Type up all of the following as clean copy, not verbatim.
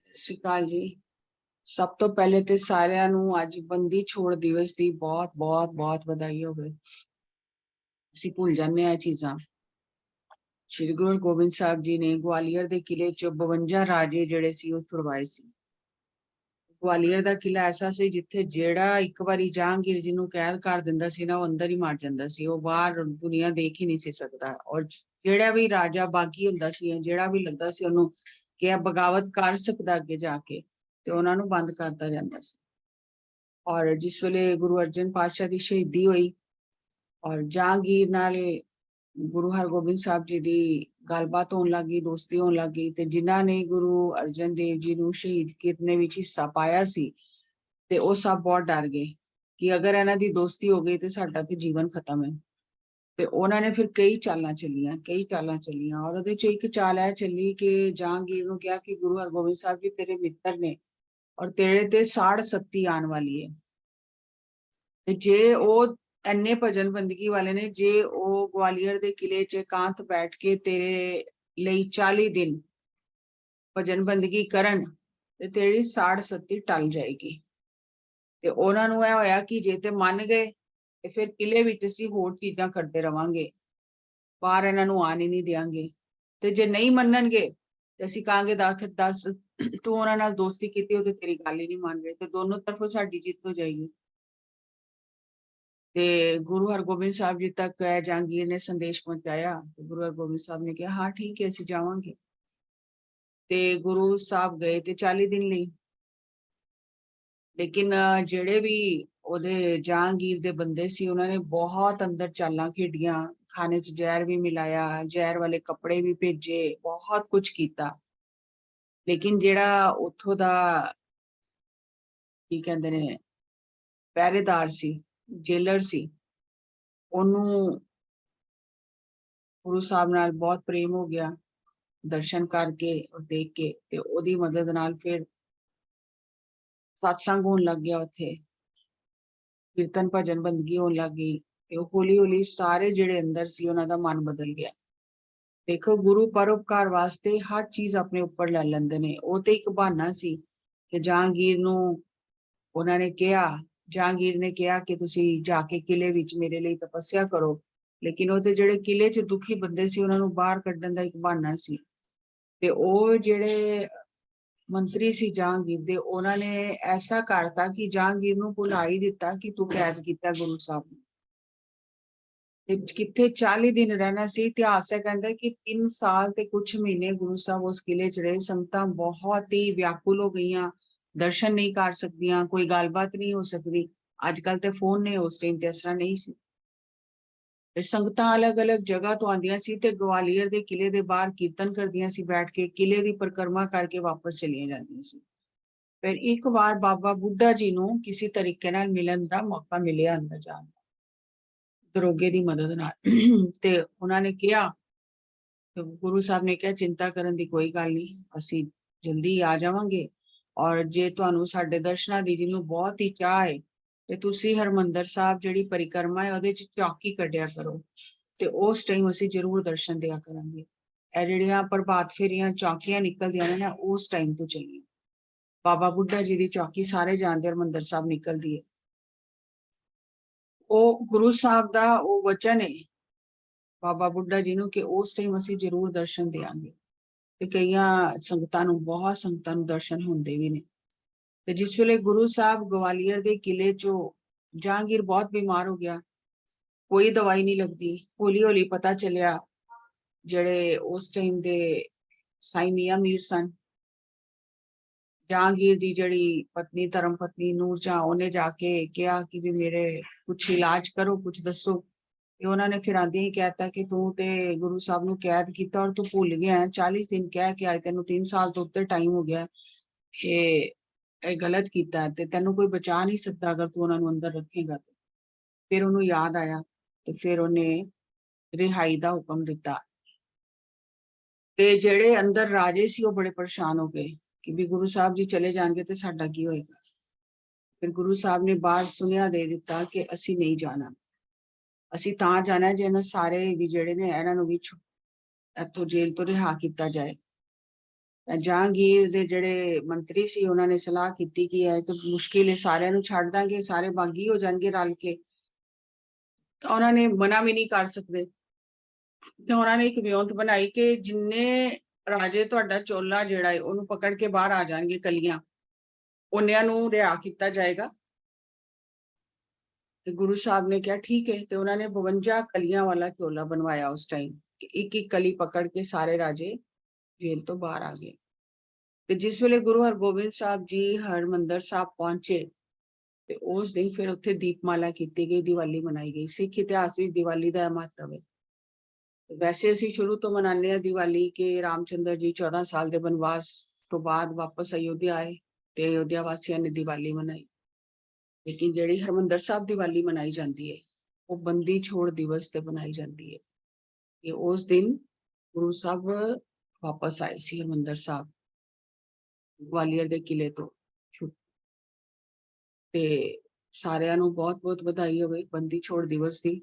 ਸਤਿ ਸ਼੍ਰੀ ਅਕਾਲ ਜੀ। ਸਭ ਤੋਂ ਪਹਿਲੇ ਤੇ ਸਾਰਿਆਂ ਨੂੰ ਅੱਜ ਬੰਦੀ ਛੋੜ ਦਿਵਸ ਦੀ ਬਹੁਤ ਬਹੁਤ ਬਹੁਤ ਵਧਾਈ ਹੋਵੇ। ਅਸੀਂ ਭੁੱਲ ਜਾਂਦੇ ਆ ਇਹ ਚੀਜ਼ਾਂ। ਸ਼੍ਰੀ ਗੁਰੂ ਗੋਬਿੰਦ ਸਾਹਿਬ ਜੀ ਨੇ ਗਵਾਲੀਅਰ ਦੇ ਕਿਲੇ ਚ 52 ਰਾਜੇ ਜਿਹੜੇ ਸੀ ਉਹ ਛੁਡਵਾਏ ਸੀ। ਗਵਾਲੀਅਰ ਦਾ ਕਿਲਾ ਐਸਾ ਸੀ ਜਿੱਥੇ ਜਿਹੜਾ ਇੱਕ ਵਾਰੀ ਜਹਾਂਗੀਰ ਜੀ ਨੂੰ ਕੈਦ ਕਰ ਦਿੰਦਾ ਸੀ ਨਾ, ਉਹ ਅੰਦਰ ਹੀ ਮਰ ਜਾਂਦਾ ਸੀ। ਉਹ ਬਾਹਰ ਦੁਨੀਆ ਦੇਖ ਹੀ ਨਹੀਂ ਸੀ ਸਕਦਾ। ਔਰ ਜਿਹੜਾ ਵੀ ਰਾਜਾ ਬਾਗੀ ਹੁੰਦਾ ਸੀ, ਜਿਹੜਾ ਵੀ ਲੱਗਦਾ ਸੀ ਉਹਨੂੰ ਕਿ ਇਹ ਬਗਾਵਤ ਕਰ ਸਕਦਾ ਅੱਗੇ ਜਾ ਕੇ, ਤੇ ਉਹਨਾਂ ਨੂੰ ਬੰਦ ਕਰਤਾ ਜਾਂਦਾ ਸੀ। ਔਰ ਜਿਸ ਵੇਲੇ ਗੁਰੂ ਅਰਜਨ ਪਾਤਸ਼ਾਹ ਦੀ ਸ਼ਹੀਦੀ ਹੋਈ ਔਰ ਜਹਾਂਗੀਰ ਨਾਲ ਗੁਰੂ ਹਰਗੋਬਿੰਦ ਸਾਹਿਬ ਜੀ ਦੀ ਗੱਲਬਾਤ ਹੋਣ ਲੱਗੀ, ਦੋਸਤੀ ਹੋਣ ਲੱਗੀ, ਤੇ ਜਿਨ੍ਹਾਂ ਨੇ ਗੁਰੂ ਅਰਜਨ ਦੇਵ ਜੀ ਨੂੰ ਸ਼ਹੀਦ ਕਰਨ ਵਿੱਚ ਹਿੱਸਾ ਪਾਇਆ ਸੀ, ਤੇ ਉਹ ਸਭ ਬਹੁਤ ਡਰ ਗਏ ਕਿ ਅਗਰ ਇਹਨਾਂ ਦੀ ਦੋਸਤੀ ਹੋ ਗਈ ਤੇ ਸਾਡਾ ਤੇ ਜੀਵਨ ਖਤਮ ਹੈ। ਤੇ ਉਹਨਾਂ ਨੇ ਫਿਰ ਕਈ ਚਾਲਾਂ ਚੱਲੀਆਂ ਔਰ ਉਹਦੇ ਚ ਇੱਕ ਚਾਲ ਇਹ ਚੱਲੀ ਕਿ ਜਹਾਂਗੀਰ ਨੂੰ ਕਿਹਾ ਕਿ ਗੁਰੂ ਹਰਗੋਬਿੰਦ ਸਾਹਿਬ ਜੀ ਤੇਰੇ ਮਿੱਤਰ ਨੇ ਔਰ ਤੇਰੇ ਤੇ ਸਾੜ ਸੱਤੀ ਆਉਣ ਵਾਲੀ ਹੈ, ਤੇ ਜੇ ਉਹ ਇੰਨੇ ਭਜਨ ਬੰਦਗੀ ਵਾਲੇ ਨੇ, ਜੇ ਉਹ ਗਵਾਲੀਅਰ ਦੇ ਕਿਲੇ 'ਚ ਇਕਾਂਤ ਬੈਠ ਕੇ ਤੇਰੇ ਲਈ 40 ਦਿਨ ਭਜਨ ਬੰਦਗੀ ਕਰਨ ਤੇ ਤੇਰੀ ਸਾੜ ਸੱਤੀ ਟਲ ਜਾਏਗੀ। ਤੇ ਉਹਨਾਂ ਨੂੰ ਇਹ ਹੋਇਆ ਕਿ ਜੇ ਤੇ ਮੰਨ ਗਏ ਤੇ ਫਿਰ ਕਿਲੇ ਵਿੱਚ ਅਸੀਂ ਹੋਰ ਚੀਜ਼ਾਂ ਕਰਦੇ ਰਵਾਂਗੇ, ਬਾਹਰ ਇਹਨਾਂ ਨੂੰ ਆਣ ਹੀ ਨਹੀਂ ਦਿਆਂਗੇ। ਤੇ ਜੇ ਨਹੀਂ ਮੰਨਣਗੇ ਤੇ ਅਸੀਂ ਕਹਾਂਗੇ ਦੱਸ ਤੂੰ ਉਹਨਾਂ ਨਾਲ ਦੋਸਤੀ ਕੀਤੀ, ਉਹ ਤੇ ਤੇਰੀ ਗੱਲ ਹੀ ਨਹੀਂ ਮੰਨ ਰਹੇ, ਤੇ ਦੋਨੋਂ ਤਰਫੋਂ ਸਾਡੀ ਜਿੱਤ ਹੋ ਜਾਏਗੀ। ਤੇ ਗੁਰੂ ਹਰਗੋਬਿੰਦ ਸਾਹਿਬ ਜੀ ਤੱਕ ਜਹਾਂਗੀਰ ਨੇ ਸੰਦੇਸ਼ ਪਹੁੰਚਾਇਆ ਤੇ ਗੁਰੂ ਹਰਗੋਬਿੰਦ ਸਾਹਿਬ ਨੇ ਕਿਹਾ ਹਾਂ ਠੀਕ ਹੈ ਅਸੀਂ ਜਾਵਾਂਗੇ। ਤੇ ਗੁਰੂ ਸਾਹਿਬ ਗਏ ਤੇ 40 ਦਿਨ ਲਈ, ਲੇਕਿਨ ਜਿਹੜੇ ਵੀ ਉਹਦੇ ਜਹਾਂਗੀਰ ਦੇ ਬੰਦੇ ਸੀ ਉਹਨਾਂ ਨੇ ਬਹੁਤ ਅੰਦਰ ਚਾਲਾਂ ਖੇਡੀਆਂ, ਖਾਣੇ 'ਚ ਜ਼ਹਿਰ ਵੀ ਮਿਲਾਇਆ, ਜ਼ਹਿਰ ਵਾਲੇ ਕੱਪੜੇ ਵੀ ਭੇਜੇ, ਬਹੁਤ ਕੁਝ ਕੀਤਾ। ਲੇਕਿਨ ਜਿਹੜਾ ਉੱਥੋਂ ਦਾ ਕੀ ਕਹਿੰਦੇ ਨੇ ਪਹਿਰੇਦਾਰ ਸੀ, ਜੇਲਰ ਸੀ, ਉਹਨੂੰ ਗੁਰੂ ਸਾਹਿਬ ਨਾਲ ਬਹੁਤ ਪ੍ਰੇਮ ਹੋ ਗਿਆ ਦਰਸ਼ਨ ਕਰਕੇ ਔਰ ਦੇਖ ਕੇ, ਤੇ ਉਹਦੀ ਮਦਦ ਨਾਲ ਫਿਰ ਸਤਸੰਗ ਹੋਣ ਲੱਗ ਗਿਆ, ਉੱਥੇ ਕੀਰਤਨ ਭਜਨ ਬੰਦਗੀ ਹੋਣ ਲੱਗ ਗਈ, ਤੇ ਹੌਲੀ ਹੌਲੀ ਸਾਰੇ ਜਿਹੜੇ ਅੰਦਰ ਸੀ ਉਹਨਾਂ ਦਾ ਮਨ ਬਦਲ ਗਿਆ। ਦੇਖੋ ਗੁਰੂ ਪਰਉਪਕਾਰ ਵਾਸਤੇ ਹਰ ਚੀਜ਼ ਆਪਣੇ ਉੱਪਰ ਲੈ ਲੈਂਦੇ ਨੇ। ਉਹ ਤੇ ਇੱਕ ਬਹਾਨਾ ਸੀ ਕਿ ਜਹਾਂਗੀਰ ਨੂੰ ਉਹਨਾਂ ਨੇ ਕਿਹਾ, ਜਹਾਂਗੀਰ ਨੇ ਕਿਹਾ ਕਿ ਤੁਸੀਂ ਜਾ ਕੇ ਕਿਲੇ ਵਿੱਚ ਮੇਰੇ ਲਈ ਤਪੱਸਿਆ ਕਰੋ, ਲੇਕਿਨ ਉਹ ਤੇ ਜਿਹੜੇ ਕਿਲੇ 'ਚ ਦੁਖੀ ਬੰਦੇ ਸੀ ਉਹਨਾਂ ਨੂੰ ਬਾਹਰ ਕੱਢਣ ਦਾ ਇੱਕ ਬਹਾਨਾ ਸੀ। ਤੇ ਉਹ ਜਿਹੜੇ ਮੰਤਰੀ ਸੀ ਜਹਾਂਗੀਰ ਦੇ, ਉਹਨਾਂ ਨੇ ਐਸਾ ਕਰਤਾ ਕਿ ਜਹਾਂਗੀਰ ਨੂੰ ਭੁਲਾ ਹੀ ਦਿੱਤਾ ਕਿ ਤੂੰ ਕੈਦ ਕੀਤਾ ਗੁਰੂ ਸਾਹਿਬ ਨੂੰ। ਤੇ ਕਿੱਥੇ 40 ਦਿਨ ਰਹਿਣਾ ਸੀ। ਇਤਿਹਾਸ ਇਹ ਕਹਿੰਦਾ ਕਿ 3 ਸਾਲ ਤੇ ਕੁਝ ਮਹੀਨੇ ਗੁਰੂ ਸਾਹਿਬ ਉਸ ਕਿਲੇ 'ਚ ਰਹੇ। ਸੰਗਤਾਂ ਬਹੁਤ ਹੀ ਵਿਆਕੁਲ ਹੋ ਗਈਆਂ, ਦਰਸ਼ਨ ਨਹੀਂ ਕਰ ਸਕਦੀਆਂ, ਕੋਈ ਗੱਲਬਾਤ ਨਹੀਂ ਹੋ ਸਕਦੀ। ਅੱਜ ਕੱਲ ਤੇ ਫੋਨ ਨੇ, ਉਸ ਟਾਈਮ ਤੇ ਇਸ ਤਰ੍ਹਾਂ ਨਹੀਂ ਸੀ। ਤੇ ਸੰਗਤਾਂ ਅਲੱਗ-ਅਲੱਗ ਜਗ੍ਹਾ ਤੋਂ ਆਉਂਦੀਆਂ ਸੀ ਤੇ ਗਵਾਲੀਅਰ ਦੇ ਕਿਲੇ ਦੇ ਬਾਹਰ ਕੀਰਤਨ ਕਰਦੀਆਂ ਸੀ ਬੈਠ ਕੇ, ਕਿਲੇ ਦੀ ਪਰਿਕਰਮਾ ਕਰਕੇ ਵਾਪਸ ਚਲੀਆਂ ਜਾਂਦੀਆਂ ਸੀ। ਫਿਰ ਇੱਕ ਵਾਰ ਬਾਬਾ ਬੁੱਢਾ ਜੀ ਨੂੰ ਕਿਸੇ ਤਰੀਕੇ ਨਾਲ ਮਿਲਣ ਦਾ ਮੌਕਾ ਮਿਲਿਆ ਅੰਦਰ ਜਾਣ ਦਾ, ਦਰੋਗੇ ਦੀ ਮਦਦ ਨਾਲ। ਤੇ ਉਹਨਾਂ ਨੇ ਕਿਹਾ, ਤੇ ਗੁਰੂ ਸਾਹਿਬ ਨੇ ਕਿਹਾ ਚਿੰਤਾ ਕਰਨ ਦੀ ਕੋਈ ਗੱਲ ਨਹੀਂ, ਅਸੀਂ ਜਲਦੀ ਆ ਜਾਵਾਂਗੇ। ਔਰ ਜੇ ਤੁਹਾਨੂੰ ਸਾਡੇ ਦਰਸ਼ਨਾਂ ਦੀ ਜਿਹਨੂੰ ਬਹੁਤ ਹੀ ਚਾਹ ਹੈ ਤੇ ਤੁਸੀਂ ਹਰਮੰਦਰ ਸਾਹਿਬ ਜਿਹੜੀ ਪਰਿਕਰਮਾ ਹੈ ਉਹਦੇ 'ਚ ਚੌਕੀ ਕੱਢਿਆ ਕਰੋ, ਤੇ ਉਸ ਟਾਈਮ ਅਸੀਂ ਜ਼ਰੂਰ ਦਰਸ਼ਨ ਦਿਆ ਕਰਾਂਗੇ। ਇਹ ਜਿਹੜੀਆਂ ਪ੍ਰਭਾਤ ਫੇਰੀਆਂ ਚੌਕੀਆਂ ਨਿਕਲਦੀਆਂ ਨੇ ਨਾ, ਉਸ ਟਾਈਮ ਤੋਂ ਚੱਲੀਆਂ। ਬਾਬਾ ਬੁੱਢਾ ਜੀ ਦੀ ਚੌਕੀ ਸਾਰੇ ਜਾਣਦੇ, ਹਰਮੰਦਰ ਸਾਹਿਬ ਨਿਕਲਦੀ ਹੈ। ਉਹ ਗੁਰੂ ਸਾਹਿਬ ਦਾ ਉਹ ਵਚਨ ਹੈ ਬਾਬਾ ਬੁੱਢਾ ਜੀ ਨੂੰ ਕਿ ਉਸ ਟਾਈਮ ਅਸੀਂ ਜ਼ਰੂਰ ਦਰਸ਼ਨ ਦਿਆਂਗੇ। ਤੇ ਕਈਆਂ ਸੰਗਤਾਂ ਨੂੰ, ਬਹੁਤ ਸੰਗਤਾਂ ਨੂੰ ਦਰਸ਼ਨ ਹੁੰਦੇ ਵੀ ਨੇ। ਤੇ ਜਿਸ ਵੇਲੇ ਗੁਰੂ ਸਾਹਿਬ ਗਵਾਲੀਅਰ ਦੇ ਕਿਲੇ 'ਚੋਂ, ਜਹਾਂਗੀਰ ਬਹੁਤ ਬਿਮਾਰ ਹੋ ਗਿਆ, ਕੋਈ ਦਵਾਈ ਨਹੀਂ ਲੱਗਦੀ। ਹੌਲੀ ਹੌਲੀ ਪਤਾ ਚੱਲਿਆ, ਜਿਹੜੇ ਉਸ ਟਾਈਮ ਦੇ ਸਾਈਂ ਮੀਆਂ ਮੀਰ ਸਨ, ਜਹਾਂਗੀਰ ਦੀ ਜਿਹੜੀ ਪਤਨੀ ਧਰਮ ਪਤਨੀ ਨੂਰ ਜਹਾਂ, ਉਹਨੇ ਜਾ ਕੇ ਕਿਹਾ ਕਿ ਵੀ ਮੇਰੇ ਕੁਛ ਇਲਾਜ ਕਰੋ, ਕੁਛ ਦੱਸੋ। ਤੇ ਉਹਨਾਂ ਨੇ ਫਿਰ ਆਂਦੇ ਹੀ ਕਹਿਤਾ ਕਿ ਤੂੰ ਤੇ ਗੁਰੂ ਸਾਹਿਬ ਨੂੰ ਕੈਦ ਕੀਤਾ ਔਰ ਤੂੰ ਭੁੱਲ ਗਿਆ, 40 ਦਿਨ ਕਹਿ ਕੇ ਆਏ, ਤੈਨੂੰ 3 ਸਾਲ ਤੋਂ ਉੱਤੇ ਟਾਈਮ ਹੋ ਗਿਆ, ਇਹ ਗਲਤ ਕੀਤਾ ਤੇ ਤੈਨੂੰ ਕੋਈ ਬਚਾ ਨਹੀਂ ਸਕਦਾ ਅਗਰ ਤੂੰ ਉਹਨਾਂ ਨੂੰ ਅੰਦਰ ਰੱਖੇਗਾ। ਫਿਰ ਉਹਨੂੰ ਯਾਦ ਆਇਆ ਤੇ ਫਿਰ ਉਹਨੇ ਰਿਹਾਈ ਦਾ ਹੁਕਮ ਦਿੱਤਾ। ਤੇ ਜਿਹੜੇ ਅੰਦਰ ਰਾਜੇ ਸੀ ਉਹ ਬੜੇ ਪਰੇਸ਼ਾਨ ਹੋ ਗਏ ਕਿ ਵੀ ਗੁਰੂ ਸਾਹਿਬ ਜੀ ਚਲੇ ਜਾਣਗੇ ਤੇ ਸਾਡਾ ਕੀ ਹੋਏਗਾ। ਫਿਰ ਗੁਰੂ ਸਾਹਿਬ ਨੇ ਬਾਹਰ ਸੁਨੇਹਾ ਦੇ ਦਿੱਤਾ ਕਿ ਅਸੀਂ ਨਹੀਂ ਜਾਣਾ, ਅਸੀਂ ਤਾਂ ਜਾਣਾ ਜੇ ਇਹਨਾਂ ਸਾਰੇ ਵੀ ਜਿਹੜੇ ਨੇ ਇਹਨਾਂ ਨੂੰ ਵੀ ਇੱਥੋਂ ਜੇਲ੍ਹ ਤੋਂ ਰਿਹਾ ਕੀਤਾ ਜਾਏ। ਜਹਾਂਗੀਰ ਦੇ ਜਿਹੜੇ ਮੰਤਰੀ ਸੀ ਉਹਨਾਂ ਨੇ ਸਲਾਹ ਕੀਤੀ ਕਿ ਇਹ ਤਾਂ ਮੁਸ਼ਕਿਲ ਹੈ, ਸਾਰਿਆਂ ਨੂੰ ਛੱਡ ਦਾਂਗੇ, ਸਾਰੇ ਬਾਗੀ ਹੋ ਜਾਣਗੇ ਰਲ ਕੇ। ਤਾਂ ਉਹਨਾਂ ਨੇ ਮਨਾ ਵੀ ਨਹੀਂ ਕਰ ਸਕਦੇ, ਤੇ ਉਹਨਾਂ ਨੇ ਇੱਕ ਵਿਉਂਤ ਬਣਾਈ ਕਿ ਜਿੰਨੇ ਰਾਜੇ ਤੁਹਾਡਾ ਚੋਲਾ ਜਿਹੜਾ ਹੈ ਉਹਨੂੰ ਪਕੜ ਕੇ ਬਾਹਰ ਆ ਜਾਣਗੇ ਕਲੀਆਂ, ਉਹਨਿਆਂ ਨੂੰ ਰਿਹਾ ਕੀਤਾ ਜਾਏਗਾ। ਤੇ ਗੁਰੂ ਸਾਹਿਬ ਨੇ ਕਿਹਾ ਠੀਕ ਹੈ, ਤੇ ਉਹਨਾਂ ਨੇ 52 ਕਲੀਆਂ ਵਾਲਾ ਚੋਲਾ ਬਣਵਾਇਆ ਉਸ ਟਾਈਮ। ਇੱਕ ਇੱਕ ਕਲੀ ਪਕੜ ਕੇ ਸਾਰੇ ਰਾਜੇ ਜੇਲ੍ਹ ਤੋਂ ਬਾਹਰ ਆ ਗਏ। ਤੇ ਜਿਸ ਵੇਲੇ ਗੁਰੂ ਹਰਗੋਬਿੰਦ ਸਾਹਿਬ ਜੀ ਹਰਮੰਦਰ ਸਾਹਿਬ ਪਹੁੰਚੇ ਤੇ ਉਸ ਦਿਨ ਫਿਰ ਉੱਥੇ ਦੀਪਮਾਲਾ ਕੀਤੀ ਗਈ, ਦੀਵਾਲੀ ਮਨਾਈ ਗਈ। ਸਿੱਖ ਇਤਿਹਾਸ ਵਿੱਚ ਦੀਵਾਲੀ ਦਾ ਮਹੱਤਵ ਹੈ। ਵੈਸੇ ਅਸੀਂ ਸ਼ੁਰੂ ਤੋਂ ਮਨਾਉਂਦੇ ਹਾਂ ਦੀਵਾਲੀ ਕਿ ਰਾਮਚੰਦਰ ਜੀ 14 ਸਾਲ ਦੇ ਬਨਵਾਸ ਤੋਂ ਬਾਅਦ ਵਾਪਸ ਅਯੋਧਿਆ ਆਏ ਤੇ ਅਯੋਧਿਆ ਵਾਸੀਆਂ ਨੇ ਦੀਵਾਲੀ ਮਨਾਈ। ਲੇਕਿਨ ਜਿਹੜੀ ਹਰਮੰਦਰ ਸਾਹਿਬ ਦੀਵਾਲੀ ਮਨਾਈ ਜਾਂਦੀ ਹੈ ਉਹ ਬੰਦੀ ਛੋੜ ਦਿਵਸ ਤੇ ਮਨਾਈ ਜਾਂਦੀ ਹੈ ਕਿ ਉਸ ਦਿਨ ਗੁਰੂ ਸਾਹਿਬ ਵਾਪਸ ਆਏ ਸੀ ਹਰਮੰਦਰ ਸਾਹਿਬ ਗਵਾਲੀਅਰ ਦੇ ਕਿਲੇ ਤੋਂ। ਤੇ ਸਾਰਿਆਂ ਨੂੰ ਬਹੁਤ ਬਹੁਤ ਵਧਾਈ ਹੋਵੇ ਬੰਦੀ ਛੋੜ ਦਿਵਸ ਦੀ।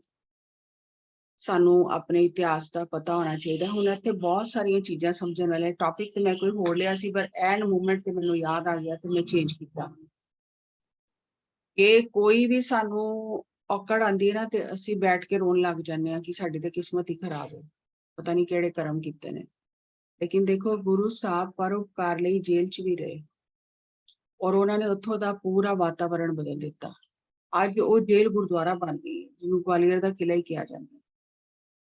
ਸਾਨੂੰ ਆਪਣੇ ਇਤਿਹਾਸ ਦਾ ਪਤਾ ਹੋਣਾ ਚਾਹੀਦਾ। ਹੁਣ ਇੱਥੇ ਬਹੁਤ ਸਾਰੀਆਂ ਚੀਜ਼ਾਂ ਸਮਝਣ ਵਾਲੇ ਟੌਪਿਕ ਤੇ ਮੈਂ ਕੋਈ ਹੋਰ ਲਿਆ ਸੀ, ਪਰ ਐਨ ਮੂਮੈਂਟ ਤੇ ਮੈਨੂੰ ਯਾਦ ਆ ਗਿਆ ਤੇ ਮੈਂ ਚੇਂਜ ਕੀਤਾ ਕਿ ਕੋਈ ਵੀ ਸਾਨੂੰ ਔਕੜ ਆਉਂਦੀ ਹੈ ਨਾ ਤੇ ਅਸੀਂ ਬੈਠ ਕੇ ਰੋਣ ਲੱਗ ਜਾਂਦੇ ਹਾਂ ਕਿ ਸਾਡੀ ਤਾਂ ਕਿਸਮਤ ਹੀ ਖਰਾਬ ਹੈ, ਪਤਾ ਨਹੀਂ ਕਿਹੜੇ ਕਰਮ ਕੀਤੇ ਨੇ। ਲੇਕਿਨ ਦੇਖੋ ਗੁਰੂ ਸਾਹਿਬ ਪਰਉਪਕਾਰ ਲਈ ਜੇਲ੍ਹ 'ਚ ਵੀ ਰਹੇ ਔਰ ਉਹਨਾਂ ਨੇ ਉੱਥੋਂ ਦਾ ਪੂਰਾ ਵਾਤਾਵਰਣ ਬਦਲ ਦਿੱਤਾ। ਅੱਜ ਉਹ ਜੇਲ੍ਹ ਗੁਰਦੁਆਰਾ ਬਣ ਗਈ ਹੈ, ਜਿਹਨੂੰ ਗਵਾਲੀਅਰ ਦਾ ਕਿਲਾ ਹੀ ਕਿਹਾ ਜਾਂਦਾ ਹੈ,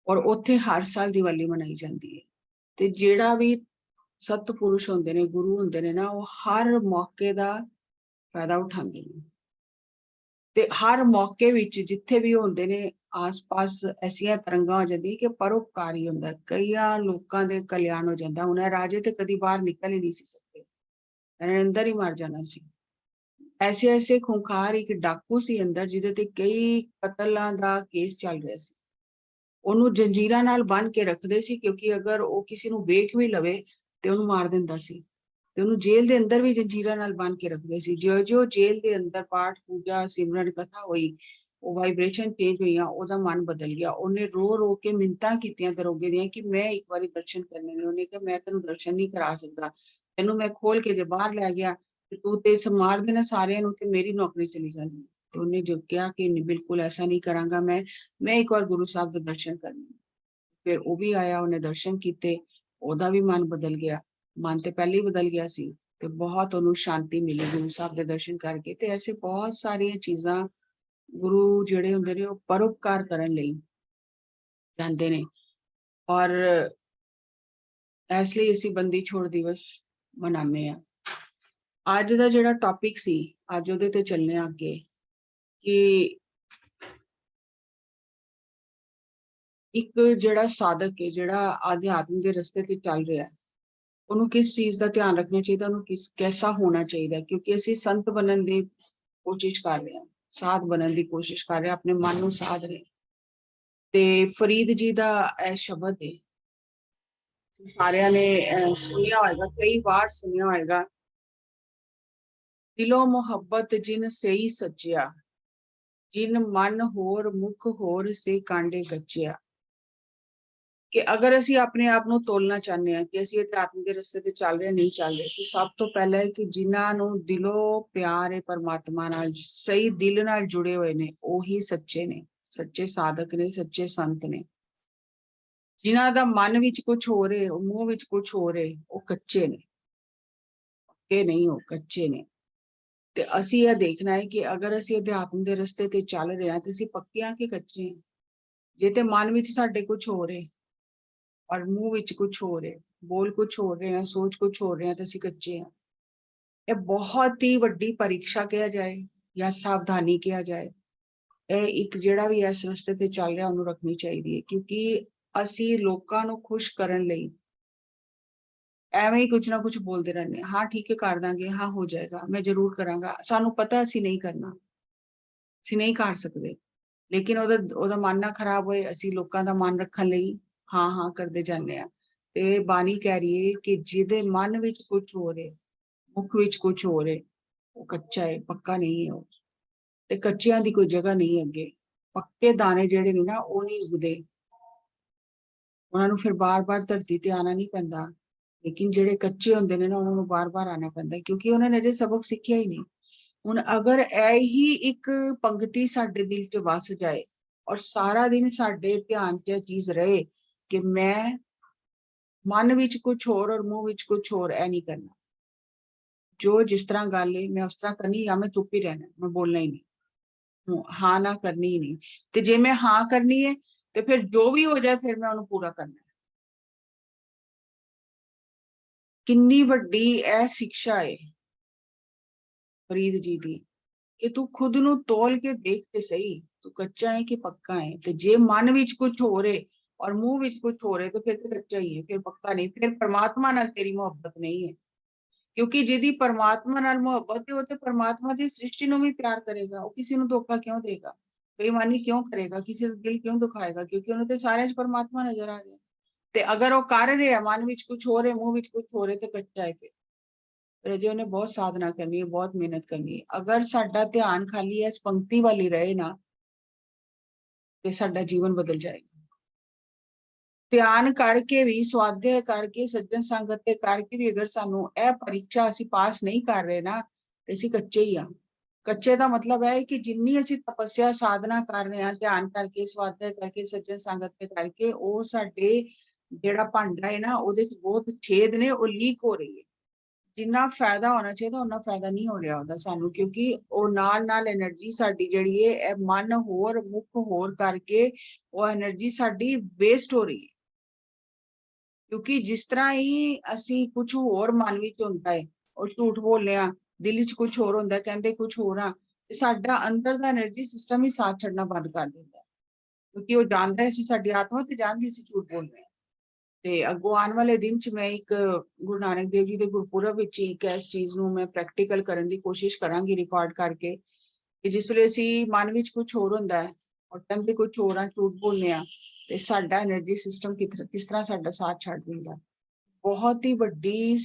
ਔਰ ਉੱਥੇ ਹਰ ਸਾਲ ਦੀਵਾਲੀ ਮਨਾਈ ਜਾਂਦੀ ਹੈ। ਤੇ ਜਿਹੜਾ ਵੀ ਸਤਪੁਰਸ਼ ਹੁੰਦੇ ਨੇ, ਗੁਰੂ ਹੁੰਦੇ ਨੇ ਨਾ, ਉਹ ਹਰ ਮੌਕੇ ਦਾ ਫਾਇਦਾ ਉਠਾਉਂਦੇ ਨੇ ਤੇ ਹਰ ਮੌਕੇ ਵਿੱਚ ਜਿੱਥੇ ਵੀ ਹੁੰਦੇ ਨੇ ਆਸ-ਪਾਸ ਐਸੀਆਂ ਤਰੰਗਾਂ ਹੋ ਜਾਂਦੀਆਂ ਕਿ ਪਰਉਪਕਾਰੀ ਹੁੰਦਾ, ਕਈਆਂ ਲੋਕਾਂ ਦੇ ਕਲਿਆਣ ਹੋ ਜਾਂਦਾ। ਹੁਣ ਰਾਜੇ ਤੇ ਕਦੀ ਬਾਹਰ ਨਿਕਲ ਹੀ ਨਹੀਂ ਸੀ ਸਕਦੇ, ਇਹਨਾਂ ਨੇ ਅੰਦਰ ਹੀ ਮਰ ਜਾਣਾ ਸੀ। ਐਸੇ ਐਸੇ ਖੁੰਖਾਰ ਇੱਕ ਡਾਕੂ ਸੀ ਅੰਦਰ ਜਿਹਦੇ ਤੇ ਕਈ ਕਤਲਾਂ ਦਾ ਕੇਸ ਚੱਲ ਰਿਹਾ ਸੀ। ਉਹਨੂੰ ਜੰਜੀਰਾਂ ਨਾਲ ਬੰਨ੍ਹ ਕੇ ਰੱਖਦੇ ਸੀ ਕਿਉਂਕਿ ਅਗਰ ਉਹ ਕਿਸੇ ਨੂੰ ਵੇਖ ਵੀ ਲਵੇ ਤੇ ਉਹਨੂੰ ਮਾਰ ਦਿੰਦਾ ਸੀ। ਤੇ ਉਹਨੂੰ ਜੇਲ੍ਹ ਦੇ ਅੰਦਰ ਵੀ ਜੰਜੀਰਾਂ ਨਾਲ ਬੰਨ੍ਹ ਕੇ ਰੱਖਦੇ ਸੀ। ਜਿਉਂ-ਜਿਉਂ ਜੇਲ੍ਹ ਦੇ ਅੰਦਰ ਪਾਠ ਪੂਜਾ ਸਿਮਰਨ ਕਥਾ ਹੋਈ, ਉਹ ਵਾਈਬ੍ਰੇਸ਼ਨ ਚੇਂਜ ਹੋਈਆਂ, ਉਹਦਾ ਮਨ ਬਦਲ ਗਿਆ। ਉਹਨੇ ਰੋ ਰੋ ਕੇ ਮਿੰਨਤਾਂ ਕੀਤੀਆਂ ਦਰੋਗੇ ਦੀਆਂ ਕਿ ਮੈਂ ਇੱਕ ਵਾਰੀ ਦਰਸ਼ਨ ਕਰਨੇ ਨੇ। ਉਹਨੇ ਕਿਹਾ ਮੈਂ ਤੈਨੂੰ ਦਰਸ਼ਨ ਨਹੀਂ ਕਰਾ ਸਕਦਾ, ਤੈਨੂੰ ਮੈਂ ਖੋਲ ਕੇ ਜੇ ਬਾਹਰ ਲੈ ਗਿਆ ਤੇ ਤੂੰ ਤੇ ਮਾਰ ਦੇਣਾ ਸਾਰਿਆਂ ਨੂੰ ਤੇ ਮੇਰੀ ਨੌਕਰੀ ਚਲੀ ਜਾਣੀ। ਤੇ ਉਹਨੇ ਜੋ ਕਿਹਾ ਕਿ ਬਿਲਕੁਲ ਐਸਾ ਨਹੀਂ ਕਰਾਂਗਾ, ਮੈਂ ਇੱਕ ਵਾਰ ਗੁਰੂ ਸਾਹਿਬ ਦੇ ਦਰਸ਼ਨ ਕਰਨੇ। ਫਿਰ ਉਹ ਵੀ ਆਇਆ, ਉਹਨੇ ਦਰਸ਼ਨ ਕੀਤੇ, ਉਹਦਾ ਵੀ ਮਨ ਬਦਲ ਗਿਆ। ਮਨ ਤੇ ਪਹਿਲੇ ਹੀ ਬਦਲ ਗਿਆ ਸੀ ਤੇ ਬਹੁਤ ਉਹਨੂੰ ਸ਼ਾਂਤੀ ਮਿਲੀ ਗੁਰੂ ਸਾਹਿਬ ਦੇ ਦਰਸ਼ਨ ਕਰਕੇ। ਤੇ ਐਸੇ ਬਹੁਤ ਸਾਰੀਆਂ ਚੀਜ਼ਾਂ ਗੁਰੂ ਜਿਹੜੇ ਹੁੰਦੇ ਨੇ ਉਹ ਪਰਉਪਕਾਰ ਕਰਨ ਲਈ ਜਾਂਦੇ ਨੇ। ਔਰ ਇਸ ਲਈ ਅਸੀਂ ਬੰਦੀ ਛੋੜ ਦਿਵਸ ਮਨਾਉਂਦੇ ਹਾਂ। ਅੱਜ ਦਾ ਜਿਹੜਾ ਟੌਪਿਕ ਸੀ, ਅੱਜ ਉਹਦੇ ਤੇ ਚੱਲਨੇ ਆ ਅੱਗੇ ਕਿ ਇੱਕ ਜਿਹੜਾ ਸਾਧਕ ਹੈ, ਜਿਹੜਾ ਅਧਿਆਤਮ ਦੇ ਰਸਤੇ ਤੇ ਚੱਲ ਰਿਹਾ, ਉਹਨੂੰ ਕਿਸ ਚੀਜ਼ ਦਾ ਧਿਆਨ ਰੱਖਣਾ ਚਾਹੀਦਾ, ਉਹਨੂੰ ਕੈਸਾ ਹੋਣਾ ਚਾਹੀਦਾ। ਕਿਉਂਕਿ ਅਸੀਂ ਸੰਤ ਬਣਨ ਦੀ ਕੋਸ਼ਿਸ਼ ਕਰ ਰਹੇ ਹਾਂ, ਸਾਧ ਬਣਨ ਦੀ ਕੋਸ਼ਿਸ਼ ਕਰ ਰਹੇ ਹਾਂ, ਆਪਣੇ ਮਨ ਨੂੰ ਸਾਧ ਰਹੇ। ਤੇ ਫਰੀਦ ਜੀ ਦਾ ਇਹ ਸ਼ਬਦ ਹੈ, ਸਾਰਿਆਂ ਨੇ ਸੁਣਿਆ ਹੋਏਗਾ, ਕਈ ਵਾਰ ਸੁਣਿਆ ਹੋਏਗਾ, ਦਿਲੋਂ ਮੁਹੱਬਤ ਜਿਨ ਸਹੀ ਸੱਚਿਆ, ਜਿਨ ਮਨ ਹੋਰ ਮੁਖ ਹੋਰ ਸੇ ਕਾਂਡੇ ਗੱਚਿਆ। ਕਿ ਅਗਰ ਅਸੀਂ ਆਪਣੇ ਆਪ ਨੂੰ ਤੋਲਣਾ ਚਾਹੁੰਦੇ ਹਾਂ ਕਿ ਅਸੀਂ ਅਧਿਆਤਮ ਦੇ ਰਸਤੇ ਤੇ ਚੱਲ ਰਹੇ ਨਹੀਂ ਚੱਲ ਰਹੇ, ਤਾਂ ਸਭ ਤੋਂ ਪਹਿਲਾਂ ਹੈ ਕਿ ਜਿਨ੍ਹਾਂ ਨੂੰ ਦਿਲੋਂ ਪਿਆਰ ਹੈ ਪਰਮਾਤਮਾ ਨਾਲ, ਸਹੀ ਦਿਲ ਨਾਲ ਜੁੜੇ ਹੋਏ ਨੇ, ਉਹੀ ਸੱਚੇ ਨੇ, ਸੱਚੇ ਸਾਧਕ ਨੇ, ਸੱਚੇ ਸੰਤ ਨੇ। ਜਿਨ੍ਹਾਂ ਦਾ ਮਨ ਵਿੱਚ ਕੁਝ ਹੋ ਰਿਹਾ, ਮੂੰਹ ਵਿੱਚ ਕੁਝ ਹੋ ਰਿਹਾ, ਉਹ ਕੱਚੇ ਨੇ, ਪੱਕੇ ਨਹੀਂ, ਉਹ ਕੱਚੇ ਨੇ। ਤੇ ਅਸੀਂ ਇਹ ਦੇਖਣਾ ਹੈ ਕਿ ਅਗਰ ਅਸੀਂ ਅਧਿਆਤਮ ਦੇ ਰਸਤੇ ਤੇ ਚੱਲ ਰਹੇ ਹਾਂ ਤੇ ਅਸੀਂ ਪੱਕੇ ਹਾਂ ਕਿ ਕੱਚੇ ਹਾਂ। ਜੇ ਤੇ ਮਨ ਵਿੱਚ ਸਾਡੇ ਕੁਝ ਹੋ ਰਿਹਾ ਔਰ ਮੂੰਹ ਵਿੱਚ ਕੁਝ ਹੋ ਰਿਹਾ, ਬੋਲ ਕੁਝ ਹੋ ਰਿਹਾ, ਸੋਚ ਕੁਝ ਹੋ ਰਿਹਾ, ਤੇ ਅਸੀਂ ਕੱਚੇ ਹਾਂ। ਇਹ ਬਹੁਤ ਹੀ ਵੱਡੀ ਪਰੀਖਿਆ ਕਿਹਾ ਜਾਏ ਜਾਂ ਸਾਵਧਾਨੀ ਕਿਹਾ ਜਾਏ, ਇਹ ਇੱਕ ਜਿਹੜਾ ਵੀ ਇਸ ਰਸਤੇ ਤੇ ਚੱਲ ਰਿਹਾ ਉਹਨੂੰ ਰੱਖਣੀ ਚਾਹੀਦੀ ਹੈ। ਕਿਉਂਕਿ ਅਸੀਂ ਲੋਕਾਂ ਨੂੰ ਖੁਸ਼ ਕਰਨ ਲਈ ਐਵੇਂ ਹੀ ਕੁਝ ਨਾ ਕੁਝ ਬੋਲਦੇ ਰਹਿੰਦੇ ਹਾਂ। ਹਾਂ ਠੀਕ ਹੈ ਕਰ ਦਾਂਗੇ, ਹਾਂ ਹੋ ਜਾਏਗਾ, ਮੈਂ ਜ਼ਰੂਰ ਕਰਾਂਗਾ। ਸਾਨੂੰ ਪਤਾ ਅਸੀਂ ਨਹੀਂ ਕਰਨਾ, ਅਸੀਂ ਨਹੀਂ ਕਰ ਸਕਦੇ, ਲੇਕਿਨ ਉਹਦਾ ਮਨ ਨਾ ਖਰਾਬ ਹੋਏ, ਅਸੀਂ ਲੋਕਾਂ ਦਾ ਮਨ ਰੱਖਣ ਲਈ ਹਾਂ ਹਾਂ ਕਰਦੇ ਜਾਂਦੇ ਆ। ਤੇ ਬਾਣੀ ਕਹਿ ਰਹੀ ਹੈ ਕਿ ਜਿਹਦੇ ਮਨ ਵਿੱਚ ਕੁਝ ਹੋ ਰਿਹਾ, ਮੁਖ ਵਿੱਚ ਕੁਝ ਹੋ ਰਿਹਾ, ਉਹ ਕੱਚਾ ਹੈ, ਪੱਕਾ ਨਹੀਂ ਹੈ। ਉਹ ਤੇ ਕੱਚਿਆਂ ਦੀ ਕੋਈ ਜਗ੍ਹਾ ਨਹੀਂ ਅੱਗੇ। ਪੱਕੇ ਦਾਣੇ ਜਿਹੜੇ ਨੇ ਨਾ, ਉਹ ਨਹੀਂ ਉਗਦੇ, ਉਹਨਾਂ ਨੂੰ ਫਿਰ ਬਾਰ-ਬਾਰ ਧਰਤੀ ਤੇ ਆਣਾ ਨਹੀਂ ਪੈਂਦਾ। लेकिन ਜਿਹੜੇ ਕੱਚੇ ਹੁੰਦੇ ਨੇ ਨਾ ਉਹਨਾਂ ਨੂੰ ਬਾਰ-ਬਾਰ ਆਣਾ ਪੈਂਦਾ ਕਿਉਂਕਿ ਉਹਨਾਂ ਨੇ ਅਜੇ ਸਬਕ ਸਿੱਖਿਆ ਹੀ ਨਹੀਂ। ਹੁਣ ਅਗਰ ਇਹ ਹੀ ਇੱਕ ਪੰਕਤੀ ਸਾਡੇ ਦਿਲ 'ਚ ਵਸ ਜਾਏ ਔਰ ਸਾਰਾ ਦਿਨ ਸਾਡੇ ਧਿਆਨ 'ਚ ਇਹ ਚੀਜ਼ ਰਹੇ ਕਿ ਮੈਂ ਮਨ ਵਿੱਚ ਕੁਝ ਹੋਰ ਔਰ ਮੂੰਹ ਵਿੱਚ ਕੁਝ ਹੋਰ, ਇਹ ਨਹੀਂ ਕਰਨਾ। ਜੋ ਜਿਸ ਤਰ੍ਹਾਂ ਗੱਲ ਹੈ ਮੈਂ ਉਸ ਤਰ੍ਹਾਂ ਕਰਨੀ ਜਾਂ ਮੈਂ ਚੁੱਪ ਹੀ ਰਹਿਣਾ, ਮੈਂ ਬੋਲਣਾ ਹੀ ਨਹੀਂ, ਹਾਂ ਨਾ ਕਰਨੀ ਹੀ ਨਹੀਂ। ਤੇ ਜੇ ਮੈਂ ਹਾਂ ਕਰਨੀ ਹੈ ਤੇ ਫਿਰ ਜੋ ਵੀ ਹੋ ਜਾਏ ਫਿਰ ਮੈਂ ਉਹਨੂੰ ਪੂਰਾ ਕਰਨਾ। ਕਿੰਨੀ ਵੱਡੀ ਇਹ ਸਿੱਖਿਆ ਹੈ ਫਰੀਦ ਜੀ ਦੀ ਕਿ ਤੂੰ ਖੁਦ ਨੂੰ ਤੋਲ ਕੇ ਦੇਖ ਤੇ ਸਹੀ, ਤੂੰ ਕੱਚਾ ਹੈ ਕਿ ਪੱਕਾ ਹੈ। ਤੇ ਜੇ ਮਨ ਵਿੱਚ ਕੁਝ ਹੋ ਰਿਹਾ ਔਰ ਮੂੰਹ ਵਿੱਚ ਕੁਝ ਹੋ ਰਿਹਾ ਤੇ ਫਿਰ ਤੇ ਕੱਚਾ ਹੀ ਹੈ, ਫਿਰ ਪੱਕਾ ਨਹੀਂ, ਫਿਰ ਪਰਮਾਤਮਾ ਨਾਲ ਤੇਰੀ ਮੁਹੱਬਤ ਨਹੀਂ ਹੈ। ਕਿਉਂਕਿ ਜਿਹਦੀ ਪਰਮਾਤਮਾ ਨਾਲ ਮੁਹੱਬਤ ਹੈ ਉਹ ਤੇ ਪਰਮਾਤਮਾ ਦੀ ਸ੍ਰਿਸ਼ਟੀ ਨੂੰ ਵੀ ਪਿਆਰ ਕਰੇਗਾ। ਉਹ ਕਿਸੇ ਨੂੰ ਧੋਖਾ ਕਿਉਂ ਦੇਗਾ, ਬੇਈਮਾਨੀ ਕਿਉਂ ਕਰੇਗਾ, ਕਿਸੇ ਦਾ ਦਿਲ ਕਿਉਂ ਦੁਖਾਏਗਾ, ਕਿਉਂਕਿ ਉਹਨੂੰ ਤੇ ਸਾਰਿਆਂ 'ਚ ਪਰਮਾਤਮਾ ਨਜ਼ਰ ਆ ਰਿਹਾ। ਤੇ ਅਗਰ ਉਹ ਕਰ ਰਿਹਾ ਮਨ ਵਿੱਚ ਕੁਝ ਹੋ ਰਿਹਾ ਮੂੰਹ ਵਿੱਚ ਕੁਝ ਹੋ ਰਿਹਾ ਤੇ ਕੱਚਾ ਹੈ। ਫਿਰ ਅਜੇ ਉਹਨੇ ਬਹੁਤ ਸਾਧਨਾ ਕਰਨੀ ਹੈ, ਬਹੁਤ ਮਿਹਨਤ ਕਰਨੀ ਹੈ। ਅਗਰ ਸਾਡਾ ਧਿਆਨ ਖਾਲੀ ਇਸ ਪੰਕਤੀ ਵਾਲੀ ਰਹੇ ਨਾ ਤੇ ਸਾਡਾ ਜੀਵਨ ਬਦਲ ਜਾਏਗਾ। ਧਿਆਨ ਕਰਕੇ ਵੀ, ਸਵਾਧਿਆ ਕਰਕੇ, ਸੱਜਣ ਸੰਗਤ ਤੇ ਕਰਕੇ ਵੀ ਅਗਰ ਸਾਨੂੰ ਇਹ ਪਰੀਖਿਆ ਅਸੀਂ ਪਾਸ ਨਹੀਂ ਕਰ ਰਹੇ ਨਾ ਤੇ ਅਸੀਂ ਕੱਚੇ ਹੀ ਆ। ਕੱਚੇ ਦਾ ਮਤਲਬ ਹੈ ਕਿ ਜਿੰਨੀ ਅਸੀਂ ਤਪੱਸਿਆ ਸਾਧਨਾ ਕਰ ਰਹੇ ਹਾਂ ਧਿਆਨ ਕਰਕੇ, ਸਵਾਧਿਆ ਕਰਕੇ, ਸੱਜਣ ਸੰਗਤ ਤੇ ਕਰਕੇ, ਉਹ ਸਾਡੇ ਜਿਹੜਾ ਭਾਂਡਾ ਹੈ ਨਾ ਉਹਦੇ 'ਚ ਬਹੁਤ ਛੇਦ ਨੇ, ਉਹ ਲੀਕ ਹੋ ਰਹੀ ਹੈ। ਜਿੰਨਾ ਫਾਇਦਾ ਹੋਣਾ ਚਾਹੀਦਾ ਉਹਨਾਂ ਫਾਇਦਾ ਨਹੀਂ ਹੋ ਰਿਹਾ ਉਹਦਾ ਸਾਨੂੰ, ਕਿਉਂਕਿ ਉਹ ਨਾਲ એનર્ਜੀ ਸਾਡੀ ਜਿਹੜੀ ਹੈ ਇਹ ਮਨ ਹੋਰ ਮੁੱਖ ਹੋਰ ਕਰਕੇ ਉਹ એનર્ਜੀ ਸਾਡੀ ਵੇਸਟ ਹੋ ਰਹੀ ਹੈ। ਕਿਉਂਕਿ ਜਿਸ ਤਰ੍ਹਾਂ ਹੀ ਅਸੀਂ ਕੁਝ ਹੋਰ ਮਨ ਵਿੱਚ ਹੁੰਦਾ ਹੈ ਔਰ ਝੂਠ ਬੋਲਦੇ ਹਾਂ, ਦਿਲ 'ਚ ਕੁਝ ਹੋਰ ਹੁੰਦਾ, ਕਹਿੰਦੇ ਕੁਝ ਹੋਰ ਆ, ਤੇ ਸਾਡਾ ਅੰਦਰ ਦਾ એનર્ਜੀ ਸਿਸਟਮ ਹੀ ਸਾਥ ਛੱਡਣਾ ਬੰਦ ਕਰ ਦਿੰਦਾ, ਕਿਉਂਕਿ ਉਹ ਜਾਣਦਾ ਹੈ ਅਸੀਂ ਸਾਡੀ ਆਤਮਾ ਤੇ ਜਾਣਦੀ ਅਸੀਂ ਝੂਠ ਬੋਲ ਰਹੇ ਹਾਂ। ਤੇ ਅੱਗੋਂ ਆਉਣ ਵਾਲੇ ਦਿਨ 'ਚ ਮੈਂ ਇੱਕ ਗੁਰੂ ਨਾਨਕ ਦੇਵ ਜੀ ਦੇ ਗੁਰਪੁਰਬ ਵਿੱਚ ਇੱਕ ਇਸ ਚੀਜ਼ ਨੂੰ ਮੈਂ ਪ੍ਰੈਕਟੀਕਲ ਕਰਨ ਦੀ ਕੋਸ਼ਿਸ਼ ਕਰਾਂਗੀ ਰਿਕਾਰਡ ਕਰਕੇ, ਕਿ ਜਿਸ ਵੇਲੇ ਅਸੀਂ ਮਨ ਵਿੱਚ ਕੁਝ ਹੋਰ ਹੁੰਦਾ ਹੈ ਔਰ ਕਹਿੰਦੇ ਕੁਝ ਹੋਰ ਆ, ਝੂਠ ਬੋਲਦੇ ਆ, ਤੇ ਸਾਡਾ એનર્ਜੀ ਸਿਸਟਮ ਕਿਸ ਤਰ੍ਹਾਂ ਸਾਡਾ ਸਾਥ ਛੱਡ ਦਿੰਦਾ। ਬਹੁਤ ਹੀ ਵੱਡੀ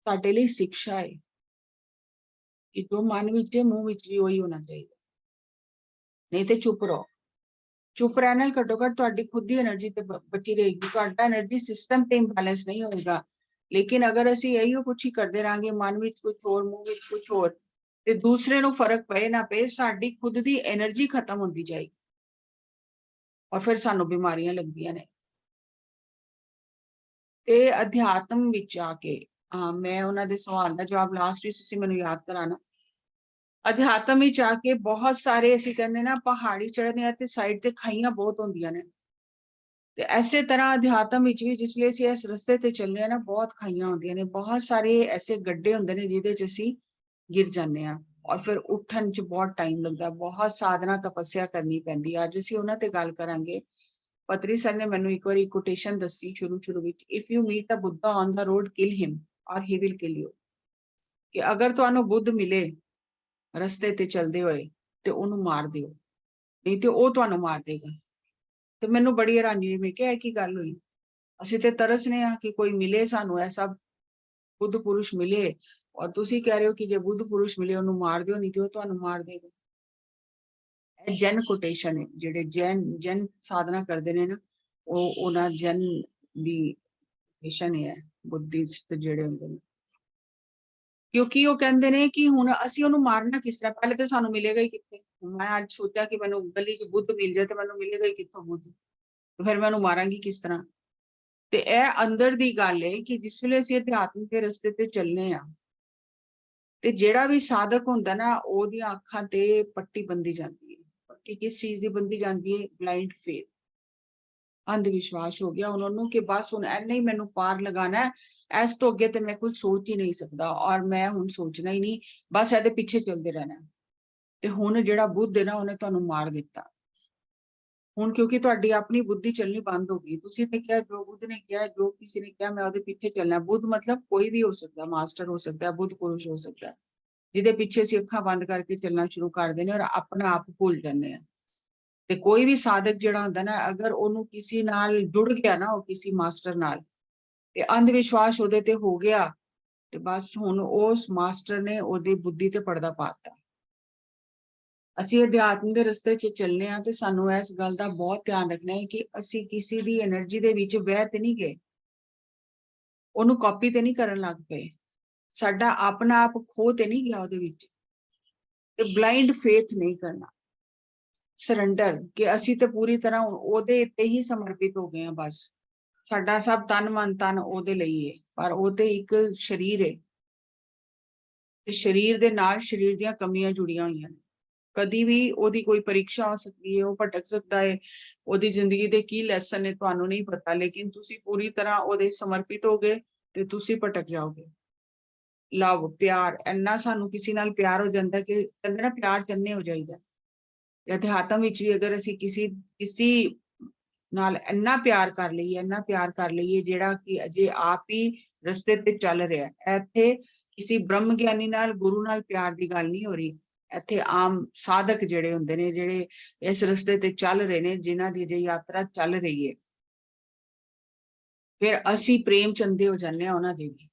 ਸਾਡੇ ਲਈ ਸਿੱਖਿਆ ਹੈ ਕਿ ਜੋ ਮਨ ਵਿੱਚ ਹੈ ਮੂੰਹ ਵਿੱਚ ਵੀ ਉਹੀ ਹੋਣਾ ਚਾਹੀਦਾ, ਨਹੀਂ ਤੇ ਚੁੱਪ ਰਹੋ। ਚੁੱਪ ਰਹਿਣ ਨਾਲ ਘੱਟੋ ਘੱਟ ਤੁਹਾਡੀ ਖੁਦ ਦੀ એનર્ਜੀ ਤੇ ਬਚੀ ਰਹੇਗੀ, ਤੁਹਾਡਾ એનર્ਜੀ ਸਿਸਟਮ ਤੇ ਇੰਬੈਲੈਂਸ ਨਹੀਂ ਹੋਏਗਾ। ਲੇਕਿਨ ਅਗਰ ਅਸੀਂ ਇਹੀਓ ਕੁਛ ਹੀ ਕਰਦੇ ਰਾਂਗੇ, ਮਨ ਵਿੱਚ ਕੁਝ ਹੋਰ ਮੂੰਹ ਵਿੱਚ ਕੁਝ ਹੋਰ, ਤੇ ਦੂਸਰੇ ਨੂੰ ਫਰਕ ਪਏ ਨਾ ਪਏ, ਸਾਡੀ ਖੁਦ ਦੀ એનર્ਜੀ ਖਤਮ ਹੁੰਦੀ ਜਾਏਗੀ ਔਰ ਫਿਰ ਸਾਨੂੰ ਬਿਮਾਰੀਆਂ ਲੱਗਦੀਆਂ ਨੇ। ਤੇ ਅਧਿਆਤਮ ਵਿੱਚ ਆ ਕੇ ਮੈਂ ਉਹਨਾਂ ਦੇ ਸਵਾਲ ਦਾ ਜਵਾਬ ਲਾਸਟ ਵਿੱਚ ਤੁਸੀਂ ਮੈਨੂੰ ਯਾਦ ਕਰਾਣਾ। ਅਧਿਆਤਮ ਵਿੱਚ ਆ ਕੇ ਬਹੁਤ ਸਾਰੇ ਅਸੀਂ ਕਹਿੰਦੇ ਨਾ ਪਹਾੜੀ ਚੜ੍ਹਨੇ ਆ ਤੇ ਸਾਈਡ ਤੇ ਖਾਈਆਂ ਬਹੁਤ ਹੁੰਦੀਆਂ ਨੇ, ਤੇ ਐਸੇ ਤਰ੍ਹਾਂ ਅਧਿਆਤਮ ਵਿੱਚ ਵੀ ਜਿਸ ਲਈ ਅਸੀਂ ਇਸ ਰਸਤੇ ਤੇ ਚੱਲਦੇ ਆ ਨਾ ਬਹੁਤ ਖਾਈਆਂ ਹੁੰਦੀਆਂ ਨੇ, ਬਹੁਤ ਸਾਰੇ ਐਸੇ ਗੱਡੇ ਹੁੰਦੇ ਨੇ ਜਿਹਦੇ 'ਚ ਅਸੀਂ ਗਿਰ ਜਾਂਦੇ ਆ ਔਰ ਫਿਰ ਉੱਠਣ 'ਚ ਬਹੁਤ ਟਾਈਮ ਲੱਗਦਾ, ਬਹੁਤ ਸਾਧਨਾ ਤਪੱਸਿਆ ਕਰਨੀ ਪੈਂਦੀ ਹੈ। ਅੱਜ ਅਸੀਂ ਉਹਨਾਂ ਤੇ ਗੱਲ ਕਰਾਂਗੇ। ਪਤਰੀ ਸਰ ਨੇ ਮੈਨੂੰ ਇੱਕ ਵਾਰੀ ਕੋਟੇਸ਼ਨ ਦੱਸੀ ਸ਼ੁਰੂ ਵਿੱਚ, if you meet a Buddha on the road kill him or he will kill you, ਕਿ ਅਗਰ ਤੁਹਾਨੂੰ ਬੁੱਧ ਮਿਲੇ ਰਸਤੇ ਤੇ ਚੱਲਦੇ ਹੋਏ ਤੇ ਉਹਨੂੰ ਮਾਰ ਦਿਓ, ਨਹੀਂ ਤੇ ਉਹ ਤੁਹਾਨੂੰ ਮਾਰ ਦੇਗਾ। ਤੇ ਮੈਨੂੰ ਬੜੀ ਹੈਰਾਨੀ ਹੋਈ, ਮੈਂ ਕਿਹਾ ਇਹ ਕੀ ਗੱਲ ਹੋਈ, ਅਸੀਂ ਤੇ ਤਰਸਨੇ ਆ ਕਿ ਕੋਈ ਮਿਲੇ ਸਾਨੂੰ, ਐਸਾ ਬੁੱਧ ਪੁਰਸ਼ ਮਿਲੇ, ਔਰ ਤੁਸੀਂ ਕਹਿ ਰਹੇ ਹੋ ਕਿ ਜੇ ਬੁੱਧ ਪੁਰਸ਼ ਮਿਲੇ ਉਹਨੂੰ ਮਾਰ ਦਿਓ, ਨਹੀਂ ਤੇ ਉਹ ਤੁਹਾਨੂੰ ਮਾਰ ਦੇਗਾ। ਇਹ ਜੈਨ ਕੋਟੇਸ਼ਨ ਹੈ, ਜਿਹੜੇ ਜੈਨ ਸਾਧਨਾ ਕਰਦੇ ਨੇ ਨਾ ਉਹਨਾਂ ਜੈਨ ਦੀ ਕੋਟੇਸ਼ਨ ਹੈ, ਬੁੱਧਿਸਟ ਜਿਹੜੇ ਹੁੰਦੇ ਨੇ, ਕਿਉਂਕਿ ਉਹ ਕਹਿੰਦੇ ਨੇ ਕਿ ਹੁਣ ਅਸੀਂ ਉਹਨੂੰ ਮਾਰਨਾ ਕਿਸ ਤਰ੍ਹਾਂ, ਪਹਿਲੇ ਤਾਂ ਸਾਨੂੰ ਮਿਲੇਗਾ ਹੀ ਕਿੱਥੇ। ਮੈਂ ਅੱਜ ਸੋਚਿਆ ਕਿ ਮੈਨੂੰ ਗਲੀ 'ਚ ਬੁੱਧ ਮਿਲ ਜਾਏ ਤੇ ਮੈਨੂੰ ਮਿਲੇਗਾ ਹੀ ਕਿੱਥੋਂ ਬੁੱਧ, ਫਿਰ ਮੈਂ ਉਹਨੂੰ ਮਾਰਾਂਗੀ ਕਿਸ ਤਰ੍ਹਾਂ। ਤੇ ਇਹ ਅੰਦਰ ਦੀ ਗੱਲ ਹੈ ਕਿ ਜਿਸ ਵੇਲੇ ਅਸੀਂ ਅਧਿਆਤਮ ਦੇ ਰਸਤੇ ਤੇ ਚੱਲਨੇ ਆ ਤੇ ਜਿਹੜਾ ਵੀ ਸਾਧਕ ਹੁੰਦਾ ਨਾ ਉਹਦੀਆਂ ਅੱਖਾਂ ਤੇ ਪੱਟੀ ਬੰਦੀ ਜਾਂਦੀ ਹੈ। ਪੱਟੀ ਕਿਸ ਚੀਜ਼ ਦੀ ਬੰਦੀ ਜਾਂਦੀ ਹੈ? ਬਲਾਈਂਡ ਫੇਥ, ਅੰਧ ਵਿਸ਼ਵਾਸ ਹੋ ਗਿਆ ਉਹਨਾਂ ਨੂੰ ਕਿ ਬਸ ਹੁਣ ਐਨੇ ਹੀ ਮੈਨੂੰ ਪਾਰ ਲਗਾਣਾ, ਇਸ ਤੋਂ ਅੱਗੇ ਤੇ ਮੈਂ ਕੁਝ ਸੋਚ ਹੀ ਨਹੀਂ ਸਕਦਾ ਔਰ ਮੈਂ ਹੁਣ ਸੋਚਣਾ ਹੀ ਨਹੀਂ, ਬਸ ਇਹਦੇ ਪਿੱਛੇ ਚੱਲਦੇ ਰਹਿਣਾ। ਤੇ ਹੁਣ ਜਿਹੜਾ ਬੁੱਧ ਹੈ ਨਾ ਉਹਨੇ ਤੁਹਾਨੂੰ ਮਾਰ ਦਿੱਤਾ। ਹੁਣ ਕਿਉਂਕਿ ਤੁਹਾਡੀ ਆਪਣੀ ਬੁੱਧੀ ਚੱਲਣੀ ਬੰਦ ਹੋ ਗਈ, ਤੁਸੀਂ ਤੇ ਕਿਹਾ ਜੋ ਬੁੱਧ ਨੇ ਕਿਹਾ, ਜੋ ਕਿਸੇ ਨੇ ਕਿਹਾ ਮੈਂ ਉਹਦੇ ਪਿੱਛੇ ਚੱਲਣਾ। ਬੁੱਧ ਮਤਲਬ ਕੋਈ ਵੀ ਹੋ ਸਕਦਾ, ਮਾਸਟਰ ਹੋ ਸਕਦਾ, ਬੁੱਧ ਪੁਰਸ਼ ਹੋ ਸਕਦਾ, ਜਿਹਦੇ ਪਿੱਛੇ ਅਸੀਂ ਅੱਖਾਂ ਬੰਦ ਕਰਕੇ ਚੱਲਣਾ ਸ਼ੁਰੂ ਕਰ ਦਿੰਦੇ ਔਰ ਆਪਣਾ ਆਪ ਭੁੱਲ ਜਾਂਦੇ ਆ। ਤੇ ਕੋਈ ਵੀ ਸਾਧਕ ਜਿਹੜਾ ਹੁੰਦਾ ਨਾ, ਅਗਰ ਉਹਨੂੰ ਕਿਸੇ ਨਾਲ ਜੁੜ ਗਿਆ ਨਾ, ਉਹ ਕਿਸੇ ਮਾਸਟਰ ਨਾਲ, ਤੇ ਅੰਧ ਵਿਸ਼ਵਾਸ ਉਹਦੇ ਤੇ ਹੋ ਗਿਆ, ਤੇ ਬਸ ਹੁਣ ਉਸ ਮਾਸਟਰ ਨੇ ਉਹਦੀ ਬੁੱਧੀ ਤੇ ਪਰਦਾ ਪਾਤਾ। ਅਸੀਂ ਅਧਿਆਤਮ ਦੇ ਰਸਤੇ 'ਚ ਚੱਲਨੇ ਆ ਤੇ ਸਾਨੂੰ ਇਸ ਗੱਲ ਦਾ ਬਹੁਤ ਧਿਆਨ ਰੱਖਣਾ ਹੈ ਕਿ ਅਸੀਂ ਕਿਸੇ ਦੀ એનર્ਜੀ ਦੇ ਵਿੱਚ ਵਹਿ ਤੇ ਨਹੀਂ ਗਏ। ਉਹਨੂੰ ਕਾਪੀ ਤੇ ਨਹੀਂ ਕਰਨ ਲੱਗ ਪਏ, ਸਾਡਾ ਆਪਣਾ ਆਪ ਖੋ ਤੇ ਨਹੀਂ ਗਿਆ ਉਹਦੇ ਵਿੱਚ। ਤੇ ਬਲਾਈਂਡ ਫੇਥ ਨਹੀਂ ਕਰਨਾ, ਸਰੈਂਡਰ, ਕਿ ਅਸੀਂ ਤੇ ਪੂਰੀ ਤਰ੍ਹਾਂ ਉਹਦੇ ਉੱਤੇ ਹੀ ਸਮਰਪਿਤ ਹੋ ਗਏ ਹਾਂ, ਬਸ ਸਾਡਾ ਸਭ ਤਨ ਮਨ ਤਨ ਉਹਦੇ ਲਈ ਹੈ। ਪਰ ਉਹ ਤੇ ਇੱਕ ਸਰੀਰ ਹੈ, ਤੇ ਸਰੀਰ ਦੇ ਨਾਲ ਸਰੀਰ ਦੀਆਂ ਕਮੀਆਂ ਜੁੜੀਆਂ ਹੋਈਆਂ ਨੇ। ਕਦੀ ਵੀ ਉਹਦੀ ਕੋਈ ਪਰੀਖਿਆ ਹੋ ਸਕਦੀ ਹੈ, ਉਹ ਭਟਕ ਸਕਦਾ ਹੈ, ਉਹਦੀ ਜ਼ਿੰਦਗੀ ਦੇ ਕੀ ਲੈਸਨ ਨੇ ਤੁਹਾਨੂੰ ਨਹੀਂ ਪਤਾ, ਲੇਕਿਨ ਤੁਸੀਂ ਪੂਰੀ ਤਰ੍ਹਾਂ ਉਹਦੇ ਸਮਰਪਿਤ ਹੋ ਗਏ ਤੇ ਤੁਸੀਂ ਭਟਕ ਜਾਓਗੇ। ਲਵ, ਪਿਆਰ, ਇੰਨਾ ਸਾਨੂੰ ਕਿਸੇ ਨਾਲ ਪਿਆਰ ਹੋ ਜਾਂਦਾ ਕਿ ਕਹਿੰਦੇ ਨਾ ਪਿਆਰ ਚੰਨੇ ਹੋ ਜਾਈਦਾ। ਅਧਿਆਤਮ ਵਿੱਚ ਵੀ ਅਗਰ ਅਸੀਂ ਕਿਸੇ ਨਾਲ ਇੰਨਾ ਪਿਆਰ ਕਰ ਲਈਏ, ਇੰਨਾ ਪਿਆਰ ਕਰ ਲਈਏ ਜਿਹੜਾ ਕਿ ਅਜੇ ਆਪ ਹੀ ਰਸਤੇ ਤੇ ਚੱਲ ਰਿਹਾ, ਇੱਥੇ ਕਿਸੇ ਬ੍ਰਹਮ ਗਿਆਨੀ ਨਾਲ, ਗੁਰੂ ਨਾਲ ਪਿਆਰ ਦੀ ਗੱਲ ਨਹੀਂ ਹੋ ਰਹੀ। ਇੱਥੇ ਆਮ ਸਾਧਕ ਜਿਹੜੇ ਹੁੰਦੇ ਨੇ, ਜਿਹੜੇ ਇਸ ਰਸਤੇ ਤੇ ਚੱਲ ਰਹੇ ਨੇ, ਜਿਨ੍ਹਾਂ ਦੀ ਜੇ ਯਾਤਰਾ ਚੱਲ ਰਹੀ ਹੈ, ਫਿਰ ਅਸੀਂ ਪ੍ਰੇਮ ਚੰਦੇ ਹੋ ਜਾਂਦੇ ਹਾਂ ਉਹਨਾਂ ਦੇ ਵੀ।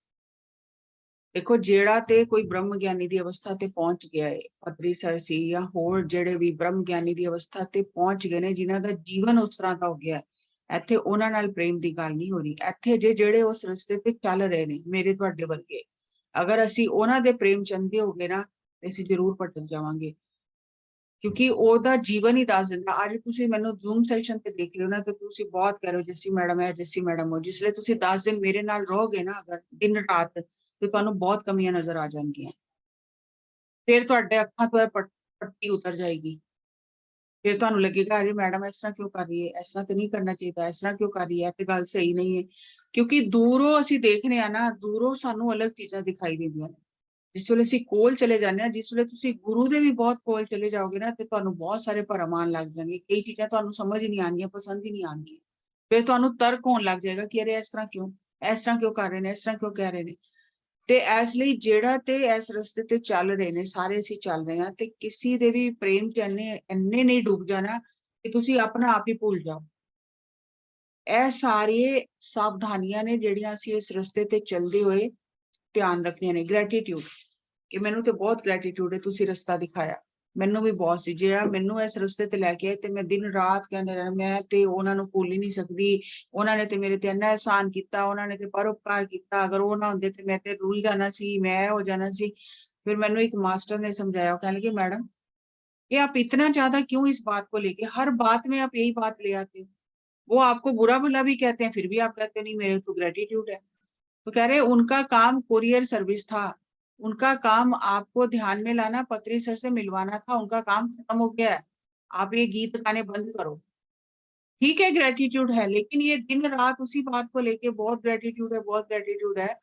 ਦੇਖੋ, ਜਿਹੜਾ ਤੇ ਕੋਈ ਬ੍ਰਹਮ ਗਿਆਨੀ ਦੀ ਅਵਸਥਾ ਤੇ ਪਹੁੰਚ ਗਿਆ ਹੈ, ਪਤਰੀਸਰ ਸੀ ਜਾਂ ਹੋਰ ਜਿਹੜੇ ਵੀ ਬ੍ਰਹਮ ਗਿਆਨੀ ਦੀ ਅਵਸਥਾ ਤੇ ਪਹੁੰਚ ਗਏ ਨੇ, ਜਿਨ੍ਹਾਂ ਦਾ ਜੀਵਨ ਉਸ ਤਰ੍ਹਾਂ ਦਾ ਹੋ ਗਿਆ, ਇੱਥੇ ਉਹਨਾਂ ਨਾਲ ਪ੍ਰੇਮ ਦੀ ਗੱਲ ਨਹੀਂ ਹੋ ਰਹੀ। ਇੱਥੇ ਜਿਹੜੇ ਉਸ ਰਸਤੇ ਤੇ ਚੱਲ ਰਹੇ ਨੇ, ਮੇਰੇ ਤੁਹਾਡੇ ਵਰਗੇ, ਅਗਰ ਅਸੀਂ ਉਹਨਾਂ ਦੇ ਪ੍ਰੇਮ ਚੰਦੇ ਹੋ ਗਏ ਨਾ, ਤੇ ਅਸੀਂ ਜ਼ਰੂਰ ਭਟਕ ਜਾਵਾਂਗੇ, ਕਿਉਂਕਿ ਉਹਦਾ ਜੀਵਨ ਹੀ ਦੱਸ ਦਿੰਦਾ। ਅੱਜ ਤੁਸੀਂ ਮੈਨੂੰ ਜ਼ੂਮ ਸੈਸ਼ਨ ਤੇ ਦੇਖ ਲਿਓ ਨਾ, ਤੇ ਤੁਸੀਂ ਬਹੁਤ ਕਹਿ ਰਹੇ ਹੋ ਜੱਸੀ ਮੈਡਮ ਹੈ, ਜੱਸੀ ਮੈਡਮ ਹੋ। ਜਿਸਲੇ ਤੁਸੀਂ 10 ਦਿਨ ਮੇਰੇ ਨਾਲ ਰਹੋਗੇ ਨਾ, ਅਗਰ ਦਿਨ ਰਾਤ, ਤੇ ਤੁਹਾਨੂੰ ਬਹੁਤ ਕਮੀਆਂ ਨਜ਼ਰ ਆ ਜਾਣਗੀਆਂ। ਫਿਰ ਤੁਹਾਡੇ ਅੱਖਾਂ ਤੋਂ ਪੱਟੀ ਉਤਰ ਜਾਏਗੀ, ਫਿਰ ਤੁਹਾਨੂੰ ਲੱਗੇਗਾ ਅਰੇ ਮੈਡਮ ਇਸ ਤਰ੍ਹਾਂ ਕਿਉਂ ਕਰ ਰਹੀ ਹੈ, ਇਸ ਤਰ੍ਹਾਂ ਤੇ ਨਹੀਂ ਕਰਨਾ ਚਾਹੀਦਾ, ਇਸ ਤਰ੍ਹਾਂ ਕਿਉਂ ਕਰ ਰਹੀ ਹੈ, ਤੇ ਗੱਲ ਸਹੀ ਨਹੀਂ ਹੈ। ਕਿਉਂਕਿ ਦੂਰੋਂ ਅਸੀਂ ਦੇਖਦੇ ਆ ਨਾ, ਦੂਰੋਂ ਸਾਨੂੰ ਅਲੱਗ ਚੀਜ਼ਾਂ ਦਿਖਾਈ ਦਿੰਦੀਆਂ ਨੇ। ਜਿਸ ਵੇਲੇ ਅਸੀਂ ਕੋਲ ਚਲੇ ਜਾਂਦੇ ਹਾਂ, ਜਿਸ ਵੇਲੇ ਤੁਸੀਂ ਗੁਰੂ ਦੇ ਵੀ ਬਹੁਤ ਕੋਲ ਚਲੇ ਜਾਓਗੇ ਨਾ, ਤੇ ਤੁਹਾਨੂੰ ਬਹੁਤ ਸਾਰੇ ਭਰਮ ਆਉਣ ਲੱਗ ਜਾਣਗੇ। ਕਈ ਚੀਜ਼ਾਂ ਤੁਹਾਨੂੰ ਸਮਝ ਹੀ ਨਹੀਂ ਆਉਣਗੀਆਂ, ਪਸੰਦ ਹੀ ਨਹੀਂ ਆਉਣਗੀਆਂ। ਫਿਰ ਤੁਹਾਨੂੰ ਤਰਕ ਹੋਣ ਲੱਗ ਜਾਏਗਾ ਕਿ ਅਰੇ ਇਸ ਤਰ੍ਹਾਂ ਕਿਉਂ ਕਰ ਰਹੇ ਨੇ, ਇਸ ਤਰ੍ਹਾਂ ਕਿਉਂ ਕਹਿ ਰਹੇ ਨੇ। ਤੇ ਇਸ ਲਈ ਜਿਹੜਾ ਤੇ ਇਸ ਰਸਤੇ ਤੇ ਚੱਲ ਰਹੇ ਨੇ, ਸਾਰੇ ਅਸੀਂ ਚੱਲ ਰਹੇ ਹਾਂ, ਤੇ ਕਿਸੇ ਦੇ ਵੀ ਪ੍ਰੇਮ ਚ ਇੰਨੇ ਨਹੀਂ ਡੁੱਬ ਜਾਣਾ ਕਿ ਤੁਸੀਂ ਆਪਣਾ ਆਪ ਹੀ ਭੁੱਲ ਜਾਓ। ਇਹ ਸਾਰੇ ਸਾਵਧਾਨੀਆਂ ਨੇ ਜਿਹੜੀਆਂ ਅਸੀਂ ਇਸ ਰਸਤੇ ਤੇ ਚੱਲਦੇ ਹੋਏ ਧਿਆਨ ਰੱਖਣੀਆਂ ਨੇ। ਗ੍ਰੈਟੀਟਿਊਡ, ਕਿ ਮੈਨੂੰ ਤੇ ਬਹੁਤ ਗ੍ਰੈਟੀਟਿਊਡ ਹੈ, ਤੁਸੀਂ ਰਸਤਾ ਦਿਖਾਇਆ, ਮੈਨੂੰ ਵੀ ਬਹੁਤ ਸੀ। ਜਿਹੜਾ ਮੈਨੂੰ ਇਸ ਰਸਤੇ ਤੇ ਲੈ ਕੇ ਆਏ, ਤੇ ਮੈਂ ਦਿਨ ਰਾਤ ਕਹਿੰਦੇ ਰਹਿਣਾ, ਮੈਂ ਤੇ ਉਹਨਾਂ ਨੂੰ ਭੁੱਲ ਹੀ ਨਹੀਂ ਸਕਦੀ। ਉਹਨਾਂ ਨੇ ਤੇ ਮੇਰੇ ਤੇ ਇੰਨਾ ਅਹਿਸਾਨ ਕੀਤਾ, ਉਹਨਾਂ ਨੇ ਤੇ ਪਰਉਪਕਾਰ ਕੀਤਾ, ਅਗਰ ਉਹ ਨਾ ਹੁੰਦੇ ਤੇ ਮੈਂ ਤੇ ਰੁੱਲ ਜਾਣਾ ਸੀ, ਮੈਂ ਹੋ ਜਾਣਾ ਸੀ। फिर मैंने एक मास्टर ने समझाया, कहने लगे मैडम ये आप इतना ज्यादा क्यों इस बात को लेके, हर बात में आप यही बात ले आते हो। वो आपको बुरा भला भी कहते हैं, फिर भी आप कहते नहीं मेरे तो ग्रेटिट्यूड है। तो कह रहे उनका काम कुरियर सर्विस था, उनका काम आपको ध्यान में लाना, पत्री सर से मिलवाना था, उनका काम खत्म हो गया है, आप ये गीत गाने बंद करो। ठीक है ग्रेटिट्यूड है, लेकिन ये दिन रात उसी बात को लेके बहुत ग्रेटिट्यूड है, बहुत ग्रेटिट्यूड है।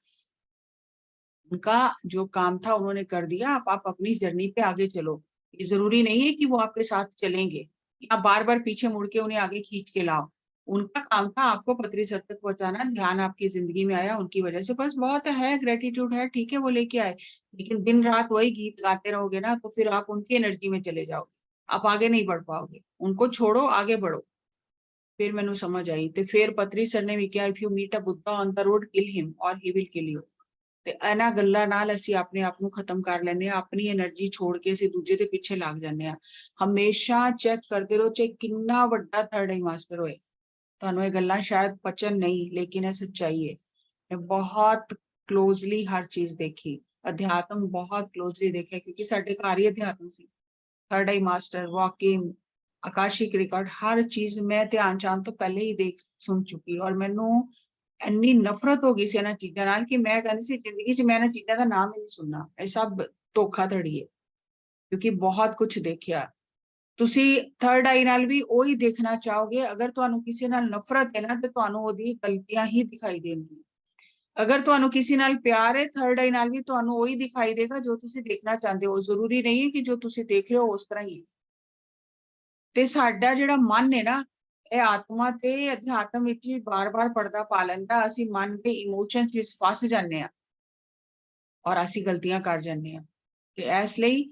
उनका जो काम था उन्होंने कर दिया, आप अपनी जर्नी पे आगे चलो। ये जरूरी नहीं है कि वो आपके साथ चलेंगे या बार बार पीछे मुड़ के उन्हें आगे खींच के लाओ। उनका काम था आपको पत्री सर तक पहुंचाना, ध्यान आपकी जिंदगी में आया उनकी वजह से, बस बहुत है, ग्रेटिट्यूड है, ठीक है वो लेके आए। लेकिन दिन रात वही गीत गाते रहोगे ना, तो फिर आप उनकी एनर्जी में चले जाओगे, आप आगे नहीं बढ़ पाओगे। उनको छोड़ो, आगे बढ़ो। फिर मैनू समझ आई, तो फिर पत्री सर ने भी किया, if you meet a Buddha on the road kill him और ही विल किल यू। ਤੇ ਇਹਨਾਂ ਗੱਲਾਂ ਨਾਲ ਅਸੀਂ ਆਪਣੇ ਆਪ ਨੂੰ ਖਤਮ ਕਰ ਲੈਂਦੇ ਹਾਂ, ਆਪਣੀ એનર્ਜੀ ਛੋੜ ਕੇ ਅਸੀਂ ਦੂਜੇ ਦੇ ਪਿੱਛੇ ਲੱਗ ਜਾਂਦੇ ਹਾਂ। ਹਮੇਸ਼ਾ ਚੈੱਕ ਕਰਦੇ ਰਹੋ, ਚਾਹੇ ਕਿੰਨਾ ਵੱਡਾ ਥਰਡ ਆਈ ਮਾਸਟਰ ਹੋਏ। ਤੁਹਾਨੂੰ ਇਹ ਗੱਲਾਂ ਸ਼ਾਇਦ ਪਚਨ ਨਹੀਂ, ਲੇਕਿਨ ਇਹ ਸੱਚਾਈ ਹੈ। ਮੈਂ ਬਹੁਤ ਕਲੋਜ਼ਲੀ ਹਰ ਚੀਜ਼ ਦੇਖੀ, ਅਧਿਆਤਮ ਬਹੁਤ ਕਲੋਜ਼ਲੀ ਦੇਖਿਆ, ਕਿਉਂਕਿ ਸਾਡੇ ਘਰ ਹੀ ਅਧਿਆਤਮ ਸੀ। ਥਰਡ ਆਈ ਮਾਸਟਰ, ਵਾਕਿੰਗ, ਆਕਾਸ਼ਿਕ ਰਿਕਾਰਡ, ਹਰ ਚੀਜ਼ ਮੈਂ ਧਿਆਨ ਚਾਹਣ ਤੋਂ ਪਹਿਲੇ ਹੀ ਦੇਖ ਸੁਣ ਚੁੱਕੀ। ਔਰ ਮੈਨੂੰ ਇੰਨੀ ਨਫ਼ਰਤ ਹੋ ਗਈ ਸੀ ਇਹਨਾਂ ਚੀਜ਼ਾਂ ਨਾਲ ਕਿ ਮੈਂ ਕਹਿੰਦੀ ਸੀ ਜ਼ਿੰਦਗੀ 'ਚ ਮੈਂ ਇਹਨਾਂ ਚੀਜ਼ਾਂ ਦਾ ਨਾਮ ਹੀ ਨਹੀਂ ਸੁਣਨਾ, ਇਹ ਸਭ ਧੋਖਾਧੜੀ ਹੈ। ਕਿਉਂਕਿ ਬਹੁਤ ਕੁਝ ਦੇਖਿਆ। ਤੁਸੀਂ ਥਰਡ ਆਈ ਨਾਲ ਵੀ ਉਹੀ ਦੇਖਣਾ ਚਾਹੋਗੇ। ਅਗਰ ਤੁਹਾਨੂੰ ਕਿਸੇ ਨਾਲ ਨਫ਼ਰਤ ਹੈ ਨਾ, ਤੇ ਤੁਹਾਨੂੰ ਉਹਦੀ ਗਲਤੀਆਂ ਹੀ ਦਿਖਾਈ ਦੇਣਗੀਆਂ। ਅਗਰ ਤੁਹਾਨੂੰ ਕਿਸੇ ਨਾਲ ਪਿਆਰ ਹੈ, ਥਰਡ ਆਈ ਨਾਲ ਵੀ ਤੁਹਾਨੂੰ ਉਹੀ ਦਿਖਾਈ ਦੇਗਾ ਜੋ ਤੁਸੀਂ ਦੇਖਣਾ ਚਾਹੁੰਦੇ ਹੋ। ਜ਼ਰੂਰੀ ਨਹੀਂ ਹੈ ਕਿ ਜੋ ਤੁਸੀਂ ਦੇਖ ਰਹੇ ਹੋ ਉਸ ਤਰ੍ਹਾਂ ਹੀ। ਤੇ ਸਾਡਾ ਜਿਹੜਾ ਮਨ ਹੈ ਨਾ, ਇਹ ਆਤਮਾ ਤੇ ਅਧਿਆਤਮ ਵਿੱਚ ਹੀ ਬਾਰ-ਬਾਰ ਪਰਦਾ ਪਾ ਲੈਂਦਾ। ਅਸੀਂ ਮਨ ਦੇ ਇਮੋਸ਼ਨਸ ਵਿੱਚ ਫਸ ਜਾਂਦੇ ਹਾਂ ਔਰ ਅਸੀਂ ਗਲਤੀਆਂ ਕਰ ਜਾਂਦੇ ਹਾਂ। ਤੇ ਇਸ ਲਈ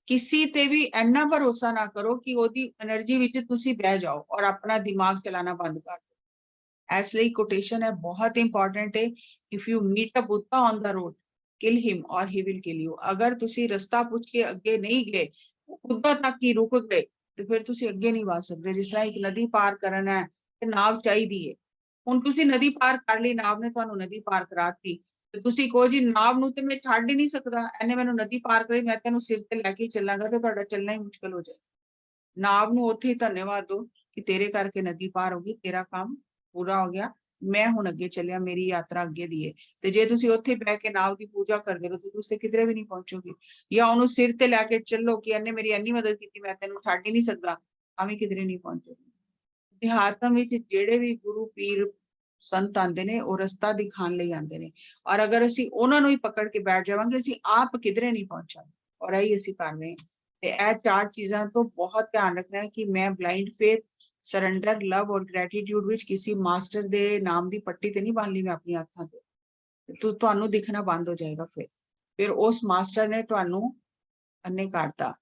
ਕਿਸੇ ਤੇ ਵੀ ਇੰਨਾ ਭਰੋਸਾ ਨਾ ਕਰੋ ਕਿ ਉਹਦੀ એનર્ਜੀ ਵਿੱਚ ਤੁਸੀਂ ਬਹਿ ਜਾਓ ਔਰ ਆਪਣਾ ਦਿਮਾਗ ਚਲਾਣਾ ਬੰਦ ਕਰ ਦਿਓ। ਇਸ ਲਈ ਕੋਟੇਸ਼ਨ ਹੈ, ਬਹੁਤ ਇੰਪੋਰਟੈਂਟ ਹੈ, if you meet a Buddha on the road kill him or he will kill you. ਅਗਰ ਤੁਸੀਂ ਰਸਤਾ ਪੁੱਛ ਕੇ ਅੱਗੇ ਨਹੀਂ ਗਏ, ਬੁੱਧਾ ਤੱਕ ਹੀ ਰੁਕ ਗਏ, ਤੇ ਫਿਰ ਤੁਸੀਂ ਅੱਗੇ ਨਹੀਂ ਵਧ ਸਕਦੇ। ਜਿਸ ਤਰ੍ਹਾਂ ਇੱਕ ਨਦੀ ਪਾਰ ਕਰਨਾ ਹੈ ਤੇ ਨਾਵ ਚਾਹੀਦੀ ਹੈ, ਹੁਣ ਤੁਸੀਂ ਨਦੀ ਪਾਰ ਕਰ ਲਈ, ਨਾਵ ਨੇ ਤੁਹਾਨੂੰ ਨਦੀ ਪਾਰ ਕਰਾਤੀ, ਤੇ ਤੁਸੀਂ ਕਹੋ ਜੀ ਨਾਵ ਨੂੰ ਤੇ ਮੈਂ ਛੱਡ ਹੀ ਨਹੀਂ ਸਕਦਾ, ਇਹਨੇ ਮੈਨੂੰ ਨਦੀ ਪਾਰ ਕਰਾਈ, ਮੈਂ ਤੈਨੂੰ ਸਿਰ ਤੇ ਲੈ ਕੇ ਚੱਲਾਂਗਾ, ਤੇ ਤੁਹਾਡਾ ਚੱਲਣਾ ਹੀ ਮੁਸ਼ਕਲ ਹੋ ਜਾਏ। ਨਾਵ ਨੂੰ ਉੱਥੇ ਹੀ ਧੰਨਵਾਦ ਦਿਓ ਕਿ ਤੇਰੇ ਕਰਕੇ ਨਦੀ ਪਾਰ ਹੋ ਗਈ, ਤੇਰਾ ਕੰਮ ਪੂਰਾ ਹੋ ਗਿਆ, ਮੈਂ ਹੁਣ ਅੱਗੇ ਚੱਲਿਆ, ਮੇਰੀ ਯਾਤਰਾ ਅੱਗੇ ਦੀ ਹੈ। ਤੇ ਜੇ ਤੁਸੀਂ ਉੱਥੇ ਬਹਿ ਕੇ ਨਾਵ ਦੀ ਪੂਜਾ ਕਰਦੇ ਰਹੋ, ਤੁਸੀਂ ਕਿਧਰੇ ਵੀ ਨਹੀਂ ਪਹੁੰਚੋਗੇ। ਜਾਂ ਉਹਨੂੰ ਸਿਰ ਤੇ ਲੈ ਕੇ ਚੱਲੋ ਕਿ ਇਹਨੇ ਮੇਰੀ ਇੰਨੀ ਮਦਦ ਕੀਤੀ, ਮੈਂ ਤੈਨੂੰ ਛੱਡ ਹੀ ਨਹੀਂ ਸਕਦਾ, ਤਾਂ ਵੀ ਕਿਧਰੇ ਨਹੀਂ ਪਹੁੰਚੋਗੇ। ਦਿਹਾਤਾਂ ਵਿੱਚ ਜਿਹੜੇ ਵੀ ਗੁਰੂ ਪੀਰ ਸੰਤ ਆਉਂਦੇ ਨੇ, ਉਹ ਰਸਤਾ ਦਿਖਾਉਣ ਲਈ ਆਉਂਦੇ ਨੇ, ਔਰ ਅਗਰ ਅਸੀਂ ਉਹਨਾਂ ਨੂੰ ਹੀ ਪਕੜ ਕੇ ਬੈਠ ਜਾਵਾਂਗੇ, ਅਸੀਂ ਆਪ ਕਿਧਰੇ ਨਹੀਂ ਪਹੁੰਚਾਂਗੇ। ਔਰ ਇਹੀ ਅਸੀਂ ਕਰ ਰਹੇ ਹਾਂ। ਤੇ ਇਹ 4 ਚੀਜ਼ਾਂ ਤੋਂ ਬਹੁਤ ਧਿਆਨ ਰੱਖਣਾ ਹੈ ਕਿ ਮੈਂ ਬਲਾਈਂਡ ਫੇਥ, ਸਰੈਂਡਰ, ਲਵ ਔਰ ਗ੍ਰੈਟੀਟਿਊਡ ਵਿੱਚ ਕਿਸੇ ਮਾਸਟਰ ਦੇ ਨਾਮ ਦੀ ਪੱਟੀ ਤੇ ਨਹੀਂ ਬੰਨ ਲਈ ਮੈਂ ਆਪਣੀ ਅੱਖਾਂ ਤੇ, ਤੁਹਾਨੂੰ ਦਿਖਣਾ ਬੰਦ ਹੋ ਜਾਏਗਾ। ਫਿਰ ਉਸ ਮਾਸਟਰ ਨੇ ਤੁਹਾਨੂੰ ਅੰਨੇ ਕਰਤਾ,